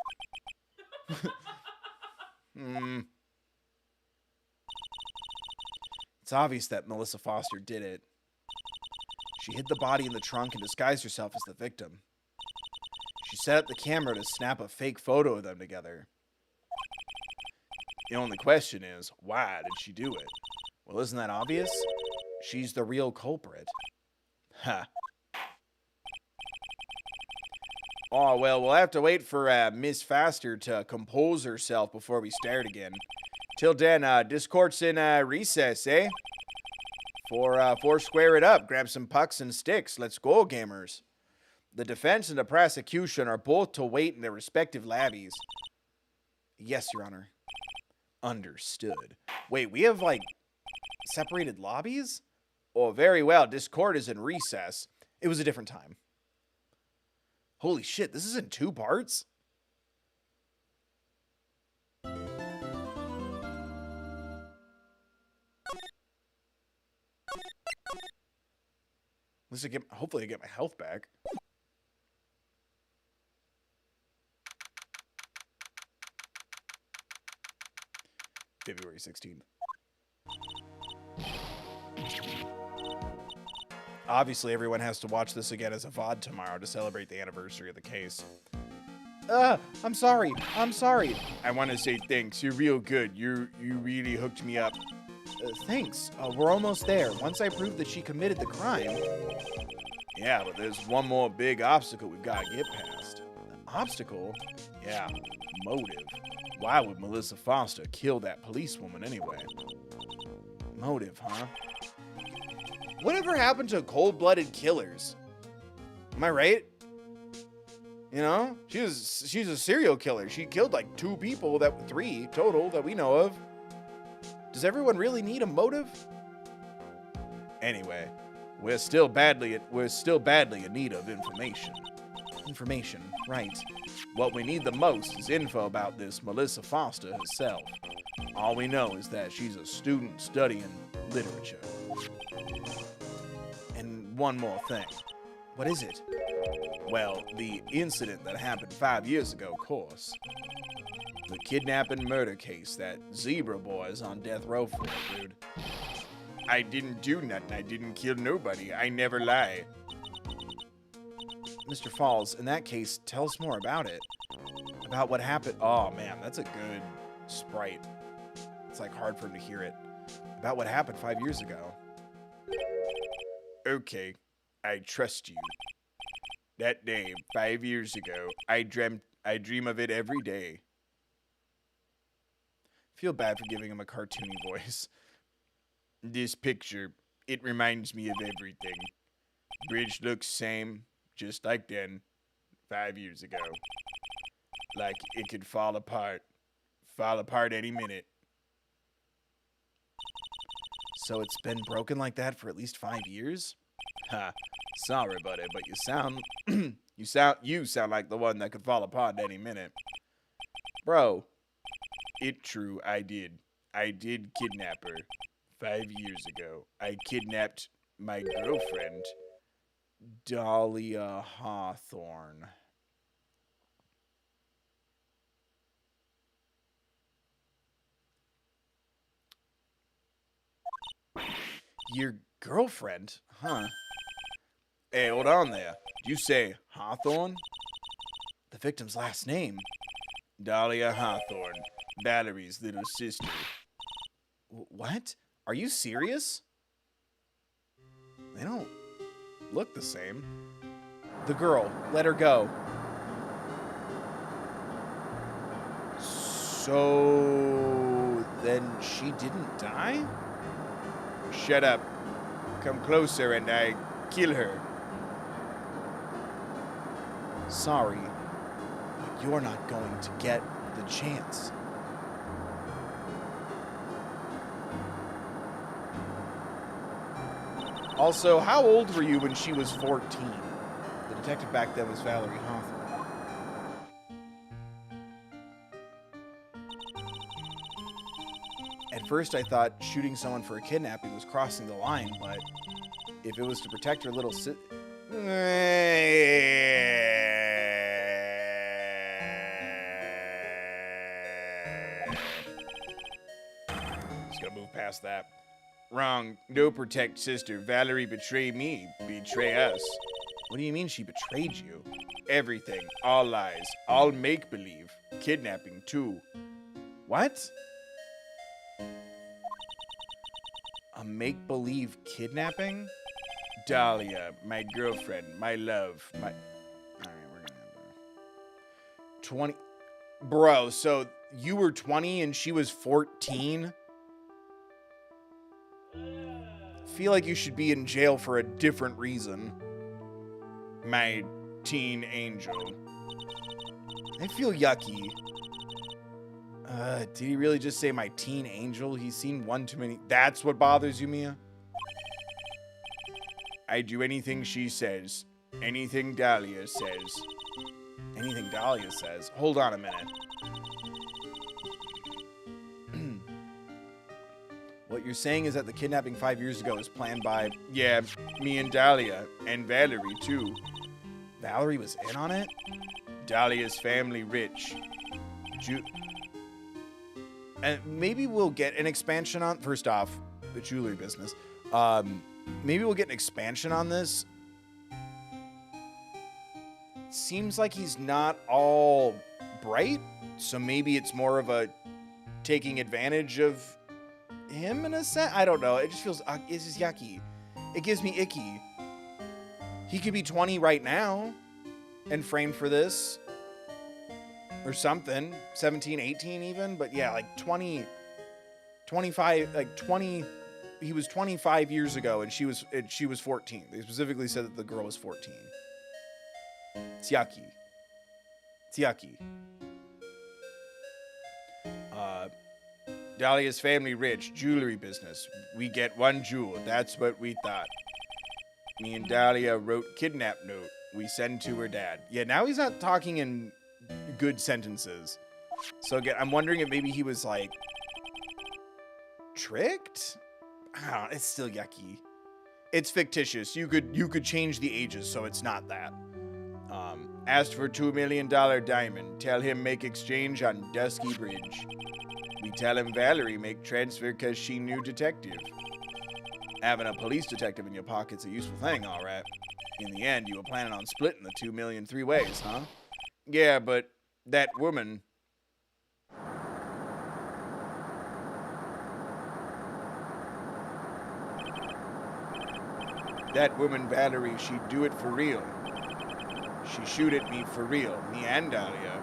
It's obvious that Melissa Foster did it. She hid the body in the trunk and disguised herself as the victim. set up the camera to snap a fake photo of them together. The only question is, why did she do it? Well, isn't that obvious? She's the real culprit. Ha. Oh, well, we'll have to wait for Miss Faster to compose herself before we start again. Till then, Discord's in recess, eh? For square it up, grab some pucks and sticks. Let's go, gamers. The defense and the prosecution are both to wait in their respective lobbies. Yes, Your Honor. Understood. Wait, we have, like, separated lobbies? Oh, very well. Discord is in recess. It was a different time. Holy shit, this is in 2 parts? Hopefully I get my health back. February 16th. Obviously, everyone has to watch this again as a VOD tomorrow to celebrate the anniversary of the case. I'm sorry. I'm sorry. I want to say thanks. You're real good. You really hooked me up. Thanks. We're almost there. Once I prove that she committed the crime. Yeah, but there's one more big obstacle we've got to get past. An obstacle? Yeah, motive. Why would Melissa Foster kill that policewoman anyway? Motive, huh? Whatever happened to cold-blooded killers? Am I right? You know, she's a serial killer. She killed like 2 people, 3 total that we know of. Does everyone really need a motive? Anyway, we're still badly in need of information. Information, right. What we need the most is info about this Melissa Foster herself. All we know is that she's a student studying literature. And one more thing. What is it? Well, the incident that happened 5 years ago, of course. The kidnapping murder case that Zebra Boy is on death row for, dude. I didn't do nothing. I didn't kill nobody. I never lie. Mr. Falls, in that case, tell us more about it. About what happened. Oh, man, that's a good sprite. It's like hard for him to hear it. About what happened 5 years ago. Okay, I trust you. That day, 5 years ago, I dream of it every day. Feel bad for giving him a cartoony voice. This picture, it reminds me of everything. Bridge looks same, just like then, 5 years ago. Like it could fall apart any minute. So it's been broken like that for at least 5 years? Ha, sorry buddy, but you sound like the one that could fall apart any minute. Bro, it true, I did kidnap her 5 years ago. I kidnapped my girlfriend, Dahlia Hawthorne. Your girlfriend? Huh. Hey, hold on there. Did you say Hawthorne? The victim's last name. Dahlia Hawthorne, Valerie's little sister. What? Are you serious? They don't look the same. The girl, let her go. So then she didn't die? Shut up. Come closer and I kill her. Sorry, but you're not going to get the chance. Also, how old were you when she was 14? The detective back then was Valerie Hawthorne. At first I thought shooting someone for a kidnapping was crossing the line, but if it was to protect her little Just gonna move past that. Wrong. No protect sister. Valerie betray me. Betray us. What do you mean she betrayed you? Everything. All lies. All make-believe. Kidnapping, too. What? A make-believe kidnapping? Dahlia, my girlfriend, my love, my... Alright, we're gonna have 20... Bro, so you were 20 and she was 14? Feel like you should be in jail for a different reason. My teen angel. I feel yucky. Did he really just say my teen angel? He's seen one too many. That's what bothers you, Mia? I do anything she says. Anything Dahlia says. Anything Dahlia says. Hold on a minute. What you're saying is that the kidnapping 5 years ago was planned by, yeah, me and Dahlia, and Valerie, too. Valerie was in on it? Dahlia's family rich. And maybe we'll get an expansion on, first off, the jewelry business. Maybe we'll get an expansion on this. Seems like he's not all bright, so maybe it's more of a taking advantage of him in a sense. I don't know. It just feels, it's just yucky. It gives me icky. He could be 20 right now and framed for this or something. 17, 18 even. But yeah, like 20, 25, like 20. He was 25 years ago and she was 14. They specifically said that the girl was 14. It's yucky. It's yucky. Dahlia's family rich, jewelry business. We get one jewel. That's what we thought. Me and Dahlia wrote kidnap note. We send to her dad. Yeah, now he's not talking in good sentences. So again, I'm wondering if maybe he was like tricked? I don't know, it's still yucky. It's fictitious. You could change the ages so it's not that. Asked for $2 million diamond. Tell him make exchange on Dusky Bridge. We tell him Valerie make transfer cause she knew detective. Having a police detective in your pocket's a useful thing, all right. In the end, you were planning on splitting the 2 million 3 ways, huh? Yeah, but that woman... That woman, Valerie, she'd do it for real. She shoot at me for real, me and Dahlia.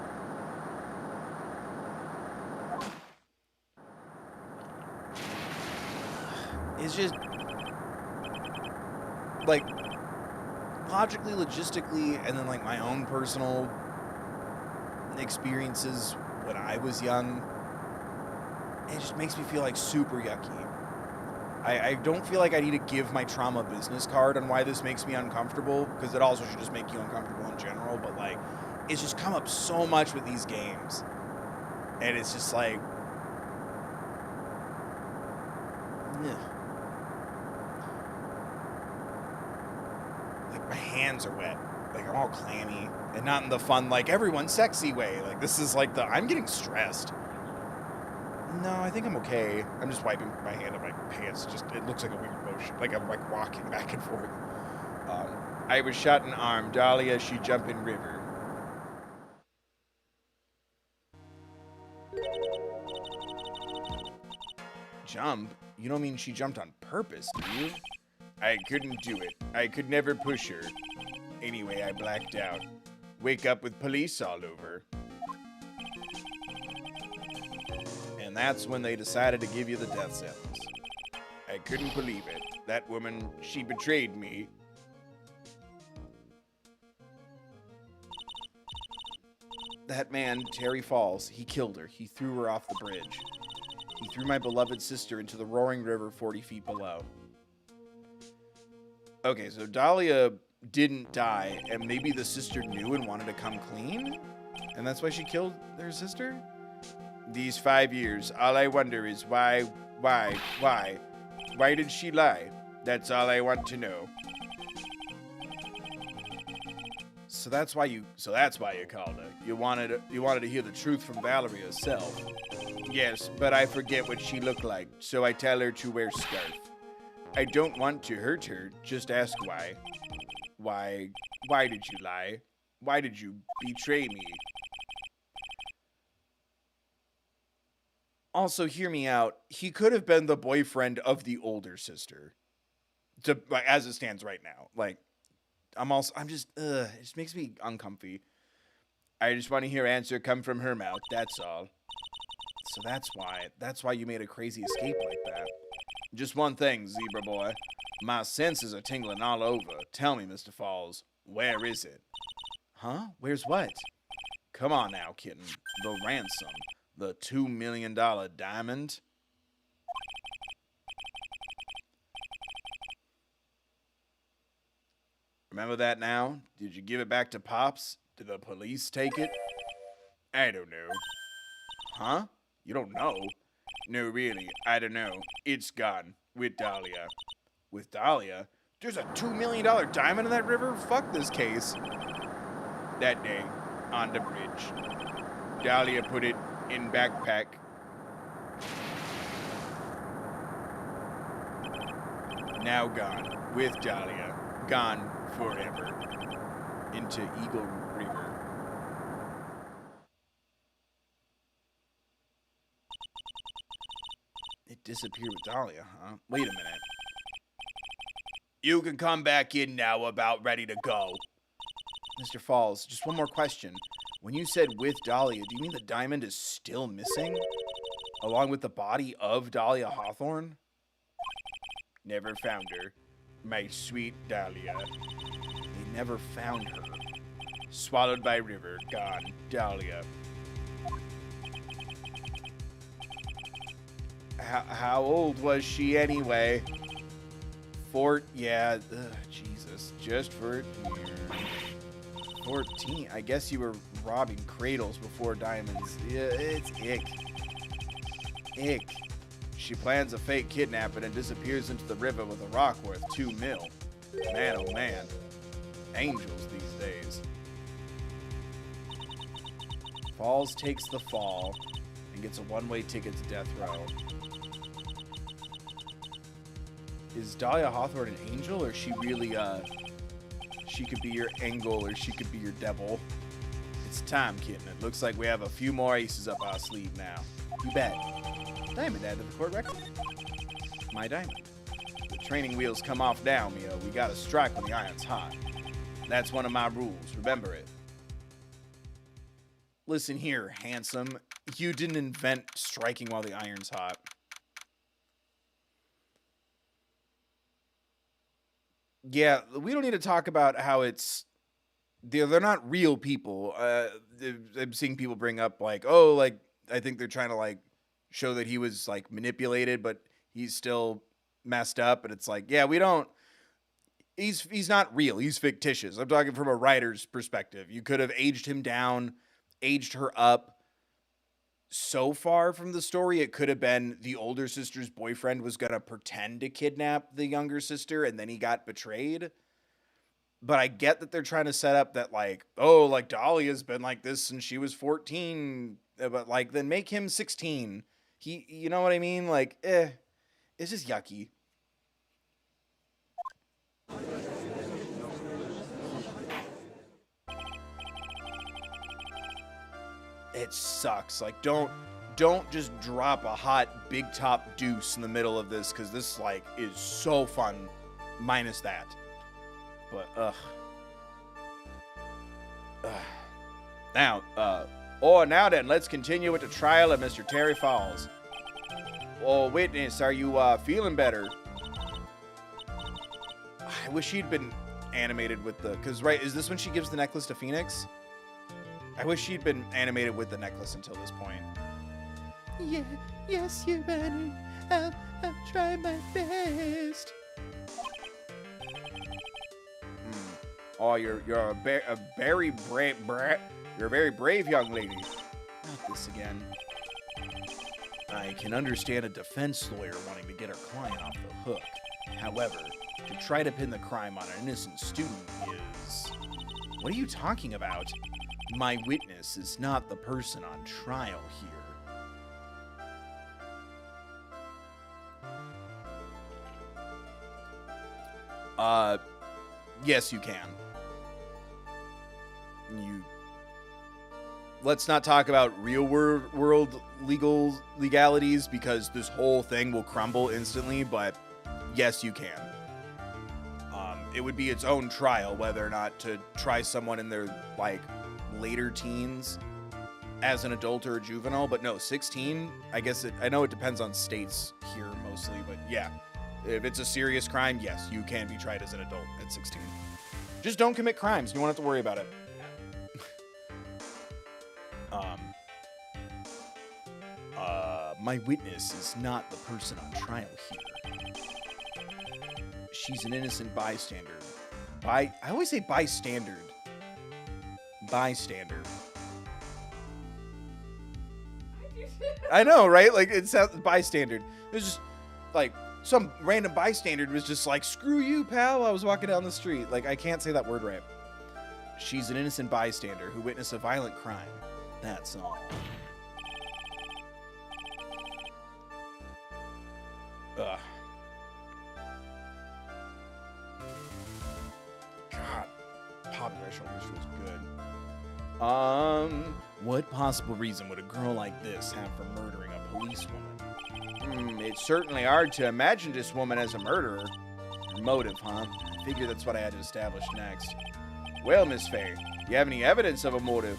It's just, like, logically, logistically, and then, like, my own personal experiences when I was young, it just makes me feel, like, super yucky. I don't feel like I need to give my trauma business card on why this makes me uncomfortable, because it also should just make you uncomfortable in general, but, like, it's just come up so much with these games. And it's just like... Ugh. Like, my hands are wet. Like, I'm all clammy. And not in the fun, like, everyone's sexy way. Like, this is like the... I'm getting stressed. No, I think I'm okay. I'm just wiping my hand on my pants. Just, it looks like a weird motion. Like I'm like walking back and forth. I was shot in arm. Dahlia, she jump in river. Jump? You don't mean she jumped on purpose, do you? I couldn't do it. I could never push her. Anyway, I blacked out. Wake up with police all over. And that's when they decided to give you the death sentence. I couldn't believe it. That woman, she betrayed me. That man, Terry Falls, he killed her. He threw her off the bridge. He threw my beloved sister into the roaring river 40 feet below. Okay, so Dahlia didn't die, and maybe the sister knew and wanted to come clean? And that's why she killed their sister? These 5 years, all I wonder is why? Why did she lie? That's all I want to know. So that's why you called her. You wanted to hear the truth from Valerie herself. Yes, but I forget what she looked like, so I tell her to wear scarf. I don't want to hurt her, just ask why. Why did you lie? Why did you betray me? Also, hear me out. He could have been the boyfriend of the older sister. Like, as it stands right now. Like, it just makes me uncomfy. I just want to hear answer come from her mouth, that's all. So that's why you made a crazy escape like that. Just one thing, zebra boy. My senses are tingling all over. Tell me, Mr. Falls, where is it? Huh? Where's what? Come on now, kitten. The ransom. The $2 million diamond. Remember that now? Did you give it back to Pops? Did the police take it? I don't know. Huh? You don't know? No, really, I don't know. It's gone. With Dahlia. With Dahlia? There's a $2 million diamond in that river? Fuck this case. That day, on the bridge, Dahlia put it in backpack. Now gone. With Dahlia. Gone forever. Into Eagle River. It disappeared with Dahlia, huh? Wait a minute. You can come back in now, about ready to go. Mr. Falls, just one more question. When you said with Dahlia, do you mean the diamond is still missing? Along with the body of Dahlia Hawthorne? Never found her. My sweet Dahlia. They never found her. Swallowed by river, gone. Dahlia. How old was she anyway? Yeah, Jesus, just 14. 14? I guess you were robbing cradles before diamonds. Yeah, it's ick. Ick. She plans a fake kidnapping and disappears into the river with a rock worth $2 million. Man, oh man. Angels these days. Falls takes the fall and gets a one-way ticket to death row. Is Dahlia Hawthorne an angel, or is she really, she could be your angel, or she could be your devil? It's time, kitten. It looks like we have a few more aces up our sleeve now. You bet. Diamond added to the court record. My diamond. The training wheels come off now, Mio. We gotta strike when the iron's hot. That's one of my rules. Remember it. Listen here, handsome. You didn't invent striking while the iron's hot. Yeah, we don't need to talk about how they're not real people. I'm seeing people bring up like, oh, like, I think they're trying to like show that he was like manipulated, but he's still messed up. And it's like, yeah, he's not real. He's fictitious. I'm talking from a writer's perspective. You could have aged him down, aged her up. So far from the story, it could have been the older sister's boyfriend was going to pretend to kidnap the younger sister and then he got betrayed. But I get that they're trying to set up that like, oh, like Dahlia's been like this since she was 14, but like then make him 16. You know what I mean? Like, it's just yucky. It sucks. Like, don't just drop a hot big top deuce in the middle of this, because this like is so fun, minus that. But now now then, let's continue with the trial of Mr. Terry Falls. Oh, witness, are you feeling better? I wish she'd been animated with because right, is this when she gives the necklace to Phoenix? I wish she'd been animated with the necklace until this point. Yeah, yes, Your Honor. I'll try my best. Oh, you're a very brave you're a very brave young lady. Not this again. I can understand a defense lawyer wanting to get her client off the hook. However, to try to pin the crime on an innocent student is... What are you talking about? My witness is not the person on trial here. Yes, you can. Let's not talk about real world legalities because this whole thing will crumble instantly, but yes, you can. It would be its own trial whether or not to try someone in their, like, later teens as an adult or a juvenile, but no, 16, I know it depends on states here mostly, but yeah, if it's a serious crime, yes, you can be tried as an adult at 16. Just don't commit crimes. You won't have to worry about it. My witness is not the person on trial here. She's an innocent bystander. I always say bystander. Bystander. I know, right? Like, it sounds bystander. There's just, like, some random bystander was just like, screw you, pal. I was walking down the street. Like, I can't say that word right. She's an innocent bystander who witnessed a violent crime. That's all. Ugh. God. Population almost feels good. What possible reason would a girl like this have for murdering a policewoman? It's certainly hard to imagine this woman as a murderer. Her motive, huh? I figure that's what I had to establish next. Well, Miss Faye, do you have any evidence of a motive?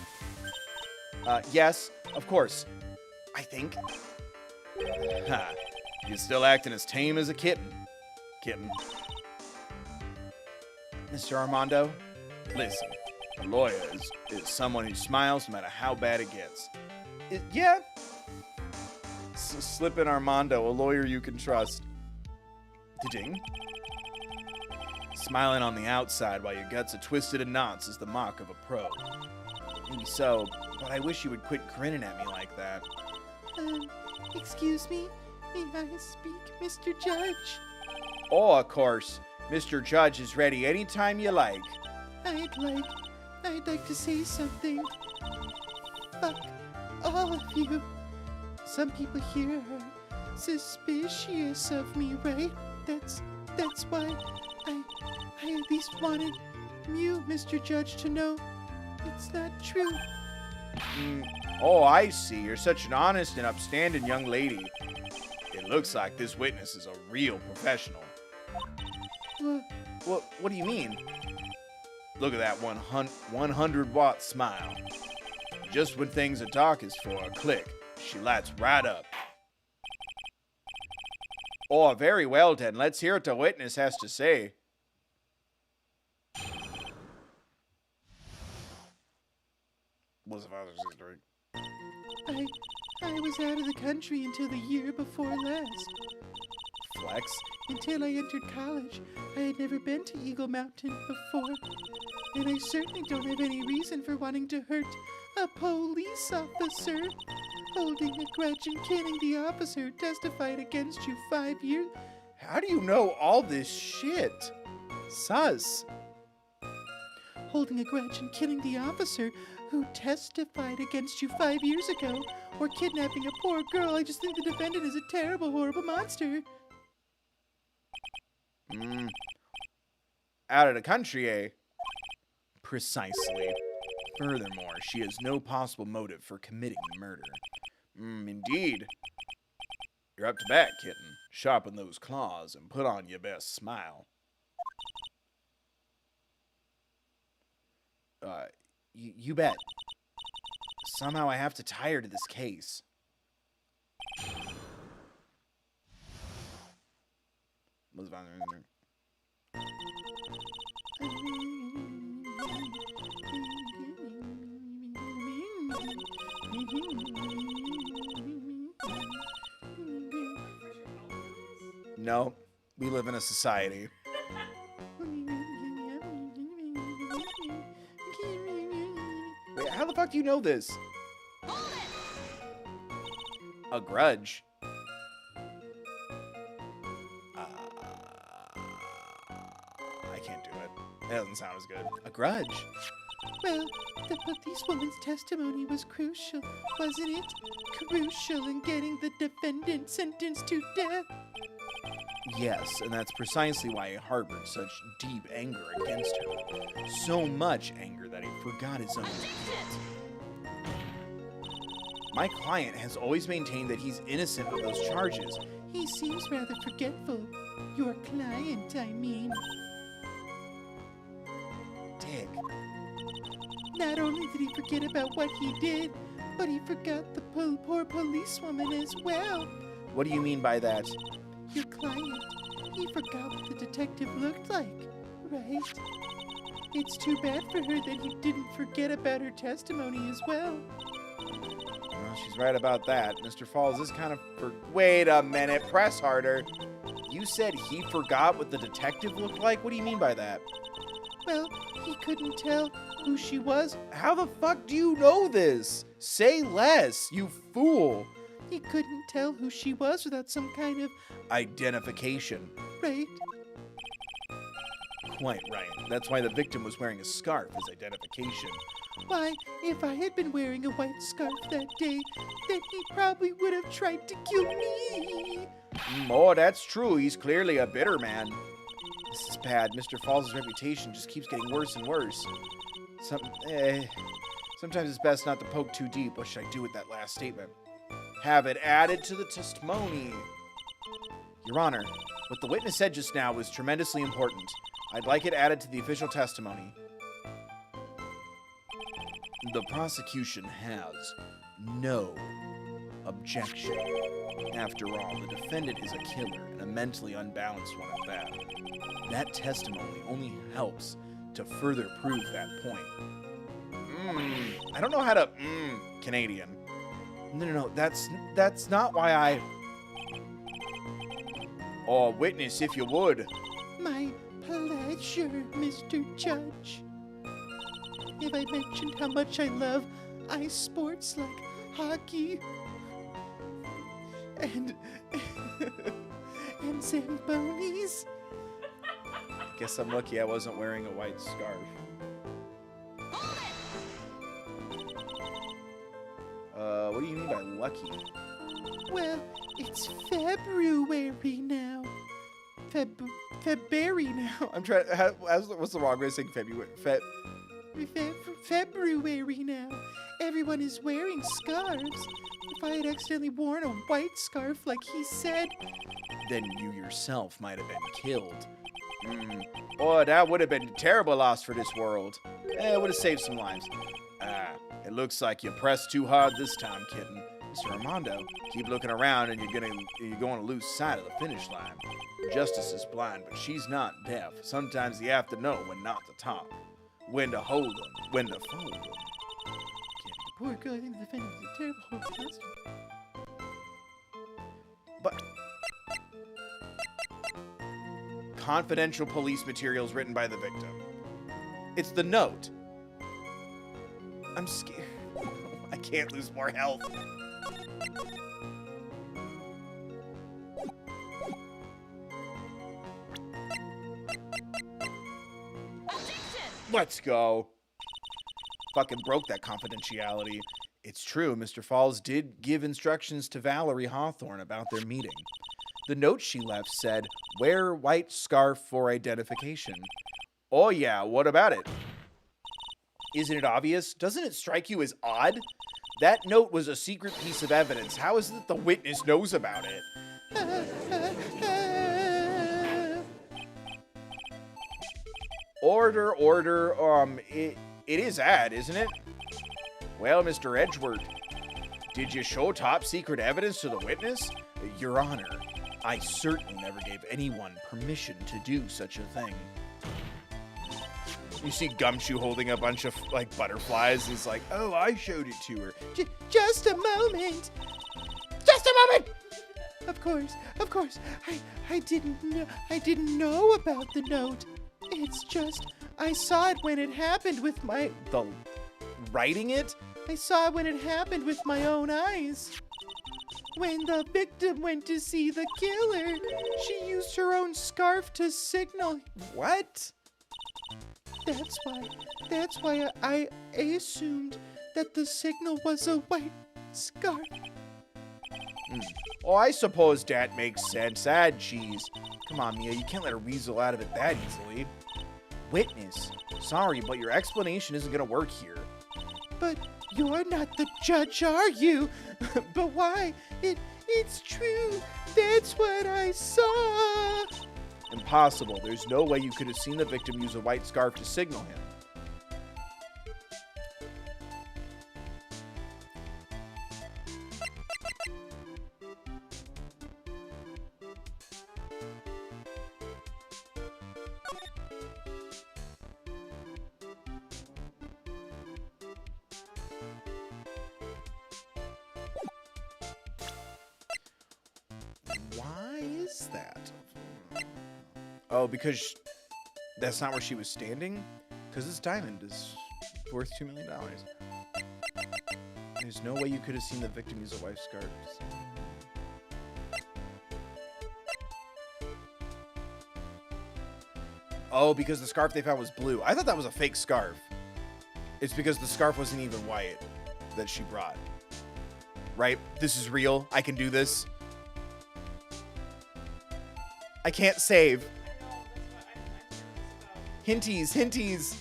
Yes, of course. I think. Ha. You're still acting as tame as a kitten. Kitten. Mr. Armando, listen. A lawyer is someone who smiles no matter how bad it gets. Yeah. Slip in Armando, a lawyer you can trust. Ding. Smiling on the outside while your guts are twisted in knots is the mark of a pro. Maybe so, but I wish you would quit grinning at me like that. Excuse me? May I speak, Mr. Judge? Oh, of course. Mr. Judge is ready anytime you like. I'd like to say something. Fuck all of you. Some people here are suspicious of me, right? That's why I at least wanted you, Mr. Judge, to know it's not true. Oh, I see. You're such an honest and upstanding young lady. It looks like this witness is a real professional. What do you mean? Look at that 100-watt smile. Just when things are darkest for a click, she lights right up. Oh, very well then. Let's hear what the witness has to say. What's the father's history? I was out of the country until the year before last. Flex? Until I entered college, I had never been to Eagle Mountain before. And I certainly don't have any reason for wanting to hurt a police officer. Holding a grudge and killing the officer who testified against you 5 years. How do you know all this shit? Sus. Holding a grudge and killing the officer who testified against you 5 years ago. Or kidnapping a poor girl. I just think the defendant is a terrible, horrible monster. Out of the country, eh? Precisely. Furthermore, she has no possible motive for committing the murder. Indeed. You're up to bat, kitten. Sharpen those claws and put on your best smile. You bet. Somehow I have to tire to this case. No, we live in a society. Wait, how the fuck do you know this? A grudge? I can't do it. That doesn't sound as good. A grudge? Well, the policewoman's testimony was crucial, wasn't it? Crucial in getting the defendant sentenced to death. Yes, and that's precisely why he harbored such deep anger against her. So much anger that he forgot his own guilt. My client has always maintained that he's innocent of those charges. He seems rather forgetful. Your client, I mean. Dick. Not only did he forget about what he did, but he forgot the poor policewoman as well. What do you mean by that? Your client, he forgot what the detective looked like, right? It's too bad for her that he didn't forget about her testimony as well. Well, she's right about that. Mr. Falls is kind of Wait a minute, press harder. You said he forgot what the detective looked like? What do you mean by that? Well, he couldn't tell who she was. How the fuck do you know this? Say less, you fool. He couldn't tell who she was without some kind of Identification. right. Quite right. That's why the victim was wearing a scarf as identification. Why, if I had been wearing a white scarf that day, then he probably would have tried to kill me. Oh, that's true. He's clearly a bitter man. This is bad. Mr. Falls' reputation just keeps getting worse and worse. Sometimes it's best not to poke too deep. What should I do with that last statement? Have it added to the testimony. Your Honor, what the witness said just now was tremendously important. I'd like it added to the official testimony. The prosecution has no objection. After all, the defendant is a killer and a mentally unbalanced one at that. That testimony only helps to further prove that point. I don't know how to Canadian. No, that's not why I... Oh, witness, if you would. My pleasure, Mr. Judge. Have I mentioned how much I love ice sports like hockey and and Zambonis? Guess I'm lucky I wasn't wearing a white scarf. What do you mean by lucky? Well, it's February now. February now. I'm trying. What's the wrong way of saying February? February now. Everyone is wearing scarves. If I had accidentally worn a white scarf like he said, then you yourself might have been killed. Oh, that would have been a terrible loss for this world. It would have saved some lives. It looks like you pressed too hard this time, kitten. Mr. Armando, keep looking around and you're going to lose sight of the finish line. Justice is blind, but she's not deaf. Sometimes you have to know when not to talk, when to hold them, when to fold them. Poor girl, I think the defendant is a terrible monster. But confidential police materials written by the victim. It's the note. I'm scared. I can't lose more health. Let's go. Fucking broke that confidentiality. It's true, Mr. Falls did give instructions to Valerie Hawthorne about their meeting. The note she left said, wear white scarf for identification. Oh yeah, what about it? Isn't it obvious? Doesn't it strike you as odd? That note was a secret piece of evidence. How is it that the witness knows about it? Order. It is ad, isn't it? Well, Mr. Edgeworth, did you show top secret evidence to the witness? Your Honor, I certainly never gave anyone permission to do such a thing. You see Gumshoe holding a bunch of, like, butterflies. He's like, oh, I showed it to her. Just a moment. Just a moment! Of course. I didn't know about the note. It's just, I saw it when it happened with my... The writing it? I saw it when it happened with my own eyes. When the victim went to see the killer, she used her own scarf to signal. What? That's why I assumed that the signal was a white scarf. Oh, I suppose that makes sense. Add cheese. Come on, Mia, you can't let her weasel out of it that easily. Witness, sorry, but your explanation isn't gonna work here. But you're not the judge, are you? But why? It's true. That's what I saw. Impossible. There's no way you could have seen the victim use a white scarf to signal him. Why is that? Oh, because that's not where she was standing? Because this diamond is worth $2 million. There's no way you could have seen the victim use a white scarf. Oh, because the scarf they found was blue. I thought that was a fake scarf. It's because the scarf wasn't even white that she brought. Right? This is real. I can do this. I can't save. I know, that's what I'm Hinties, hinties.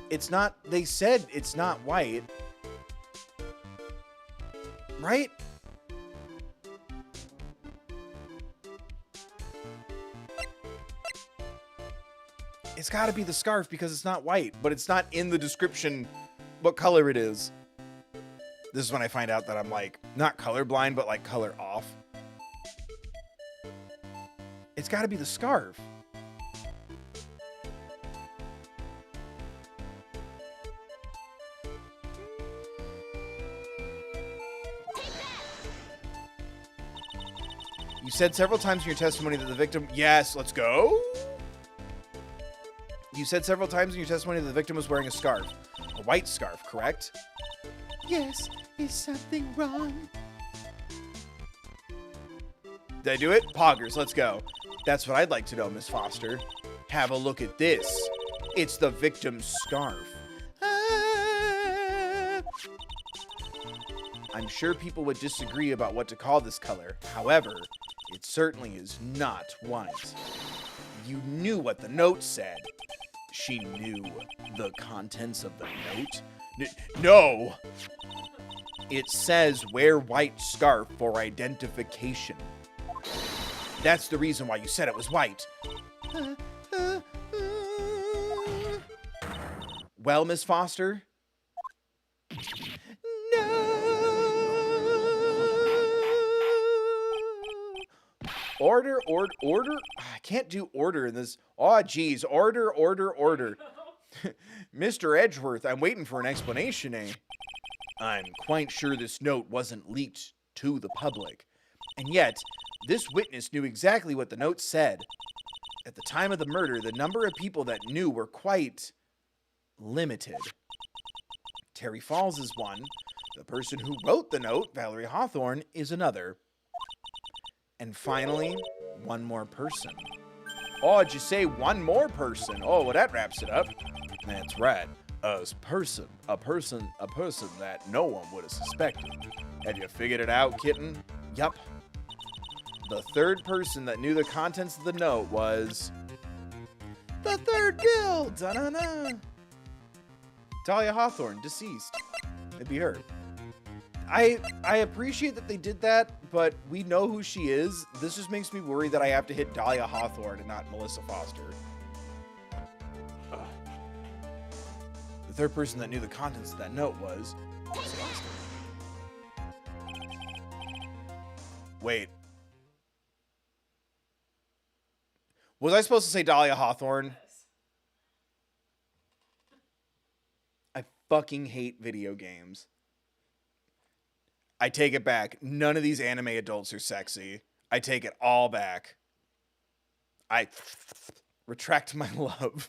It's not, they said it's not white. Right? It's gotta be the scarf because it's not white, but it's not in the description what color it is. This is when I find out that I'm like, not colorblind, but like color off. It's gotta be the scarf. You said several times in your testimony that the victim... Yes, let's go. You said several times in your testimony that the victim was wearing a scarf. A white scarf, correct? Yes, is something wrong? Did I do it? Poggers, let's go. That's what I'd like to know, Miss Foster. Have a look at this. It's the victim's scarf. Ah! I'm sure people would disagree about what to call this color. However, it certainly is not white. You knew what the note said. She knew the contents of the note? No! It says wear white scarf for identification. That's the reason why you said it was white. Uh, uh, Well, Miss Foster? Order. I can't do order in this. Oh, geez. Order. Mr. Edgeworth, I'm waiting for an explanation, eh? I'm quite sure this note wasn't leaked to the public. And yet, this witness knew exactly what the note said. At the time of the murder, the number of people that knew were quite limited. Terry Falls is one. The person who wrote the note, Valerie Hawthorne, is another. And finally, one more person. Oh, did you say one more person? Oh, well, that wraps it up. That's right. A person that no one would have suspected. Have you figured it out, kitten? Yup. The third person that knew the contents of the note was... the third bill! Da-na-na! Dahlia Hawthorne, deceased. It'd be her. I appreciate that they did that, but we know who she is. This just makes me worry that I have to hit Dahlia Hawthorne and not Melissa Foster. The third person that knew the contents of that note was... Melissa Foster. Wait. Was I supposed to say Dahlia Hawthorne? I fucking hate video games. I take it back. None of these anime adults are sexy. I take it all back. I retract my love.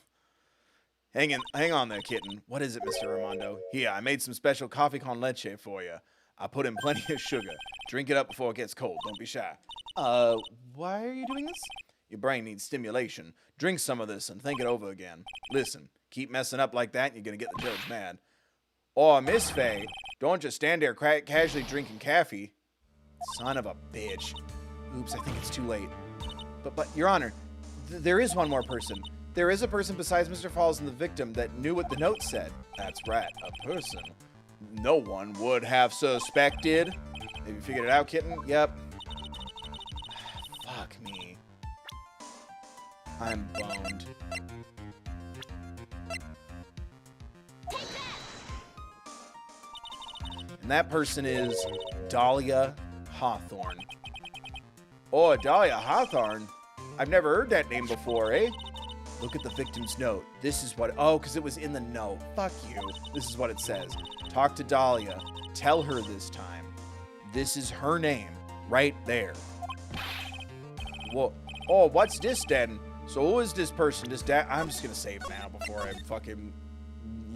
Hang on there, kitten. What is it, Mr. Armando? Here, I made some special coffee con leche for you. I put in plenty of sugar. Drink it up before it gets cold. Don't be shy. Why are you doing this? Your brain needs stimulation. Drink some of this and think it over again. Listen, keep messing up like that and you're gonna get the judge mad. Oh, Miss Faye, don't just stand there casually drinking coffee. Son of a bitch. Oops, I think it's too late. But Your Honor, there is one more person. There is a person besides Mr. Falls and the victim that knew what the note said. That's right, a person. No one would have suspected. Have you figured it out, kitten? Yep. Fuck me. I'm boned. And that person is Dahlia Hawthorne. Oh, Dahlia Hawthorne? I've never heard that name before, eh? Look at the victim's note. This is what... Oh, because it was in the note. Fuck you. This is what it says. Talk to Dahlia. Tell her this time. This is her name. Right there. Well, oh, what's this then? So who is this person? This I'm just going to save now before I fucking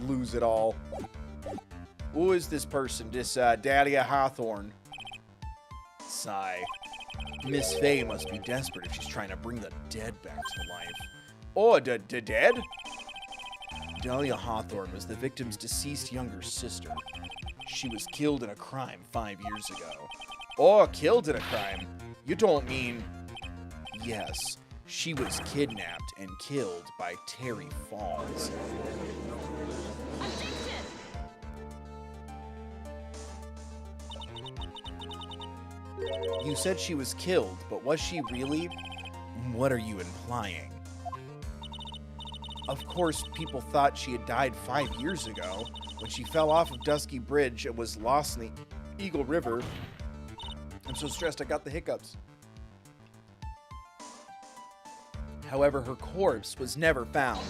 lose it all. Who is this person? This Dahlia Hawthorne. Sigh. Miss Faye must be desperate if she's trying to bring the dead back to life. Oh, the dead? Dahlia Hawthorne was the victim's deceased younger sister. She was killed in a crime 5 years ago. Oh, killed in a crime? You don't mean... Yes, she was kidnapped and killed by Terry Falls. You said she was killed, but was she really? What are you implying? Of course, people thought she had died 5 years ago when she fell off of Dusky Bridge and was lost in the Eagle River. I'm so stressed I got the hiccups. However, her corpse was never found.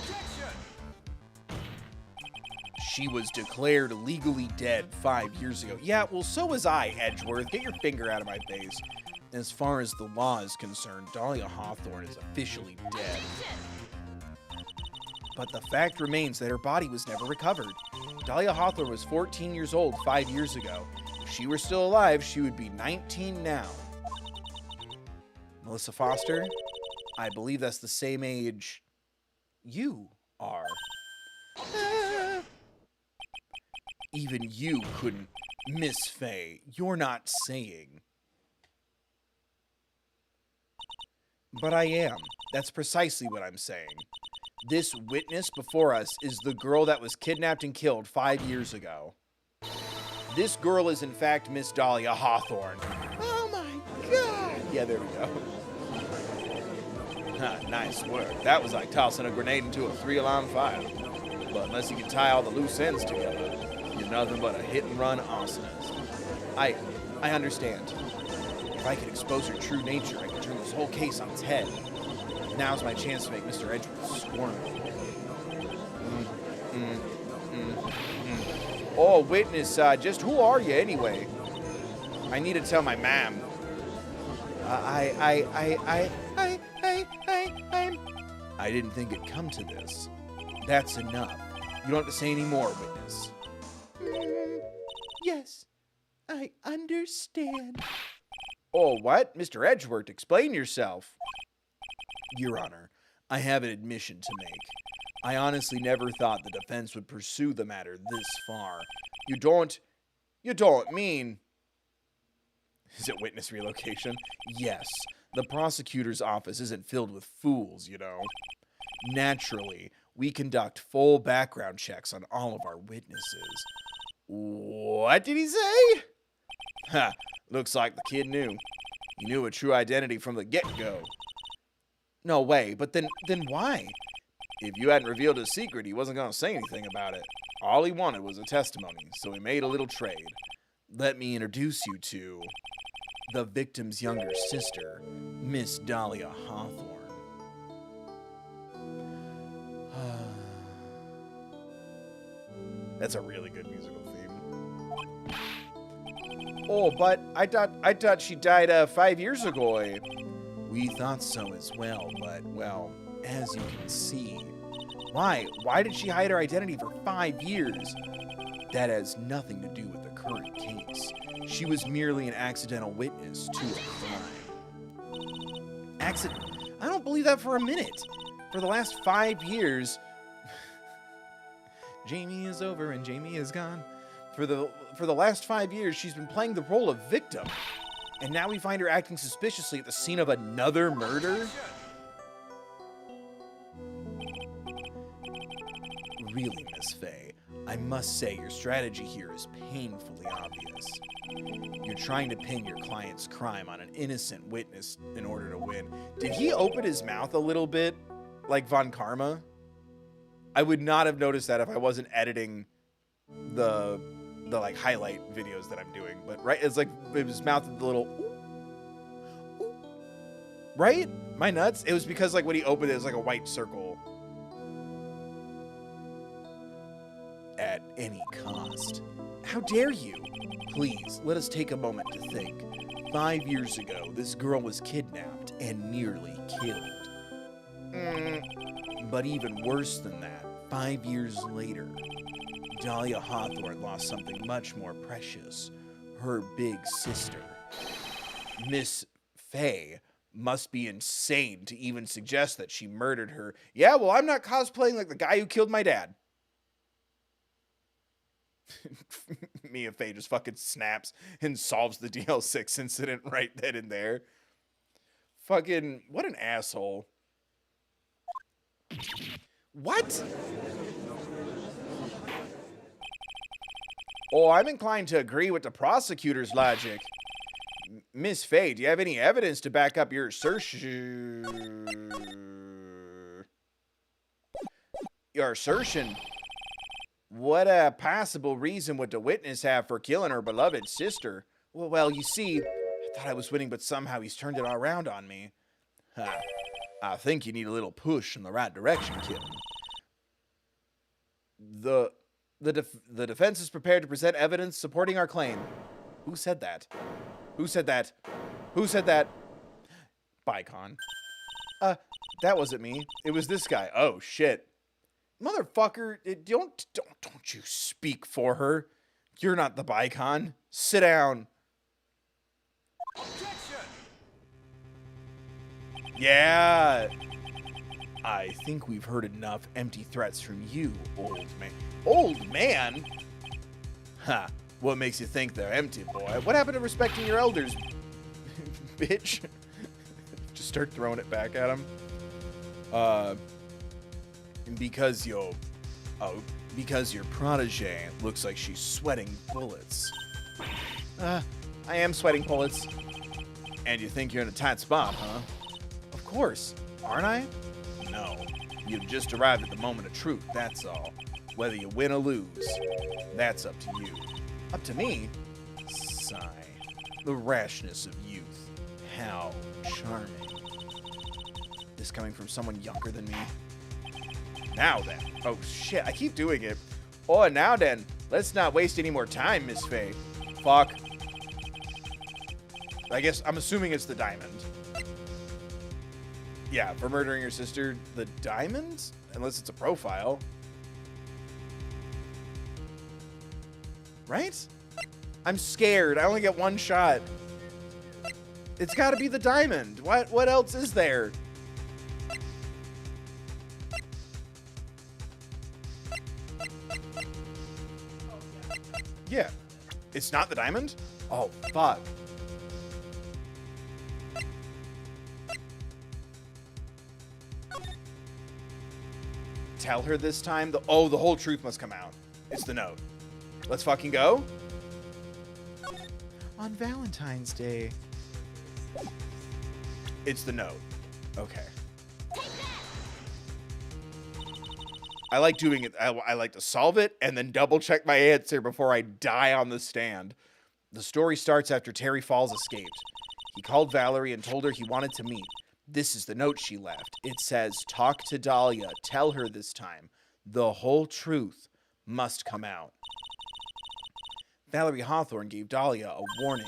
She was declared legally dead 5 years ago. Yeah, well, so was I, Edgeworth. Get your finger out of my face. As far as the law is concerned, Dahlia Hawthorne is officially dead. But the fact remains that her body was never recovered. Dahlia Hawthorne was 14 years old 5 years ago. If she were still alive, she would be 19 now. Melissa Foster, I believe that's the same age you are. Even you couldn't, Miss Faye. You're not saying. But I am. That's precisely what I'm saying. This witness before us is the girl that was kidnapped and killed 5 years ago. This girl is in fact Miss Dahlia Hawthorne. Oh my god! Yeah, there we go. Nice work. That was like tossing a grenade into a 3-alarm fire. But unless you can tie all the loose ends together, you're nothing but a hit-and-run arsonist. I understand. If I could expose her true nature, I could turn this whole case on its head. Now's my chance to make Mr. Edgeworth squirm. Oh, witness, just who are you anyway? I need to tell my ma'am. I didn't think it'd come to this. That's enough. You don't have to say any more, witness. Yes, I understand. Oh, what? Mr. Edgeworth, explain yourself. Your Honor, I have an admission to make. I honestly never thought the defense would pursue the matter this far. You don't mean... Is it witness relocation? Yes. The prosecutor's office isn't filled with fools, you know. Naturally, we conduct full background checks on all of our witnesses. What did he say? Ha, looks like the kid knew. He knew a true identity from the get-go. No way, but then why? If you hadn't revealed his secret, he wasn't going to say anything about it. All he wanted was a testimony, so he made a little trade. Let me introduce you to the victim's younger sister, Miss Dahlia Hawthorne. That's a really good musical theme. Oh, but I thought she died 5 years ago. We thought so as well, but, well, as you can see. Why? Why did she hide her identity for 5 years? That has nothing to do with the current case. She was merely an accidental witness to a crime. I don't believe that for a minute. For the last 5 years... Jamie is over and Jamie is gone. For the last 5 years, she's been playing the role of victim. And now we find her acting suspiciously at the scene of another murder? Really, Miss Faye, I must say your strategy here is painfully obvious. You're trying to pin your client's crime on an innocent witness in order to win. Did he open his mouth a little bit like Von Karma? I would not have noticed that if I wasn't editing the like highlight videos that I'm doing. But right, it's like his mouth did the little ooh, ooh. Right? My nuts? It was because like when he opened it was like a white circle. At any cost. How dare you? Please, let us take a moment to think. 5 years ago, this girl was kidnapped and nearly killed. But even worse than that, 5 years later, Dahlia Hawthorne lost something much more precious. Her big sister. Miss Faye must be insane to even suggest that she murdered her. Yeah, well, I'm not cosplaying like the guy who killed my dad. Mia Faye just fucking snaps and solves the DL6 incident right then and there. Fucking, what an asshole. What? Oh, I'm inclined to agree with the prosecutor's logic. Miss Faye, do you have any evidence to back up your assertion? Your assertion? What a possible reason would the witness have for killing her beloved sister? Well, you see, I thought I was winning, but somehow he's turned it all around on me. I think you need a little push in the right direction, kid. The defense is prepared to present evidence supporting our claim. Who said that? Who said that? Who said that? Bicon. That wasn't me. It was this guy. Oh, shit. Motherfucker, don't you speak for her. You're not the Bicon. Sit down. Objection! Yeah. I think we've heard enough empty threats from you, old man. Old man? Ha. What makes you think they're empty, boy? What happened to respecting your elders, bitch? Just start throwing it back at him. Because your protege looks like she's sweating bullets. I am sweating bullets. And you think you're in a tight spot, huh? Of course. Aren't I? No. You've just arrived at the moment of truth, that's all. Whether you win or lose, that's up to you. Up to me? Sigh. The rashness of youth. How charming. This coming from someone younger than me? Now then. Oh, shit. I keep doing it. Oh, now then. Let's not waste any more time, Miss Faye. Fuck. I guess I'm assuming it's the diamond. Yeah, for murdering your sister. The diamond? Unless it's a profile. Right? I'm scared. I only get one shot. It's got to be the diamond. What else is there? Yeah. It's not the diamond? Oh, fuck. Tell her this time. The whole truth must come out. It's the note. Let's fucking go. On Valentine's Day. It's the note. Okay. I like doing it. I like to solve it and then double check my answer before I die on the stand. The story starts after Terry Falls escaped. He called Valerie and told her he wanted to meet. This is the note she left. It says, talk to Dahlia. Tell her this time. The whole truth must come out. Valerie Hawthorne gave Dahlia a warning.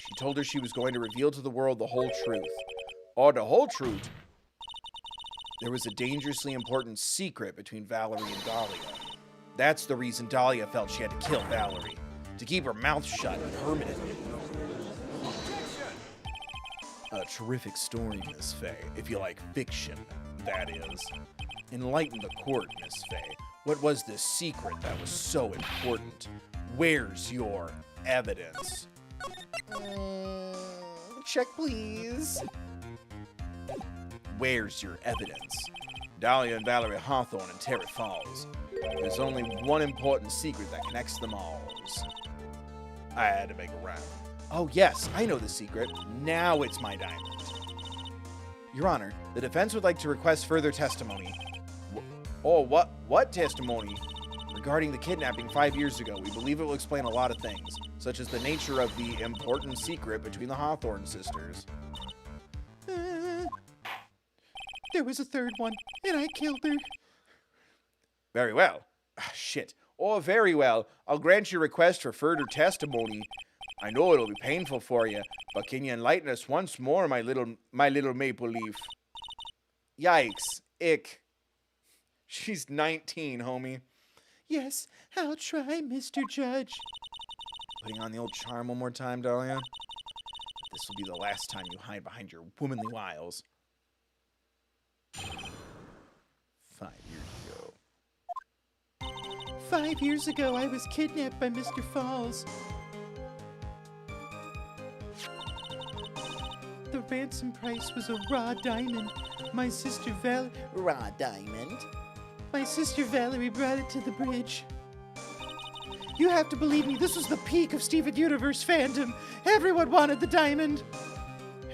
She told her she was going to reveal to the world the whole truth. Oh, the whole truth? There was a dangerously important secret between Valerie and Dahlia. That's the reason Dahlia felt she had to kill Valerie. To keep her mouth shut permanently. A terrific story, Miss Faye. If you like fiction, that is. Enlighten the court, Miss Faye. What was this secret that was so important? Where's your evidence? Check, please. Where's your evidence? Dahlia and Valerie Hawthorne and Terry Falls. There's only one important secret that connects them all. I had to make a rhyme. Oh yes, I know the secret. Now it's my diamond. Your Honor, the defense would like to request further testimony. What testimony? Regarding the kidnapping 5 years ago, we believe it will explain a lot of things, such as the nature of the important secret between the Hawthorne sisters. There was a third one, and I killed her. Very well. Shit. Oh, very well. I'll grant your request for further testimony. I know it'll be painful for you, but can you enlighten us once more, my little maple leaf? Yikes. Ick. She's 19, homie. Yes, I'll try, Mr. Judge. Putting on the old charm one more time, Dahlia. This will be the last time you hide behind your womanly wiles. 5 years ago. 5 years ago, I was kidnapped by Mr. Falls. The ransom price was a raw diamond. My sister Raw diamond? My sister Valerie brought it to the bridge. You have to believe me, this was the peak of Steven Universe fandom. Everyone wanted the diamond.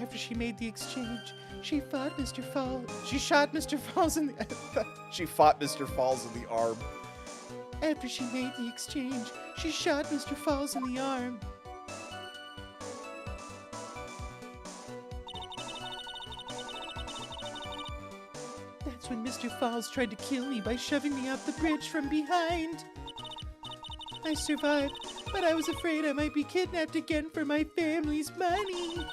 After she made the exchange, she fought Mr. Falls. She shot Mr. Falls in the... She fought Mr. Falls in the arm. After she made the exchange, she shot Mr. Falls in the arm. That's when Mr. Falls tried to kill me by shoving me off the bridge from behind. I survived, but I was afraid I might be kidnapped again for my family's money.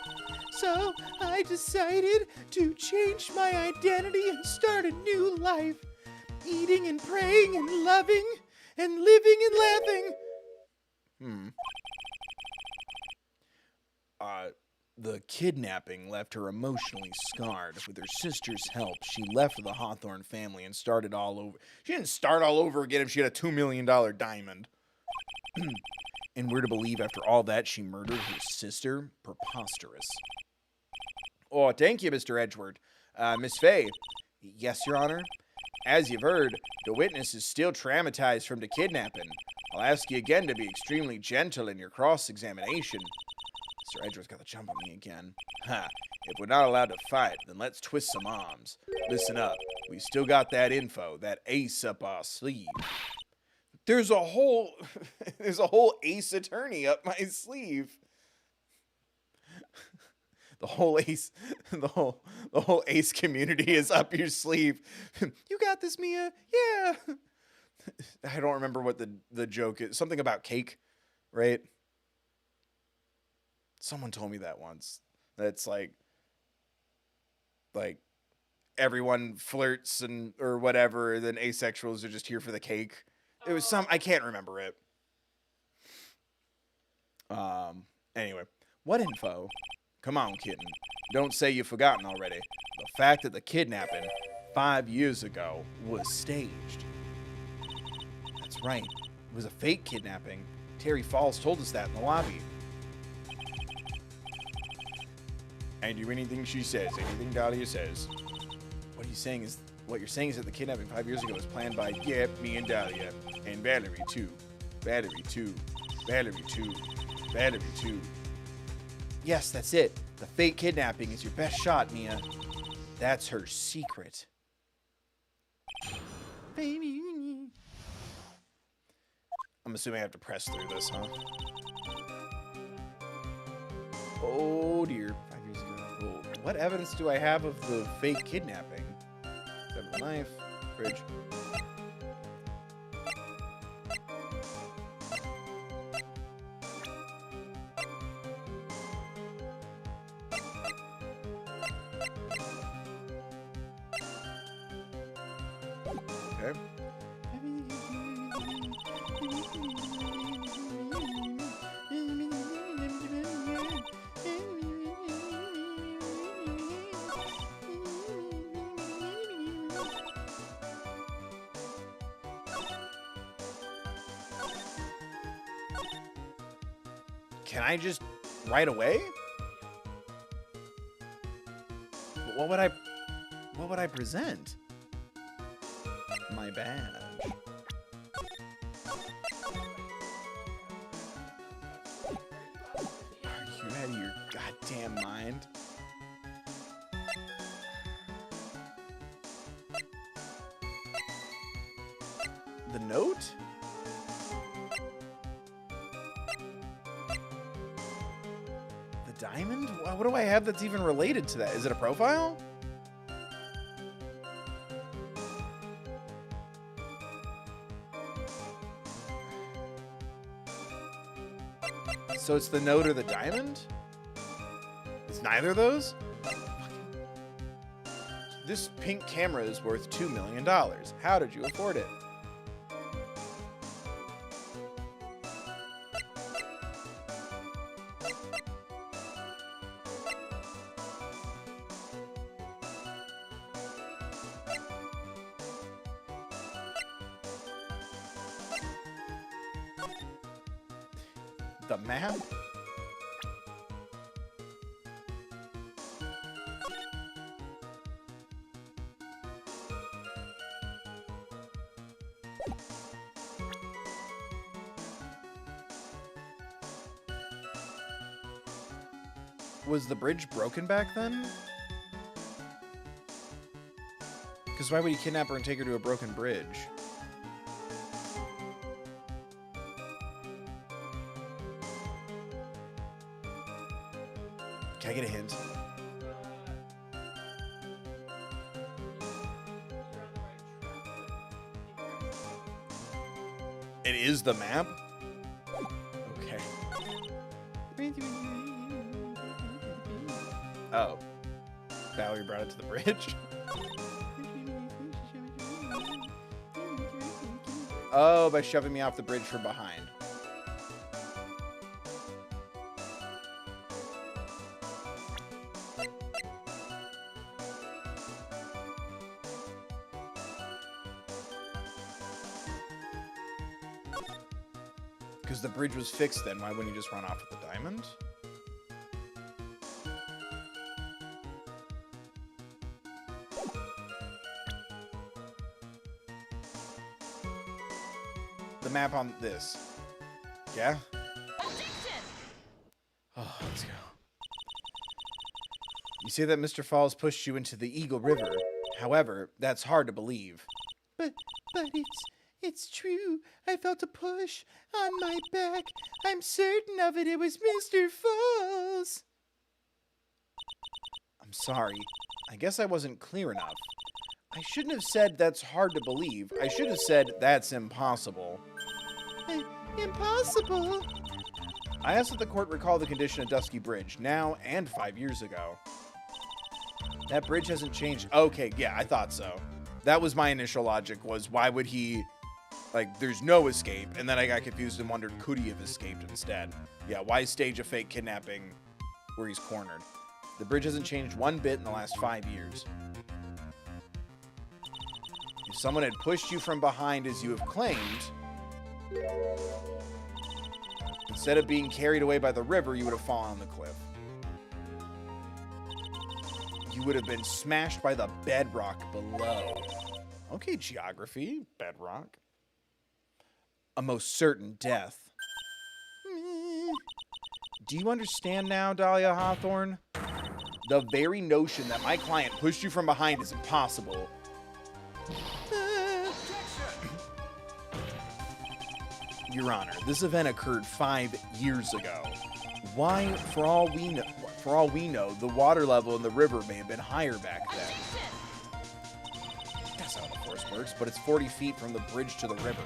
So I decided to change my identity and start a new life. Eating and praying and loving and living and laughing. The kidnapping left her emotionally scarred. With her sister's help, she left the Hawthorne family and started all over. She didn't start all over again if she had a $2 million diamond. And we're to believe after all that she murdered her sister? Preposterous. Oh, thank you, Mr. Edgeworth. Miss Fay. Yes, Your Honor? As you've heard, the witness is still traumatized from the kidnapping. I'll ask you again to be extremely gentle in your cross-examination. Mr. Edgeworth got the jump on me again. Ha! If we're not allowed to fight, then let's twist some arms. Listen up. We still got that info, that ace up our sleeve. There's a whole ace attorney up my sleeve. The whole ace community is up your sleeve. You got this, Mia. Yeah. I don't remember what the joke is. Something about cake, right? Someone told me that once. That's like everyone flirts or whatever, then asexuals are just here for the cake. It was I can't remember it. Anyway, what info? Come on, kitten. Don't say you've forgotten already. The fact that the kidnapping 5 years ago was staged. That's right. It was a fake kidnapping. Terry Falls told us that in the lobby. I do anything she says, anything Dahlia says. What you're saying is that the kidnapping 5 years ago was planned by, me and Dahlia. And Valerie too. Valerie too. Valerie too. Valerie too. Yes, that's it. The fake kidnapping is your best shot, Mia. That's her secret. Baby. I'm assuming I have to press through this, huh? Oh dear. 5 years ago. Oh, what evidence do I have of the fake kidnapping? Except the knife, fridge. Okay. Can I just right away? But what would I present? My badge. Are you out of your goddamn mind? The note? The diamond? What do I have that's even related to that? Is it a profile? So it's the note or the diamond? It's neither of those? This pink camera is worth $2 million. How did you afford it? The map? Was the bridge broken back then? Because why would he kidnap her and take her to a broken bridge? Can I get a hint? It is the map? Okay. Oh. Valerie brought it to the bridge? Oh, by shoving me off the bridge from behind. Because the bridge was fixed then, why wouldn't you just run off with the diamond? The map on this. Yeah? Oh, let's go. You say that Mr. Falls pushed you into the Eagle River. However, that's hard to believe. But it's true. I felt a push on my back. I'm certain of it. It was Mr. Falls. I'm sorry. I guess I wasn't clear enough. I shouldn't have said that's hard to believe. I should have said that's impossible. Impossible? I asked that the court recall the condition of Dusky Bridge, now and 5 years ago. That bridge hasn't changed. Okay, yeah, I thought so. That was my initial logic, was why would he... Like, there's no escape, and then I got confused and wondered, could he have escaped instead? Yeah, why stage a fake kidnapping where he's cornered? The bridge hasn't changed one bit in the last 5 years. If someone had pushed you from behind as you have claimed, instead of being carried away by the river, you would have fallen on the cliff. You would have been smashed by the bedrock below. Okay, geography, bedrock. A most certain death. Do you understand now, Dahlia Hawthorne? The very notion that my client pushed you from behind is impossible. Your Honor, this event occurred 5 years ago. Why, for all we know, the water level in the river may have been higher back then. That's how the force works, but it's 40 feet from the bridge to the river.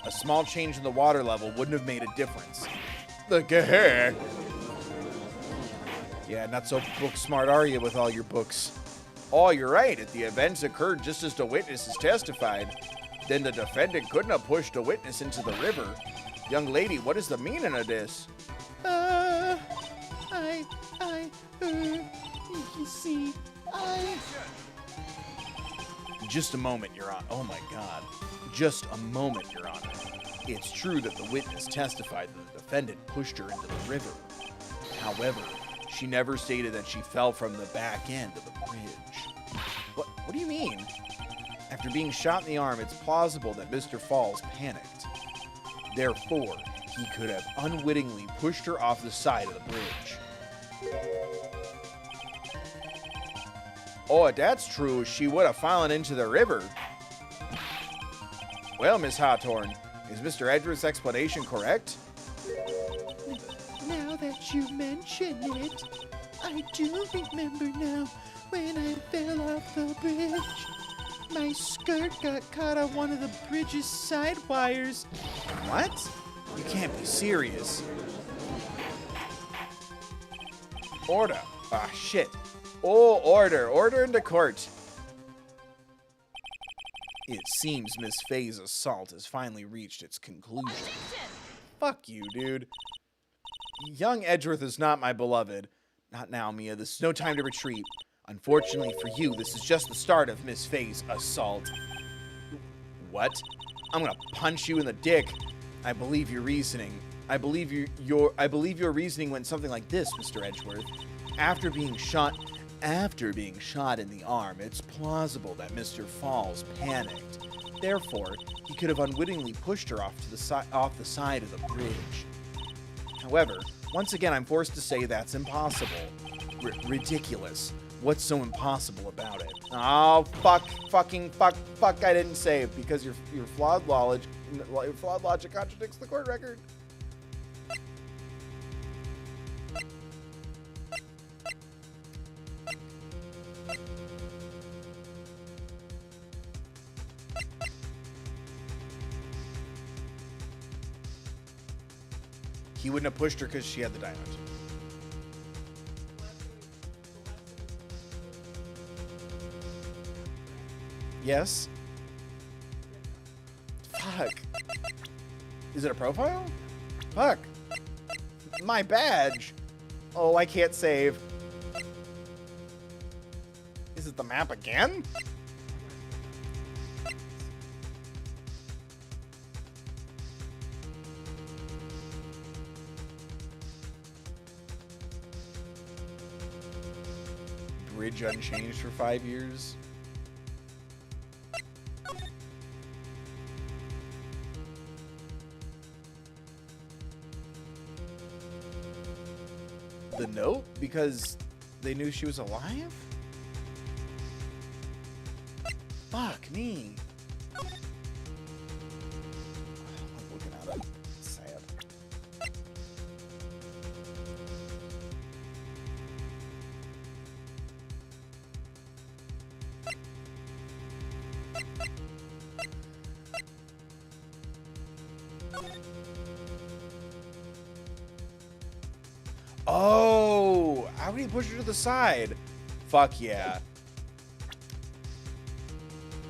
A small change in the water level wouldn't have made a difference. Look at Yeah, not so book smart are you with all your books? Oh, you're right. If the events occurred just as the witnesses testified, then the defendant couldn't have pushed a witness into the river. Young lady, what is the meaning of this? You see, Just a moment, Your Honor. Oh my God. Just a moment, Your Honor. It's true that the witness testified that the defendant pushed her into the river. However, she never stated that she fell from the back end of the bridge. What do you mean? After being shot in the arm, it's plausible that Mr. Falls panicked. Therefore, he could have unwittingly pushed her off the side of the bridge. Oh, if that's true, she would have fallen into the river. Well, Miss Hawthorne, is Mr. Edgeworth's explanation correct? Now that you mention it, I do remember now when I fell off the bridge. My skirt got caught on one of the bridge's side wires. What? You can't be serious. Order. Ah, shit. Oh, order. Order into court. It seems Miss Faye's assault has finally reached its conclusion. Fuck you, dude. Young Edgeworth is not my beloved. Not now, Mia. This is no time to retreat. Unfortunately for you, this is just the start of Miss Faye's assault. What? I'm gonna punch you in the dick. I believe your reasoning. I believe your reasoning went something like this, Mr. Edgeworth. After being shot in the arm, it's plausible that Mr. Falls panicked. Therefore, he could have unwittingly pushed her off the side of the bridge. However, once again, I'm forced to say that's impossible. Ridiculous. What's so impossible about it? Oh, fuck, I didn't save because your flawed logic contradicts the court record. He wouldn't have pushed her because she had the diamond. Yes. Fuck. Is it a profile? Fuck. My badge. Oh, I can't save. Is it the map again? Bridge unchanged for 5 years. The note? Because they knew she was alive? Fuck me. I'm looking at it. It's sad. Oh, how did he push her to the side? Fuck yeah.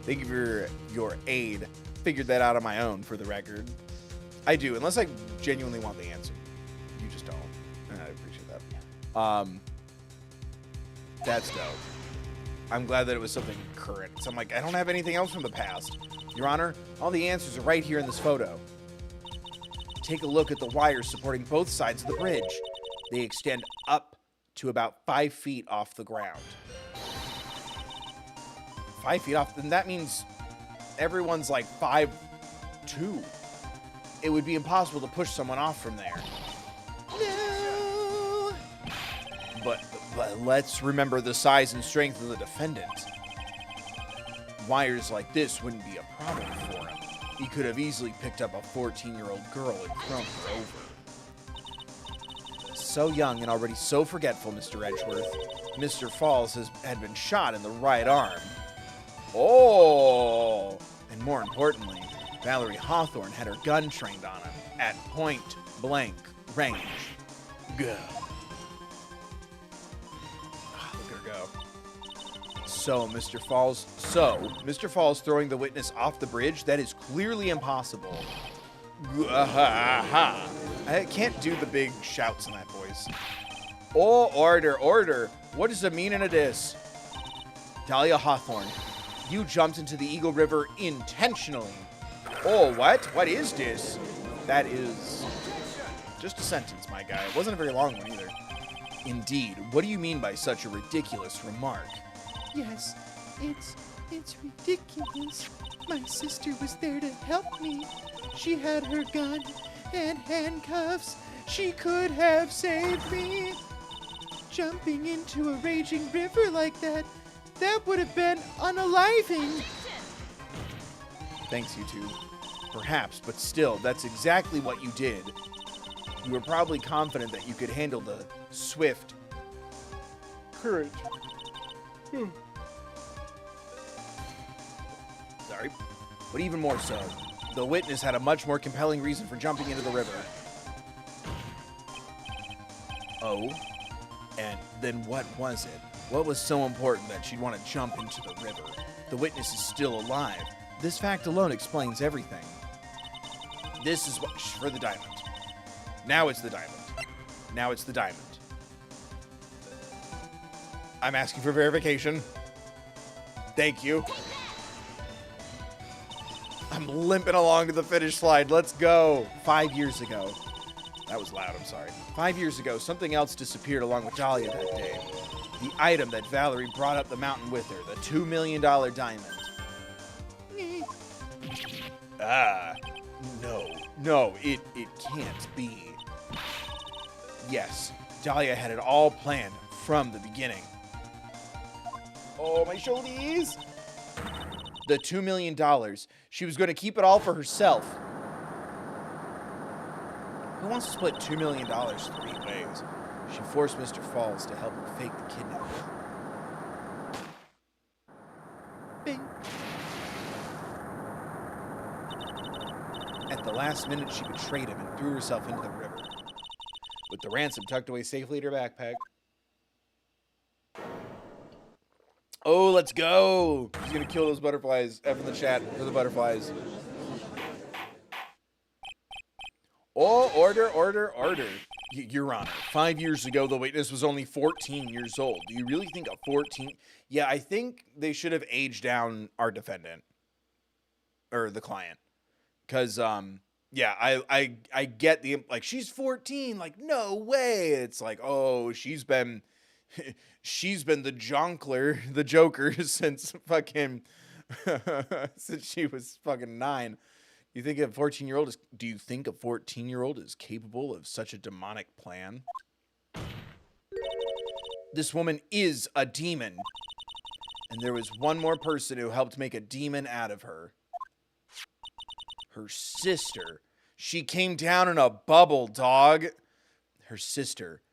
Thank you for your aid. Figured that out on my own, for the record. I do, unless I genuinely want the answer. You just don't. And I appreciate that. That's dope. I'm glad that it was something current. So I'm like, I don't have anything else from the past. Your Honor, all the answers are right here in this photo. Take a look at the wires supporting both sides of the bridge. They extend up to about 5 feet off the ground. 5 feet off? Then that means everyone's like 5'2". It would be impossible to push someone off from there. No! But let's remember the size and strength of the defendant. Wires like this wouldn't be a problem for him. He could have easily picked up a 14-year-old girl and thrown her over. So young and already so forgetful, Mr. Edgeworth. Mr. Falls had been shot in the right arm. Oh! And more importantly, Valerie Hawthorne had her gun trained on him at point-blank range. Good. Look at her go. So, Mr. Falls throwing the witness off the bridge, that is clearly impossible. I can't do the big shouts in that voice. Oh, order. What is the meaning of this? Dahlia Hawthorne, you jumped into the Eagle River intentionally. Oh, what? What is this? That is just a sentence, my guy. It wasn't a very long one either. Indeed. What do you mean by such a ridiculous remark? Yes, it's ridiculous. My sister was there to help me. She had her gun and handcuffs. She could have saved me. Jumping into a raging river like that would have been unaliving. Thanks, you two. Perhaps, but still, that's exactly what you did. You were probably confident that you could handle the swift current. Sorry. But even more so, the witness had a much more compelling reason for jumping into the river. Oh? And then what was it? What was so important that she'd want to jump into the river? The witness is still alive. This fact alone explains everything. This is what for the diamond. Now it's the diamond. Now it's the diamond. I'm asking for verification. Thank you. I'm limping along to the finish slide. Let's go. 5 years ago. That was loud, I'm sorry. 5 years ago, something else disappeared along with Joliet that day. The item that Valerie brought up the mountain with her, the $2 million diamond. No, it can't be. Yes, Dahlia had it all planned from the beginning. Oh, my shoulders! The $2 million. She was going to keep it all for herself. Who wants to split $2 million 3 ways? She forced Mr. Falls to help her fake the kidnapping. Bing. At the last minute, she betrayed him and threw herself into the river. With the ransom tucked away safely in her backpack. Oh, let's go! He's gonna kill those butterflies. F in the chat for the butterflies. Oh, order. Your Honor, 5 years ago, the witness was only 14 years old. Do you really think a 14... Yeah, I think they should have aged down our defendant. Or the client. Because, yeah, I get the... Like, she's 14. Like, no way. It's like, oh, she's been the jonkler, the Joker, since fucking... since she was fucking 9. Do you think a 14-year-old is capable of such a demonic plan? This woman is a demon. And there was one more person who helped make a demon out of her. Her sister. She came down in a bubble, dog. Her sister.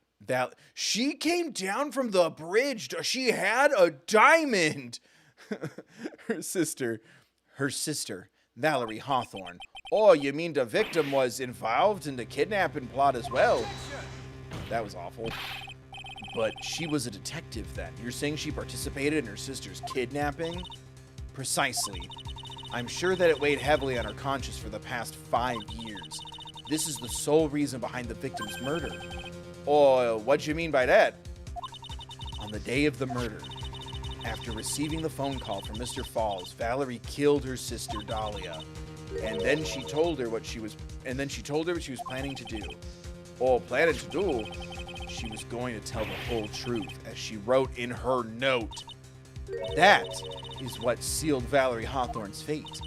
She came down from the bridge. She had a diamond. Her sister. Valerie Hawthorne. Oh, you mean the victim was involved in the kidnapping plot as well? That was awful. But she was a detective then. You're saying she participated in her sister's kidnapping? Precisely. I'm sure that it weighed heavily on her conscience for the past 5 years. This is the sole reason behind the victim's murder. Oh, what do you mean by that? On the day of the murder, after receiving the phone call from Mr. Falls, Valerie killed her sister Dahlia, and then she told her what she was planning to do. Oh, planning to do? She was going to tell the whole truth, as she wrote in her note. That is what sealed Valerie Hawthorne's fate.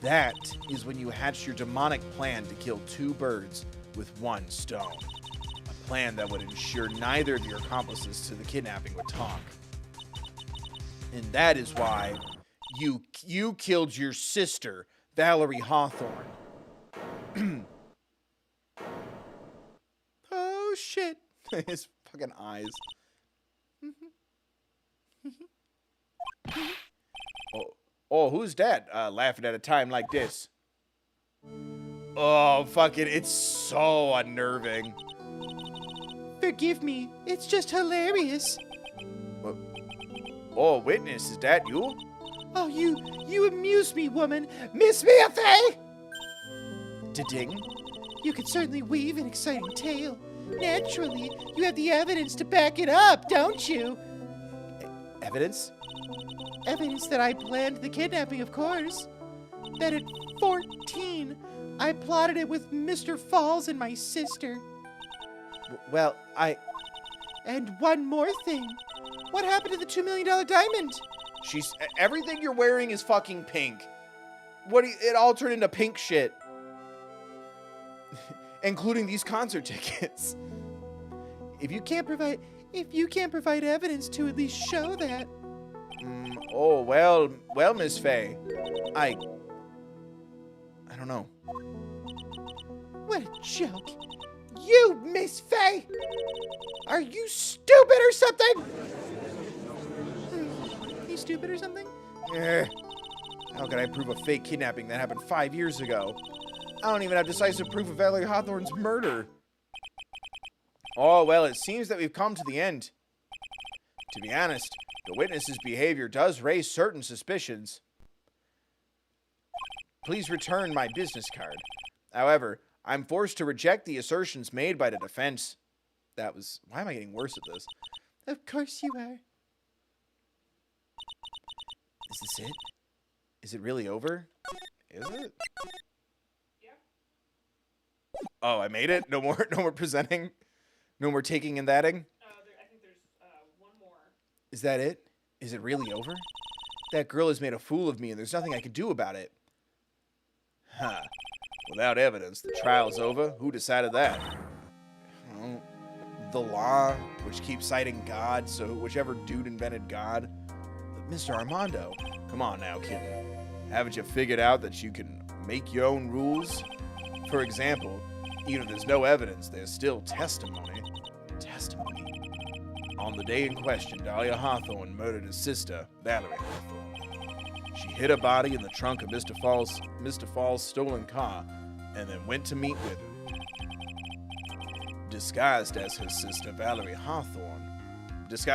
That is when you hatched your demonic plan to kill 2 birds with 1 stone. A plan that would ensure neither of your accomplices to the kidnapping would talk. And that is why you killed your sister, Valerie Hawthorne. Oh, shit. His fucking eyes. Oh, who's that? Laughing at a time like this. Oh, fucking, it's so unnerving. Forgive me. It's just hilarious. Oh, witness, is that you? Oh, you amuse me, woman. Miss me a fay? Da-ding. You could certainly weave an exciting tale. Naturally, you have the evidence to back it up, don't you? Evidence? Evidence that I planned the kidnapping, of course. that at 14, I plotted it with Mr. Falls and my sister. Well, And one more thing. What happened to the $2 million diamond? everything you're wearing is fucking pink. It all turned into pink shit. Including these concert tickets. If you can't provide evidence to at least show that. Oh, well, Miss Faye. I don't know. What a joke. You, Miss Faye! Are you stupid or something? You stupid or something? How can I prove a fake kidnapping that happened 5 years ago? I don't even have decisive proof of Valerie Hawthorne's murder. Oh, well, it seems that we've come to the end. To be honest, the witness's behavior does raise certain suspicions. Please return my business card. However, I'm forced to reject the assertions made by the defense. Why am I getting worse at this? Of course you are. Is this it? Is it really over? Is it? Yeah. Oh, I made it? No more presenting? No more taking and thatting? I think there's one more. Is that it? Is it really over? That girl has made a fool of me and there's nothing I can do about it. Huh. Without evidence, the trial's over. Who decided that? Well, the law, which keeps citing God, so whichever dude invented God. But Mr. Armando, come on now, kid. Haven't you figured out that you can make your own rules? For example, even if there's no evidence, there's still testimony. Testimony? On the day in question, Dahlia Hawthorne murdered his sister, Valerie Hawthorne. She hid her body in the trunk of Mr. Falls' stolen car, and then went to meet with him. Disguised as her sister, Valerie Hawthorne. That's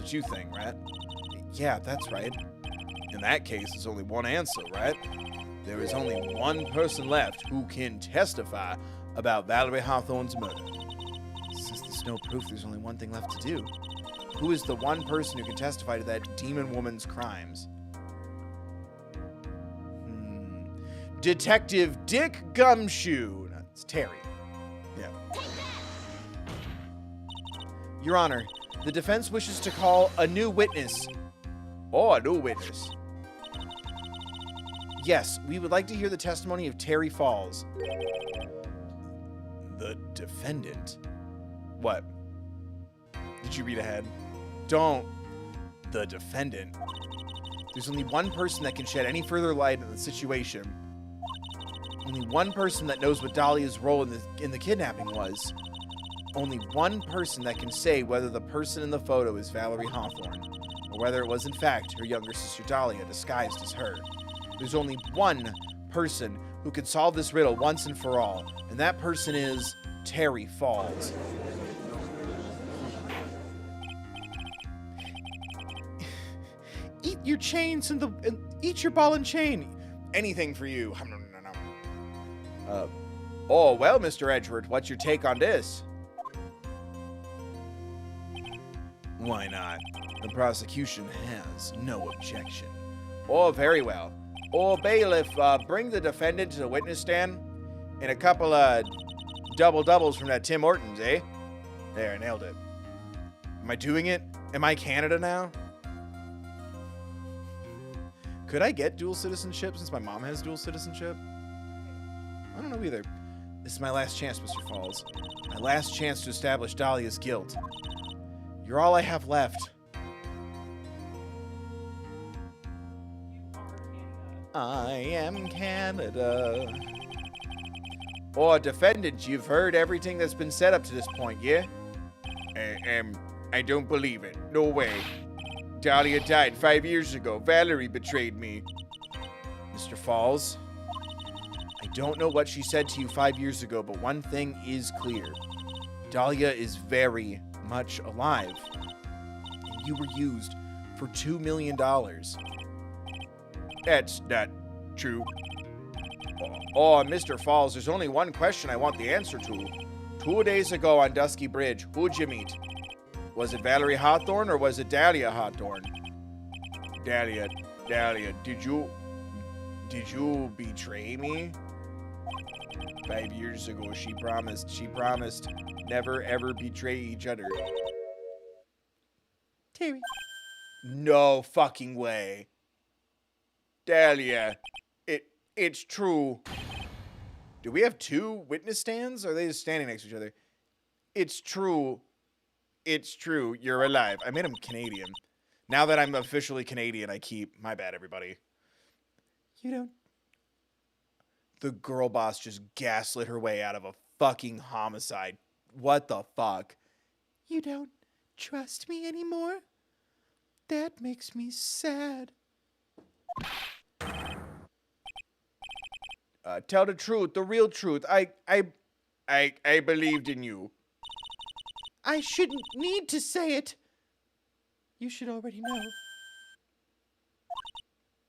what you think, right? Yeah, that's right. In that case, there's only one answer, right? There is only one person left who can testify about Valerie Hawthorne's murder. Since there's no proof, there's only one thing left to do. Who is the one person who can testify to that demon woman's crimes? Detective Dick Gumshoe. No, it's Terry. Yeah. Your Honor, the defense wishes to call a new witness. Oh, a new witness. Yes, we would like to hear the testimony of Terry Falls. The defendant? What? Did you read ahead? Don't. The defendant. There's only one person that can shed any further light on the situation. Only one person that knows what Dahlia's role in the kidnapping was. Only one person that can say whether the person in the photo is Valerie Hawthorne, or whether it was in fact her younger sister Dahlia disguised as her. There's only one person who can solve this riddle once and for all, and that person is Terry Falls. Eat your chains and eat your ball and chain. Anything for you. Oh, well, Mr. Edgeworth, what's your take on this? Why not? The prosecution has no objection. Oh, very well. Oh, bailiff, bring the defendant to the witness stand and a couple of double-doubles from that Tim Hortons, eh? There, I nailed it. Am I doing it? Am I Canada now? Could I get dual citizenship since my mom has dual citizenship? I don't know either. This is my last chance, Mr. Falls. My last chance to establish Dahlia's guilt. You're all I have left. I am Canada. Oh, defendant, you've heard everything that's been said up to this point, yeah? I don't believe it. No way. Dahlia died 5 years ago. Valerie betrayed me. Mr. Falls, I don't know what she said to you 5 years ago, but one thing is clear. Dahlia is very much alive. And you were used for $2 million. That's not true. Oh, Mr. Falls, there's only one question I want the answer to. 2 days ago on Dusky Bridge, who'd you meet? Was it Valerie Hawthorne or was it Dahlia Hawthorne? Dahlia, did you... Did you betray me? 5 years ago, she promised never ever betray each other. Terry, No fucking way. Dahlia, it's true. Do we have 2 witness stands? Or are they just standing next to each other? It's true. It's true. You're alive. I made him Canadian. Now that I'm officially Canadian, I keep... My bad, everybody. you don't. The girl boss just gaslit her way out of a fucking homicide. What the fuck? You don't trust me anymore? That makes me sad. Tell the truth, the real truth. I believed in you. I shouldn't need to say it. You should already know.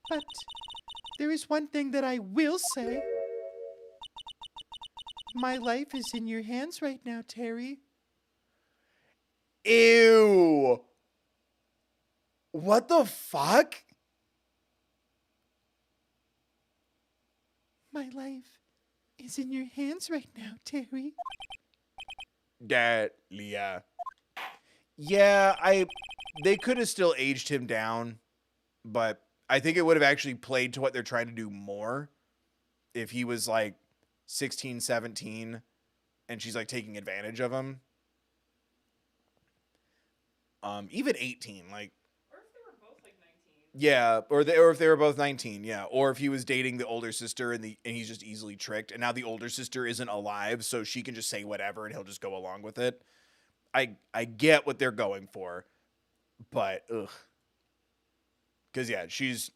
But there is one thing that I will say. My life is in your hands right now, Terry. Ew. What the fuck? My life is in your hands right now, Terry. Dahlia. Yeah, they could have still aged him down, but I think it would have actually played to what they're trying to do more if he was like 16, 17 and she's like taking advantage of him. Even 18, like, Or if they were both like 19. yeah, or if they were both 19, yeah, or if he was dating the older sister and he's just easily tricked, and now the older sister isn't alive, so she can just say whatever and he'll just go along with it. I get what they're going for, but ugh, because yeah, she's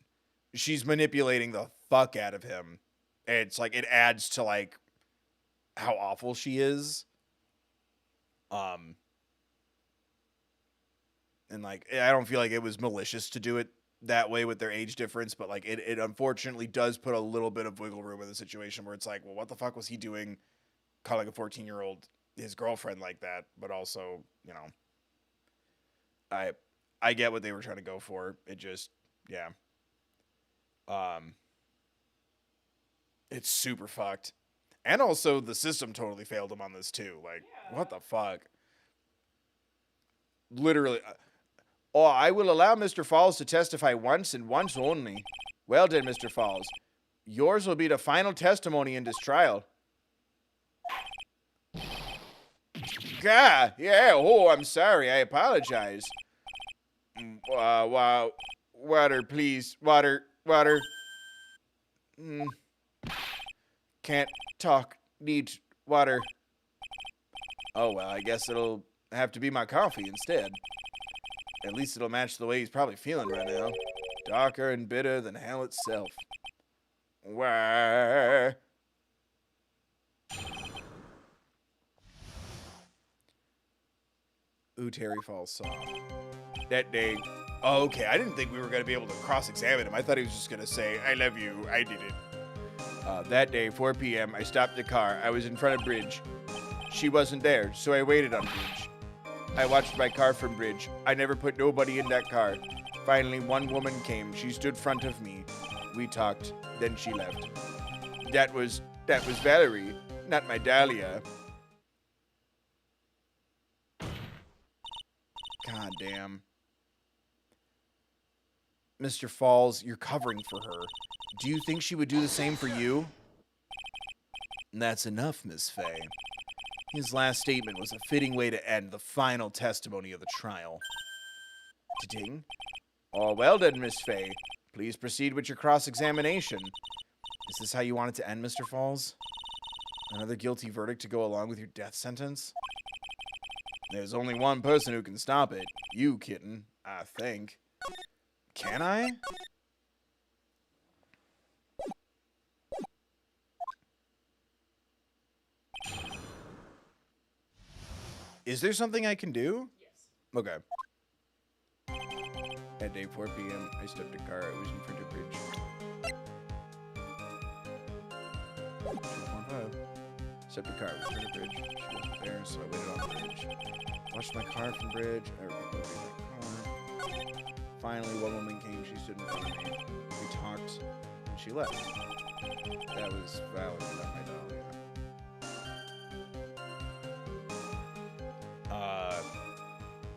manipulating the fuck out of him. It's like it adds to like how awful she is. And like I don't feel like it was malicious to do it that way with their age difference, but like it unfortunately does put a little bit of wiggle room in the situation where it's like, well, what the fuck was he doing calling a 14-year-old his girlfriend like that? But also, you know, I get what they were trying to go for. It just, yeah. It's super fucked. And also the system totally failed him on this too. Like, Yeah. what the fuck? Literally. Oh, I will allow Mr. Falls to testify once and once only. Well done, Mr. Falls. Yours will be the final testimony in this trial. God, yeah, oh, I'm sorry. I apologize. Wow. Water, please. Water. Can't talk. Need water. Oh, well, I guess it'll have to be my coffee instead. At least it'll match the way he's probably feeling right now. Darker and bitter than hell itself. Wah. Ooh, Terry Falls soft. That day. Oh, okay. I didn't think we were going to be able to cross-examine him. I thought he was just going to say, I love you. I did it. That day, 4 p.m., I stopped the car. I was in front of Bridge. She wasn't there, so I waited on Bridge. I watched my car from Bridge. I never put nobody in that car. Finally, one woman came. She stood front of me. We talked. Then she left. That was Valerie, not my Dahlia. God damn. Mr. Falls, you're covering for her. Do you think she would do the same for you? That's enough, Miss Fay. His last statement was a fitting way to end the final testimony of the trial. Ding. Oh, well done, Miss Fay. Please proceed with your cross-examination. Is this how you want it to end, Mr. Falls? Another guilty verdict to go along with your death sentence? There's only one person who can stop it. You, kitten, I think. Can I? Is there something I can do? Yes. Okay. At day 4 p.m., I stepped a car. I was in front of Bridge. 2.5. Stepped a car. I was in front of Bridge. She wasn't there, so I waited on the Bridge. Watched my car from Bridge. I removed my car. Finally, one woman came. She stood in front of me. We talked. And she left. That was valid about my Dahlia.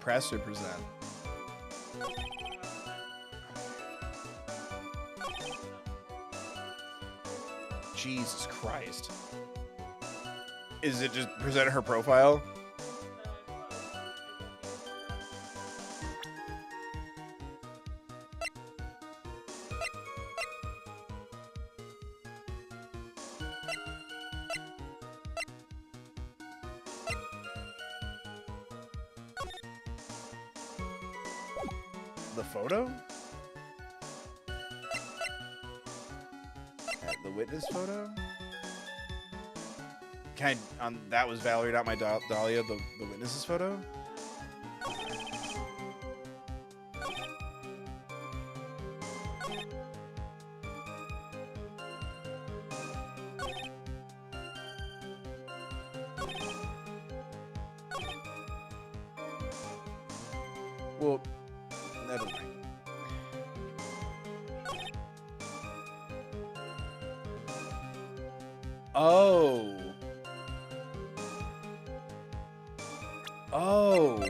Press or present? Jesus Christ. Is it just present her profile? The photo? The witness photo? Can I, that was Valerie, not my Dahlia, the witness's photo? Well, never mind. Oh. Oh.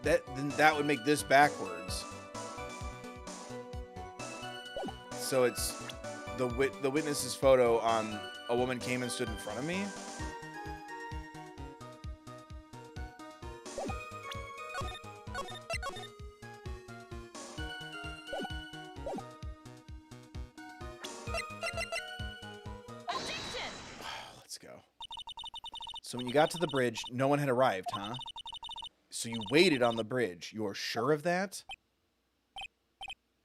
Then that would make this backwards. So it's the witness's photo on a woman came and stood in front of me. Let's go. So when you got to the bridge, no one had arrived, huh? So you waited on the bridge. You're sure of that?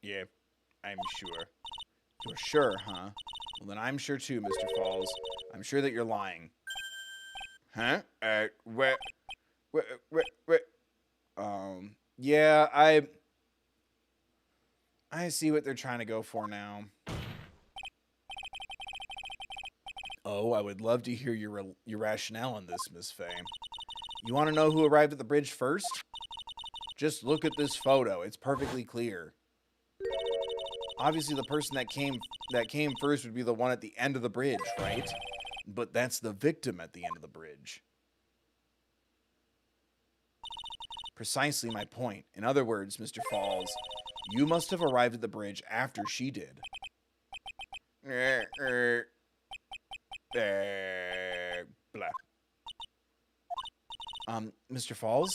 Yeah, I'm sure. You're sure, huh? Well, then I'm sure too, Mr. Falls. I'm sure that you're lying. Huh? What? Yeah, I see what they're trying to go for now. Oh, I would love to hear your rationale on this, Miss Faye. You want to know who arrived at the bridge first? Just look at this photo. It's perfectly clear. Obviously, the person that came first would be the one at the end of the bridge, right? But that's the victim at the end of the bridge. Precisely my point. In other words, Mr. Falls, you must have arrived at the bridge after she did. Blah. Mr. Falls,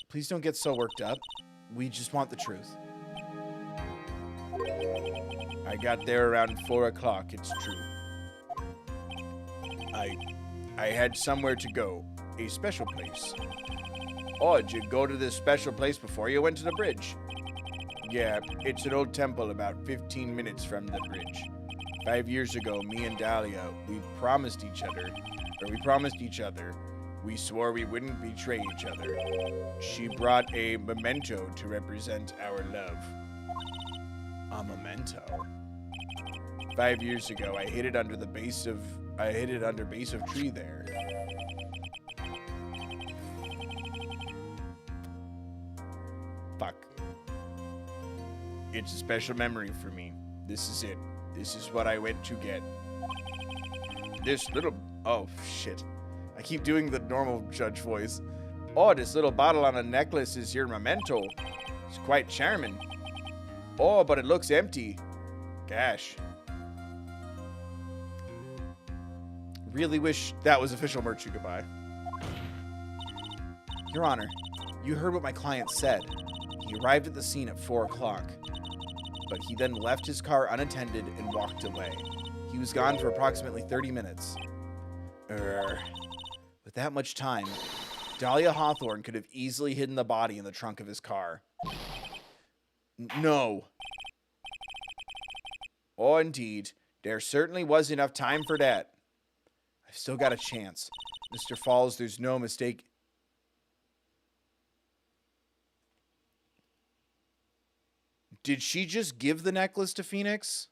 please don't get so worked up. We just want the truth. I got there around 4 o'clock, it's true. I had somewhere to go, a special place. Oh, did you go to this special place before you went to the bridge? Yeah, it's an old temple about 15 minutes from the bridge. 5 years ago, me and Dahlia, we promised each other. We swore we wouldn't betray each other. She brought a memento to represent our love. A memento? 5 years ago, I hid it under base of tree there. Fuck. It's a special memory for me. This is it. This is what I went to get. Oh, shit. I keep doing the normal judge voice. Oh, this little bottle on a necklace is your memento. It's quite charming. Oh, but it looks empty. Gosh. Really wish that was official merch you could buy. Your Honor, you heard what my client said. He arrived at the scene at 4 o'clock. But he then left his car unattended and walked away. He was gone for approximately 30 minutes. With that much time, Dahlia Hawthorne could have easily hidden the body in the trunk of his car. No. Oh, indeed. There certainly was enough time for that. I've still got a chance. Mr. Falls, there's no mistake. Did she just give the necklace to Phoenix?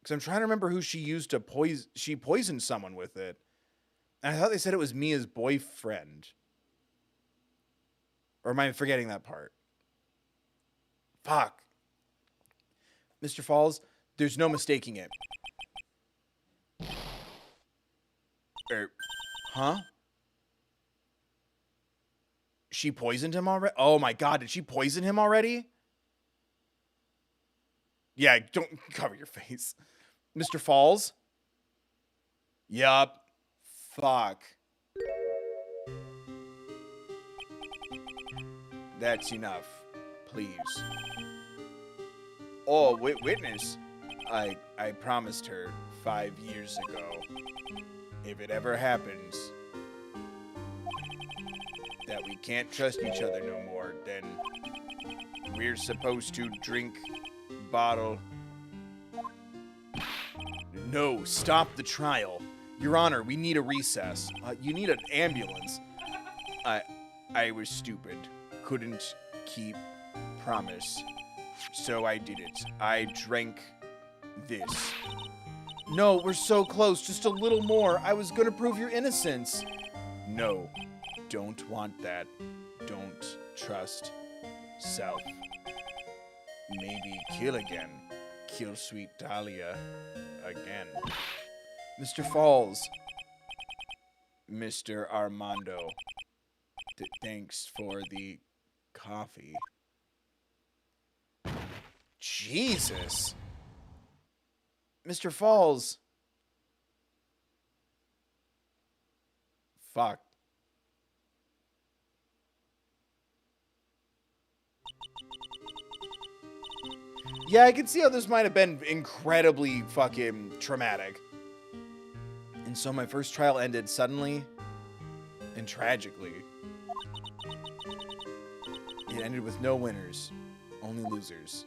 Because I'm trying to remember who she used to poison. She poisoned someone with it. And I thought they said it was Mia's boyfriend. Or am I forgetting that part? Fuck. Mr. Falls, there's no mistaking it. Huh? She poisoned him already? Oh my god, did she poison him already? Yeah, don't cover your face. Mr. Falls? Yup. Fuck. That's enough. Please. Oh, witness. I promised her 5 years ago. If it ever happens that we can't trust each other no more, then we're supposed to drink bottle. No, stop the trial. Your Honor, we need a recess. You need an ambulance. I was stupid. Couldn't keep promise. So I did it. I drank this. No, we're so close. Just a little more. I was gonna prove your innocence. No, don't want that. Don't trust self. Maybe kill again. Kill sweet Dahlia again. Mr. Falls. Mr. Armando. Thanks for the coffee. Jesus. Mr. Falls. Fuck. Yeah, I can see how this might have been incredibly fucking traumatic. And so my first trial ended suddenly and tragically. It ended with no winners, only losers.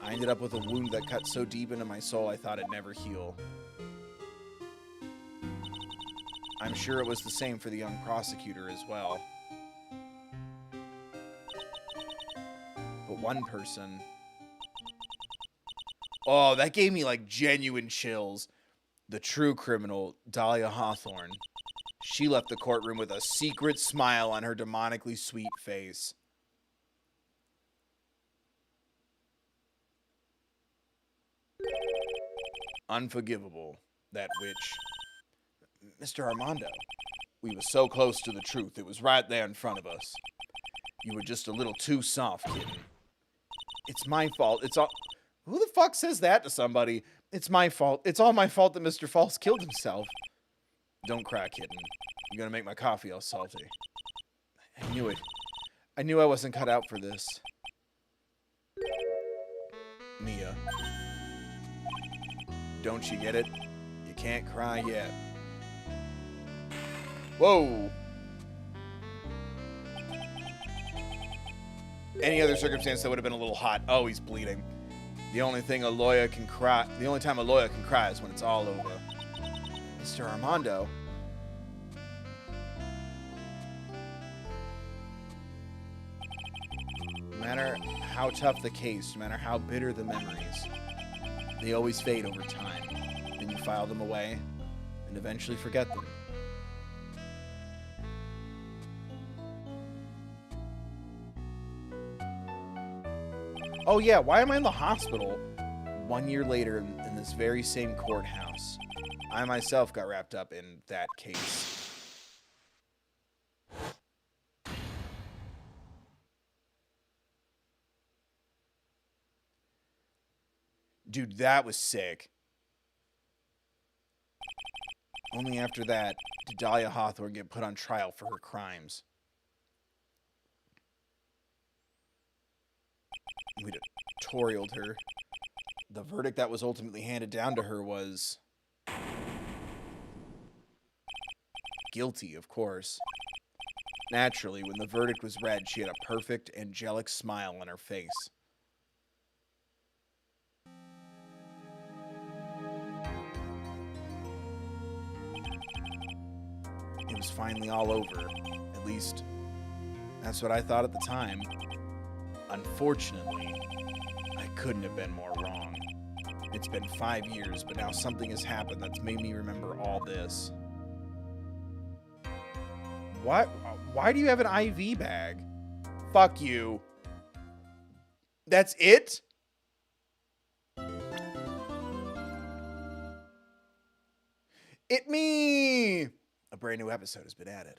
I ended up with a wound that cut so deep into my soul I thought it'd never heal. I'm sure it was the same for the young prosecutor as well. But one person... Oh, that gave me like genuine chills. The true criminal, Dahlia Hawthorne. She left the courtroom with a secret smile on her demonically sweet face. Unforgivable, that witch. Mr. Armando, we were so close to the truth. It was right there in front of us. You were just a little too soft, kitten. It's my fault. It's all... Who the fuck says that to somebody? It's my fault. It's all my fault that Mr. Falls killed himself. Don't cry, kitten. You're gonna make my coffee all salty. I knew it. I knew I wasn't cut out for this. Mia. Don't you get it? You can't cry yet. Whoa! Any other circumstance that would have been a little hot. Oh, he's bleeding. The only time a lawyer can cry is when it's all over. Mr. Armando. No matter how tough the case, no matter how bitter the memories, they always fade over time. Then you file them away and eventually forget them. Oh yeah, why am I in the hospital 1 year later in this very same courthouse? I myself got wrapped up in that case. Dude, that was sick. Only after that did Dahlia Hawthorne get put on trial for her crimes. We'd tutorialed her. The verdict that was ultimately handed down to her was... guilty, of course. Naturally, when the verdict was read, she had a perfect, angelic smile on her face. It was finally all over. At least, that's what I thought at the time. Unfortunately, I couldn't have been more wrong. It's been 5 years, but now something has happened that's made me remember all this. What? Why do you have an IV bag? Fuck you. That's it? It me! A brand new episode has been added.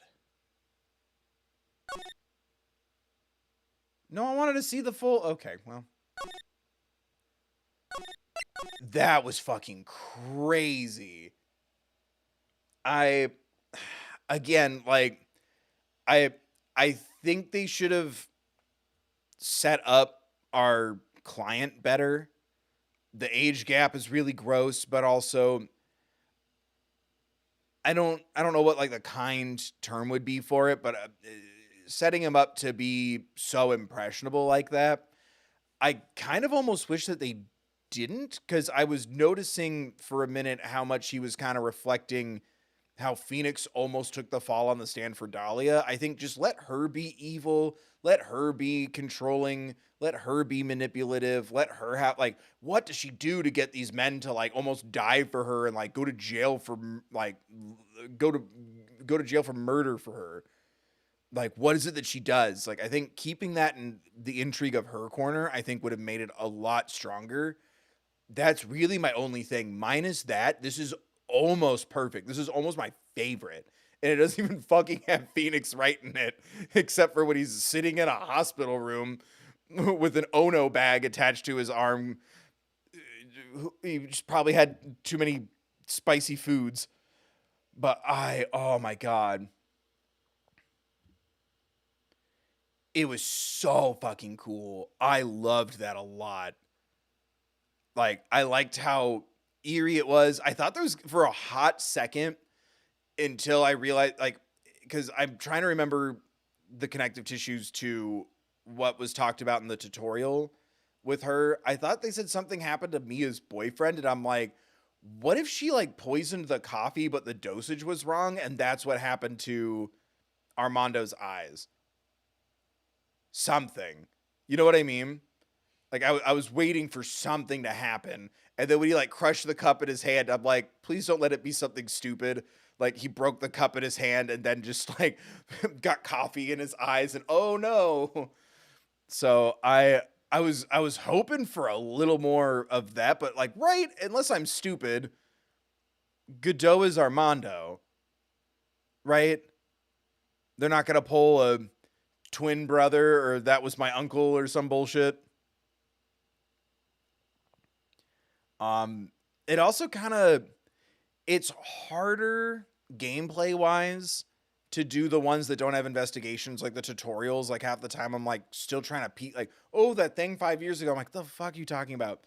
No, I wanted to see the full... Okay, well. That was fucking crazy. Again, like, I think they should have set up our client better. The age gap is really gross, but also I don't know what like the kind term would be for it, but setting him up to be so impressionable like that, I kind of almost wish that they didn't, because I was noticing for a minute how much he was kind of reflecting how Phoenix almost took the fall on the stand for Dahlia. I think just let her be evil, let her be controlling, let her be manipulative, let her have, like, what does she do to get these men to like almost die for her and like go to jail for like go to jail for murder for her? Like, what is it that she does? Like, I think keeping that in the intrigue of her corner, I think would have made it a lot stronger. That's really my only thing. Minus that, this is almost perfect. This is almost my favorite. And it doesn't even fucking have Phoenix Wright in it, except for when he's sitting in a hospital room with an Ono bag attached to his arm. He just probably had too many spicy foods. But oh my God. It was so fucking cool. I loved that a lot. Like, I liked how eerie it was. I thought there was, for a hot second, until I realized, like, because I'm trying to remember the connective tissues to what was talked about in the tutorial with her. I thought they said something happened to Mia's boyfriend, and I'm like, what if she, like, poisoned the coffee, but the dosage was wrong, and that's what happened to Armando's eyes? Something. You know what I mean? Like, I was waiting for something to happen. And then when he, like, crushed the cup in his hand, I'm like, please don't let it be something stupid. Like, he broke the cup in his hand and then just, like, got coffee in his eyes. And, oh, no. So, I was hoping for a little more of that. But, like, right, unless I'm stupid, Godot is Armando. Right? They're not going to pull a twin brother or that was my uncle or some bullshit. It also kind of, it's harder gameplay wise to do the ones that don't have investigations, like the tutorials. Like, half the time I'm like still trying to like, oh, that thing 5 years ago. I'm like, the fuck are you talking about?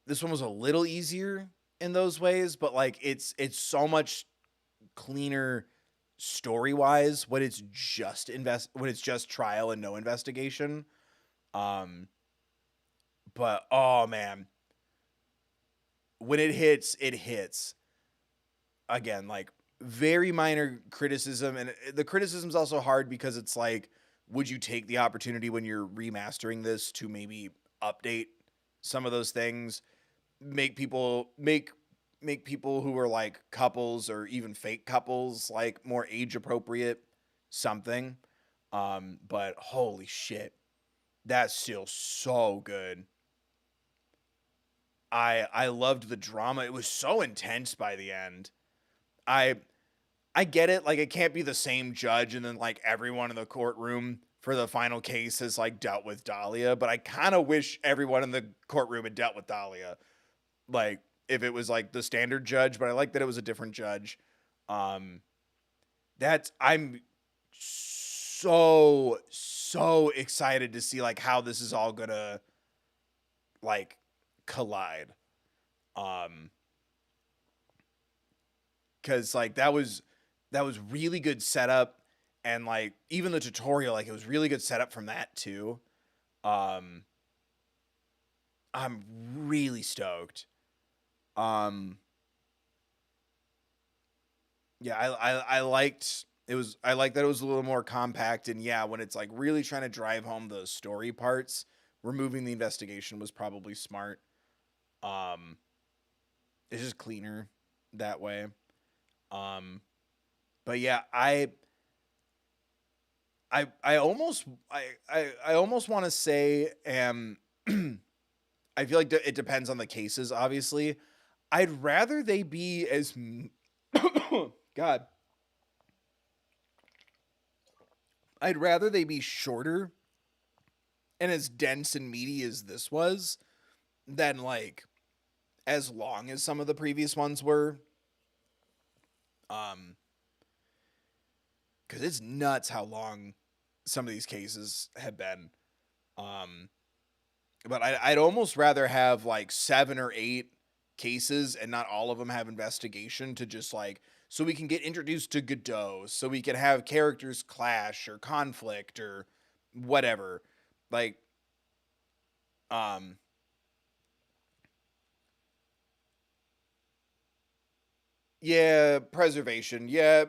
This one was a little easier in those ways, but like it's so much cleaner story wise when it's just trial and no investigation. But, oh, man, when it hits, it hits. Again, like, very minor criticism. And the criticism's also hard because it's like, would you take the opportunity when you're remastering this to maybe update some of those things? Make people who are, like, couples or even fake couples, like, more age-appropriate something. But, holy shit, that's still so good. I loved the drama. It was so intense by the end. I get it. Like, it can't be the same judge and then, like, everyone in the courtroom for the final case has, like, dealt with Dahlia. But I kind of wish everyone in the courtroom had dealt with Dahlia. Like, if it was, like, the standard judge. But I like that it was a different judge. I'm so excited to see, like, how this is all gonna, like, collide. Because like that was really good setup, and like even the tutorial, like it was really good setup from that too. I'm really stoked. Yeah, I liked it was I like that it was a little more compact, and yeah, when it's like really trying to drive home the story parts, removing the investigation was probably smart. It's just cleaner that way. But yeah, I almost I almost want to say I feel like it depends on the cases, obviously. I'd rather they be God. I'd rather they be shorter and as dense and meaty as this was than like as long as some of the previous ones were. Um cuz it's nuts how long some of these cases have been. Um but I'd almost rather have like 7 or 8 cases and not all of them have investigation to just like so we can get introduced to Godot, so we can have characters clash or conflict or whatever. Like um yeah, preservation. Yeah,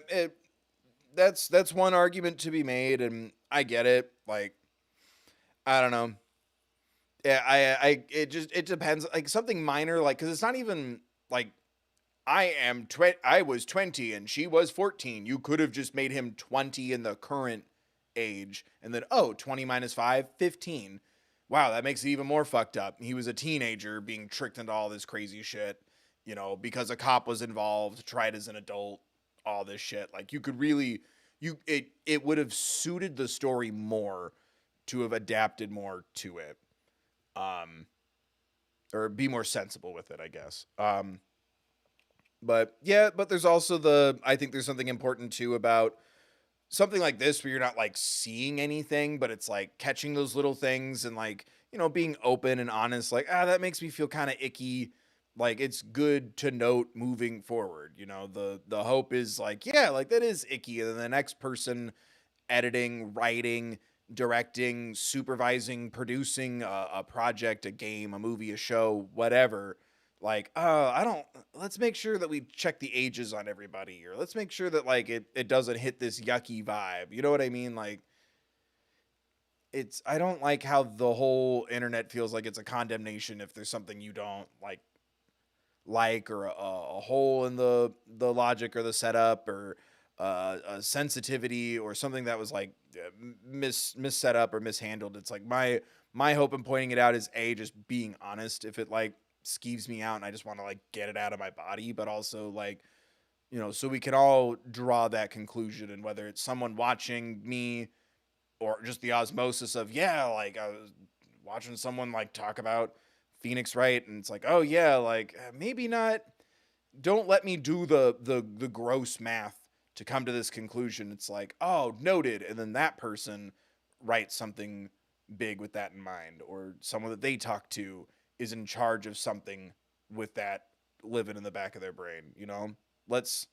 that's one argument to be made and I get it. Like I don't know. Yeah, it depends. Like something minor, like because it's not even like I was 20 and she was 14. You could have just made him 20 in the current age, and then 20 minus 5, 15. Wow, that makes it even more fucked up. He was a teenager being tricked into all this crazy shit, because a cop was involved, tried as an adult, all this shit. Like you could really, it would have suited the story more to have adapted more to it. Um, or be more sensible with it, I guess. But yeah, but there's also I think there's something important too about something like this where you're not like seeing anything, but it's like catching those little things and like, being open and honest, like, that makes me feel kind of icky. Like it's good to note moving forward. The hope is like, yeah, like that is icky. And then the next person editing, writing, directing, supervising, producing a project, a game, a movie, a show, whatever. Like, let's make sure that we check the ages on everybody, or let's make sure that like it doesn't hit this yucky vibe. You know what I mean? Like, I don't like how the whole internet feels like it's a condemnation if there's something you don't like or a hole in the logic or the setup or a sensitivity or something that was like misset up or mishandled. It's like my hope in pointing it out is just being honest. If it like skeeves me out and I just want to like get it out of my body, but also like, so we can all draw that conclusion, and whether it's someone watching me or just the osmosis of, like I was watching someone like talk about Phoenix Wright and it's like, oh yeah, like maybe not, don't let me do the gross math to come to this conclusion. It's like, oh, noted, and then that person writes something big with that in mind, or someone that they talk to is in charge of something with that living in the back of their brain. Let's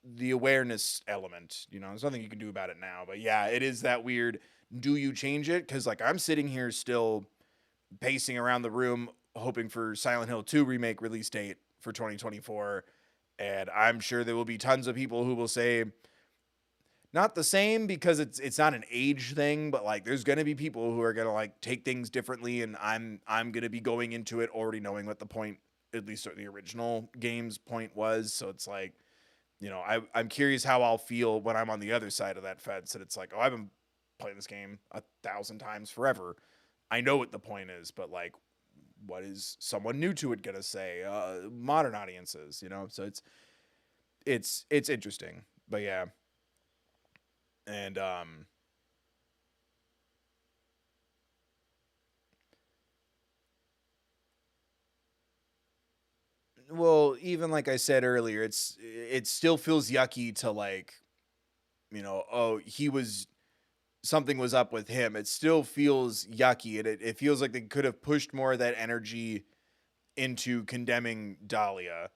the awareness element. There's nothing you can do about it now, but yeah, it is that weird. Do you change it? Because like I'm sitting here still pacing around the room hoping for Silent Hill 2 remake release date for 2024, and I'm sure there will be tons of people who will say not the same because it's not an age thing, but like there's going to be people who are going to like take things differently, and I'm going to be going into it already knowing what the point, at least the original game's point was. So it's like, I'm curious how I'll feel when I'm on the other side of that fence, and it's like, oh, I've been playing this game 1,000 times forever. I know what the point is, but like, what is someone new to it gonna say? Modern audiences, So it's interesting, but yeah, and well, even like I said earlier, it still feels yucky to like, oh, something was up with him. It still feels yucky, and it feels like they could have pushed more of that energy into condemning Dahlia.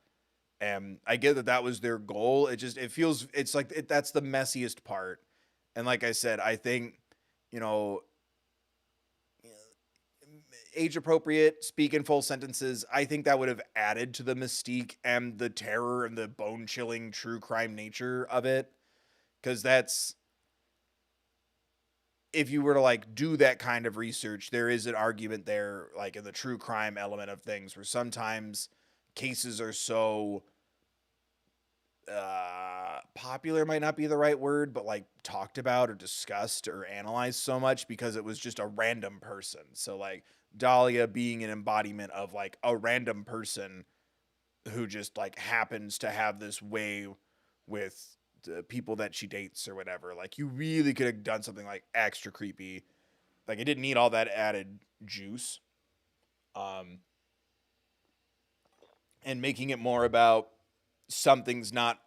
And I get that was their goal. It's like that's the messiest part. And like I said, I think, age appropriate, speak in full sentences. I think that would have added to the mystique and the terror and the bone chilling true crime nature of it. Because if you were to like do that kind of research, there is an argument there, like in the true crime element of things, where sometimes cases are so popular might not be the right word, but like talked about or discussed or analyzed so much because it was just a random person. So like Dahlia being an embodiment of like a random person who just like happens to have this way with the people that she dates or whatever. Like you really could have done something like extra creepy. Like it didn't need all that added juice. And making it more about something's not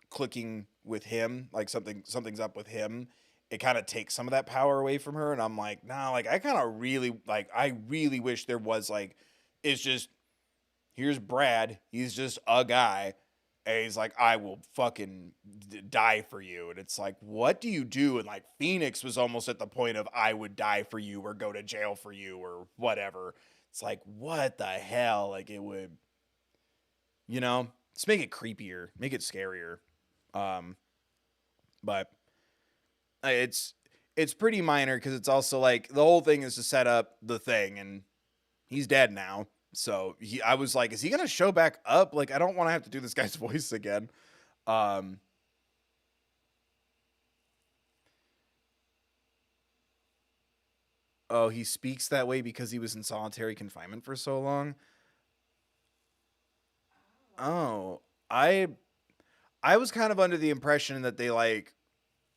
clicking with him, like something's up with him, it kind of takes some of that power away from her. And I'm like, nah, like I kind of really like, I really wish there was like, it's just, here's Brad, he's just a guy, and he's like, I will fucking die for you. And it's like, what do you do? And like Phoenix was almost at the point of I would die for you or go to jail for you or whatever. It's like, what the hell? Like it would, let's make it creepier, make it scarier. But it's pretty minor because it's also like the whole thing is to set up the thing, and he's dead now. So I was like, is he gonna show back up? Like, I don't want to have to do this guy's voice again. Oh, he speaks that way because he was in solitary confinement for so long. Oh, I was kind of under the impression that they like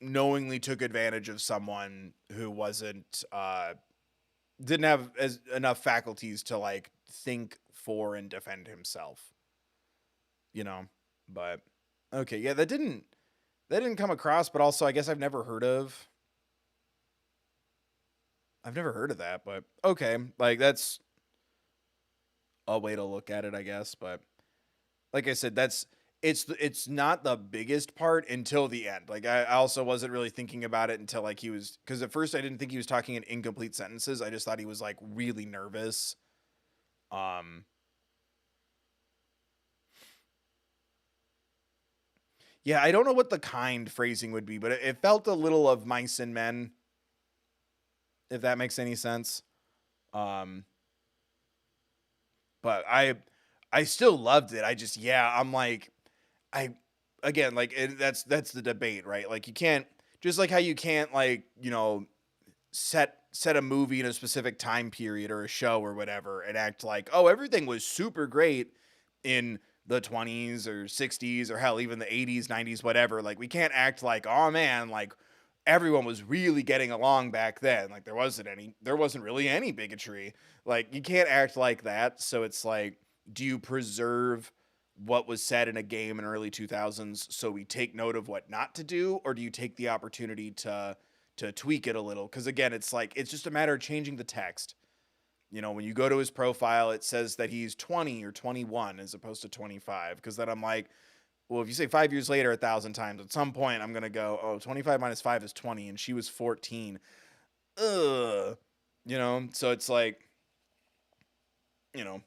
knowingly took advantage of someone who wasn't didn't have enough faculties to like think for and defend himself. But okay, yeah, that didn't come across, but also I guess I've never heard of that, but okay, like that's a way to look at it, I guess. But like I said, it's not the biggest part until the end. Like I also wasn't really thinking about it until like because at first I didn't think he was talking in incomplete sentences. I just thought he was like really nervous. Yeah, I don't know what the kind phrasing would be, but it felt a little of Mice and Men, if that makes any sense. Um, but I still loved it. I'm like, I again like that's the debate, right? Like you can't, just like how you can't like set a movie in a specific time period or a show or whatever and act like, oh, everything was super great in the 20s or 60s or hell even the 80s 90s whatever. Like we can't act like, oh man, like everyone was really getting along back then. Like there wasn't really any bigotry. Like you can't act like that. So it's like, do you preserve what was said in a game in early 2000s so we take note of what not to do, or do you take the opportunity to tweak it a little? Because again, it's like it's just a matter of changing the text. When you go to his profile, it says that he's 20 or 21 as opposed to 25. Because then I'm like, well, if you say 5 years later 1,000 times, at some point I'm gonna go, oh, 25 minus 5 is 20, and she was 14. Ugh. So it's like,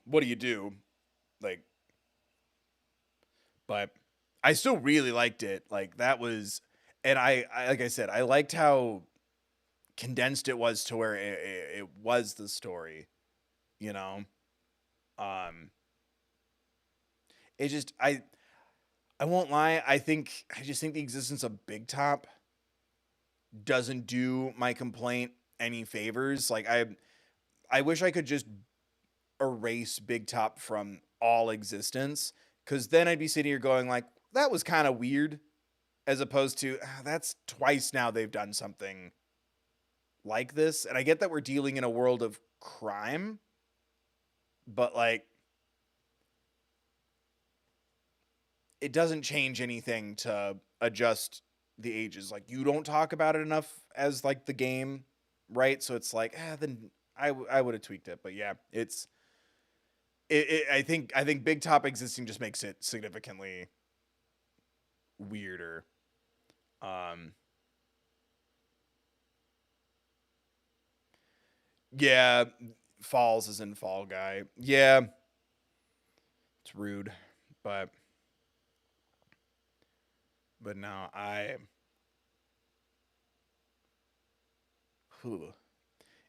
what do you do? Like, but I still really liked it. Like that was, and I like I said, I liked how condensed it was to where it was the story. Um, it just I won't lie. I just think the existence of Big Top doesn't do my complaint any favors. Like I wish I could just erase Big Top from all existence, because then I'd be sitting here going like, that was kind of weird, as opposed to that's twice now they've done something like this. And I get that we're dealing in a world of crime, but like it doesn't change anything to adjust the ages. Like you don't talk about it enough as like the game, right? So it's like then I would have tweaked it. But yeah, I think Big Top existing just makes it significantly weirder. Yeah, Falls is in Fall Guy. Yeah, it's rude, but no,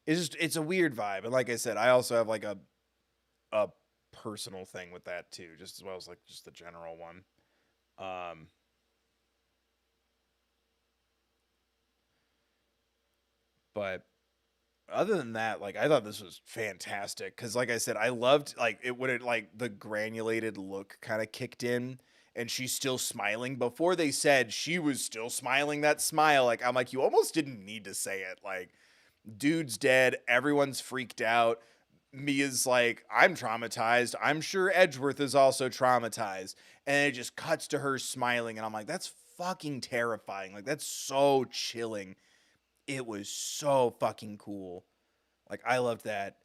it's a weird vibe. And like I said, I also have like a personal thing with that too, just as well as like just the general one. But other than that, like, I thought this was fantastic because, like I said, I loved like it when it like the granulated look kind of kicked in, and she's still smiling. Before they said she was still smiling that smile, like I'm like, you almost didn't need to say it. Like, dude's dead, everyone's freaked out. Mia's like, I'm traumatized. I'm sure Edgeworth is also traumatized, and it just cuts to her smiling, and I'm like, that's fucking terrifying. Like, that's so chilling. It was so fucking cool. Like, I loved that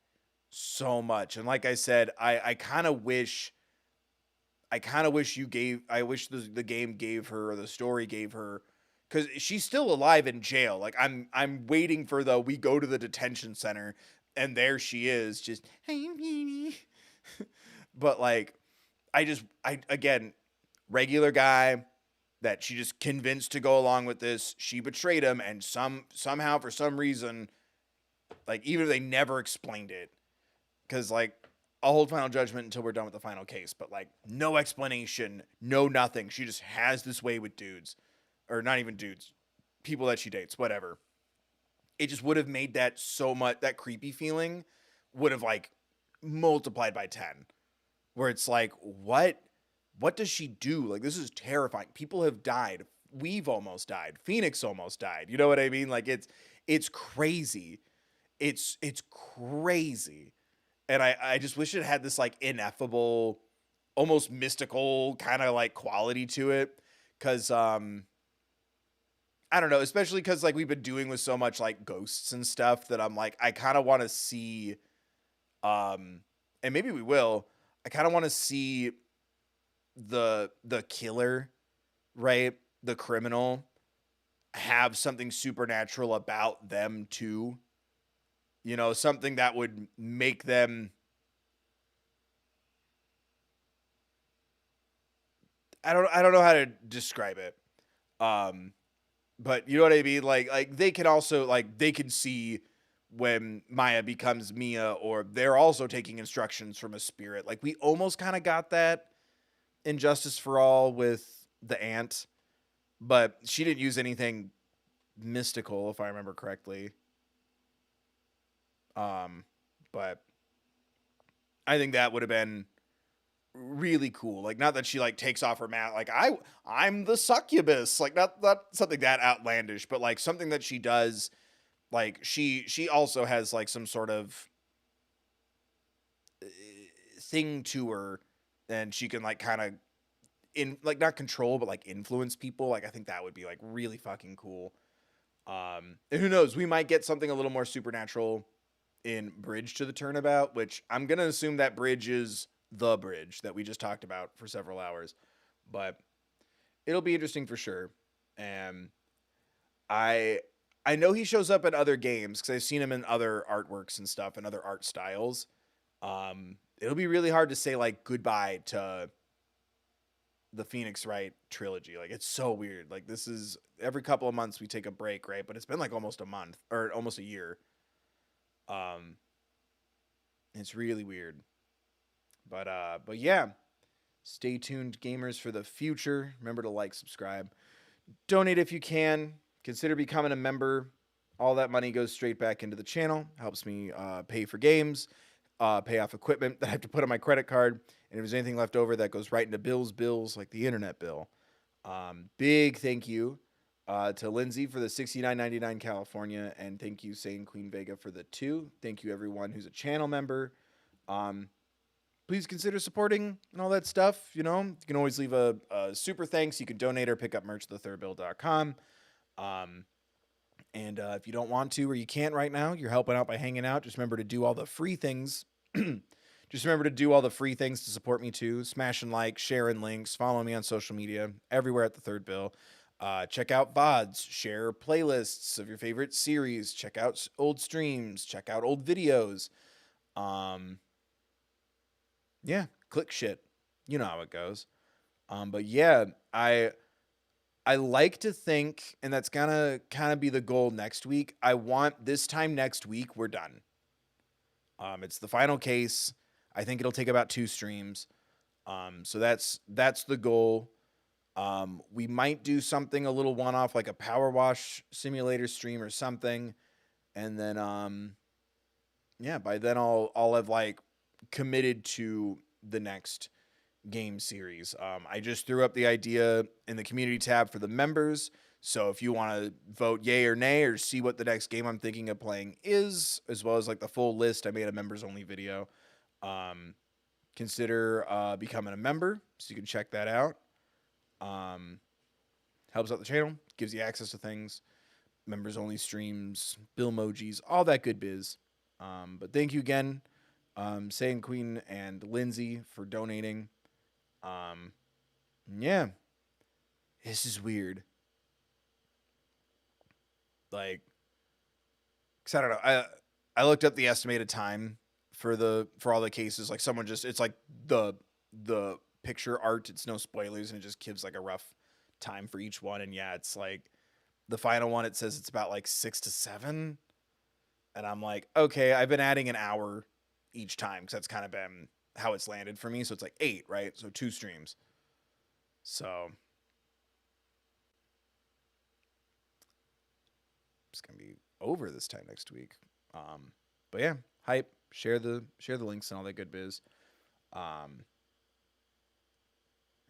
so much. And like I said, I kind of wish I wish the game gave her, or the story gave her, because she's still alive in jail. Like, I'm waiting for we go to the detention center and there she is, just, hey, Beanie. But like, again, regular guy that she just convinced to go along with this. She betrayed him, and somehow for some reason, like, even if they never explained it, because like, I'll hold final judgment until we're done with the final case, but like, no explanation, no nothing. She just has this way with dudes, or not even dudes, people that she dates, whatever. It just would have made that so much, that creepy feeling would have like multiplied by 10, where it's like, what does she do? Like, this is terrifying. People have died. We've almost died. Phoenix almost died. You know what I mean? Like, it's crazy. It's crazy. And I just wish it had this like ineffable, almost mystical kind of like quality to it. Cause, I don't know, especially cause like we've been doing with so much like ghosts and stuff that I'm like, I kind of want to see, and maybe we will, I kind of want to see the killer, right? The criminal have something supernatural about them too. You know, something that would make them, I don't know how to describe it. But you know what I mean? Like they can also, like, they can see when Maya becomes Mia, or they're also taking instructions from a spirit. Like, we almost kind of got that in Justice for All with the aunt, but she didn't use anything mystical, if I remember correctly. But I think that would have been really cool. Like, not that she like takes off her mask, like I'm the succubus, like not something that outlandish, but like something that she does. Like, she also has like some sort of thing to her, and she can like kind of like not control, but like influence people. Like, I think that would be like really fucking cool. And who knows, we might get something a little more supernatural in Bridge to the Turnabout, which I'm going to assume that bridge is the bridge that we just talked about for several hours, but it'll be interesting for sure. And I know he shows up in other games, because I've seen him in other artworks and stuff and other art styles. It'll be really hard to say like goodbye to the Phoenix Wright trilogy. Like, it's so weird. Like, this is every couple of months we take a break, right? But it's been like almost a month, or almost a year. It's really weird. But yeah, stay tuned, gamers, for the future. Remember to like, subscribe, donate if you can. Consider becoming a member. All that money goes straight back into the channel. Helps me pay for games, pay off equipment that I have to put on my credit card. And if there's anything left over, that goes right into bills like the internet bill. Big thank you to Lindsay for the $69.99 California, and thank you, Sane Queen Vega, for the 2. Thank you, everyone who's a channel member. Please consider supporting and all that stuff. You know, you can always leave a super thanks. You can donate or pick up merch at thethirdbill.com. And if you don't want to, or you can't right now, you're helping out by hanging out. Just remember to do all the free things. Just remember to do all the free things to support me too. Smash and like, share and links, follow me on social media, everywhere at The Third Bill. Check out VODs, share playlists of your favorite series, check out old streams, check out old videos. Yeah, click shit. You know how it goes. But yeah, I like to think, and that's gonna kind of be the goal next week. I want this time next week, we're done. It's the final case. I think it'll take about 2 streams. So that's the goal. We might do something a little one-off, like a power wash simulator stream or something. And then yeah, by then I'll have like committed to the next game series. I just threw up the idea in the community tab for the members. So if you want to vote yay or nay or see what the next game I'm thinking of playing is, as well as like the full list, I made a members only video. Consider becoming a member so you can check that out. Helps out the channel, gives you access to things, members only streams, bill emojis, all that good biz. But thank you again, Saiyan Queen and Lindsay for donating. Yeah, this is weird. Like, cause I don't know. I looked up the estimated time for all the cases. Like someone just, it's like the picture art. It's no spoilers, and it just gives like a rough time for each one. And yeah, it's like the final one. It says it's about like 6 to 7, and I'm like, okay, I've been adding an hour each time because that's kind of been how it's landed for me. So it's like 8, right? So 2 streams. So it's gonna be over this time next week. But yeah, hype. Share the links and all that good biz. And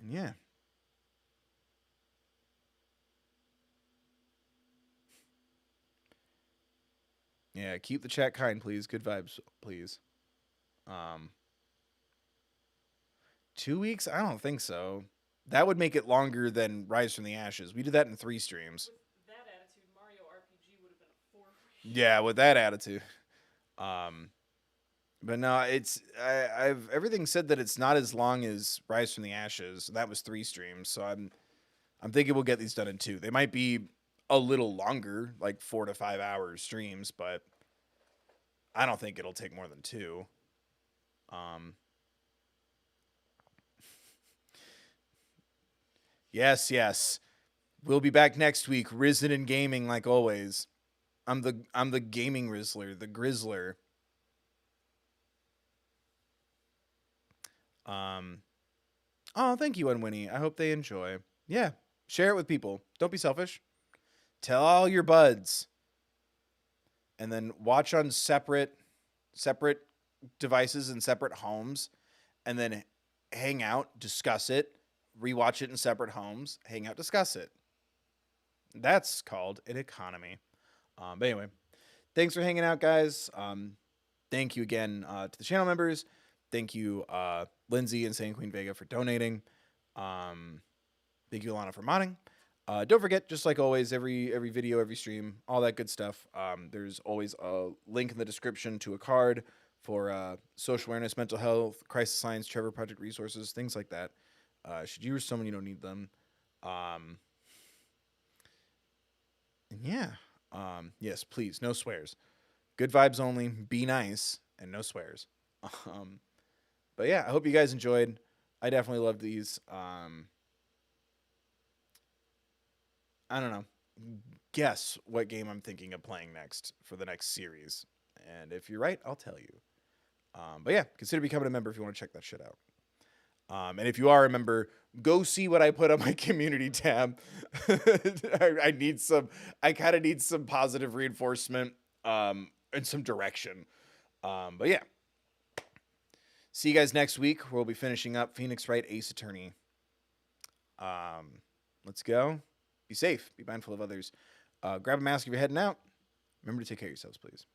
yeah. Yeah, keep the chat kind, please. Good vibes, please. 2 weeks? I don't think so. That would make it longer than Rise from the Ashes. We did that in 3 streams. With that attitude, Mario RPG would have been a 4 for you. Yeah, with that attitude. But no, it's I've everything said that it's not as long as Rise from the Ashes. That was 3 streams, so I'm thinking we'll get these done in 2. They might be a little longer, like 4 to 5 hours streams, but I don't think it'll take more than 2. Yes. We'll be back next week, risen in gaming like always. I'm the gaming Rizzler, the Grizzler. Oh, thank you, Unwinnie. I hope they enjoy. Yeah, share it with people. Don't be selfish. Tell all your buds. And then watch on separate devices and separate homes, and then hang out, discuss it, rewatch it in separate homes, hang out, discuss it. That's called an economy. But anyway, thanks for hanging out, guys. Thank you again to the channel members. Thank you, Lindsay and Saiyan Queen Vega, for donating. Thank you, Alana, for modding. Don't forget, just like always, every video, every stream, all that good stuff. There's always a link in the description to a card for social awareness, mental health, crisis science, Trevor Project resources, things like that. Should you or someone you don't need them. And yeah. Yes, please, no swears. Good vibes only. Be nice and no swears. But yeah, I hope you guys enjoyed. I definitely loved these. I don't know. Guess what game I'm thinking of playing next for the next series. And if you're right, I'll tell you. But yeah, consider becoming a member if you want to check that shit out. And if you are a member, go see what I put on my community tab. I kind of need some positive reinforcement and some direction. But yeah. See you guys next week. We'll be finishing up Phoenix Wright Ace Attorney. Let's go. Be safe. Be mindful of others. Grab a mask if you're heading out. Remember to take care of yourselves, please.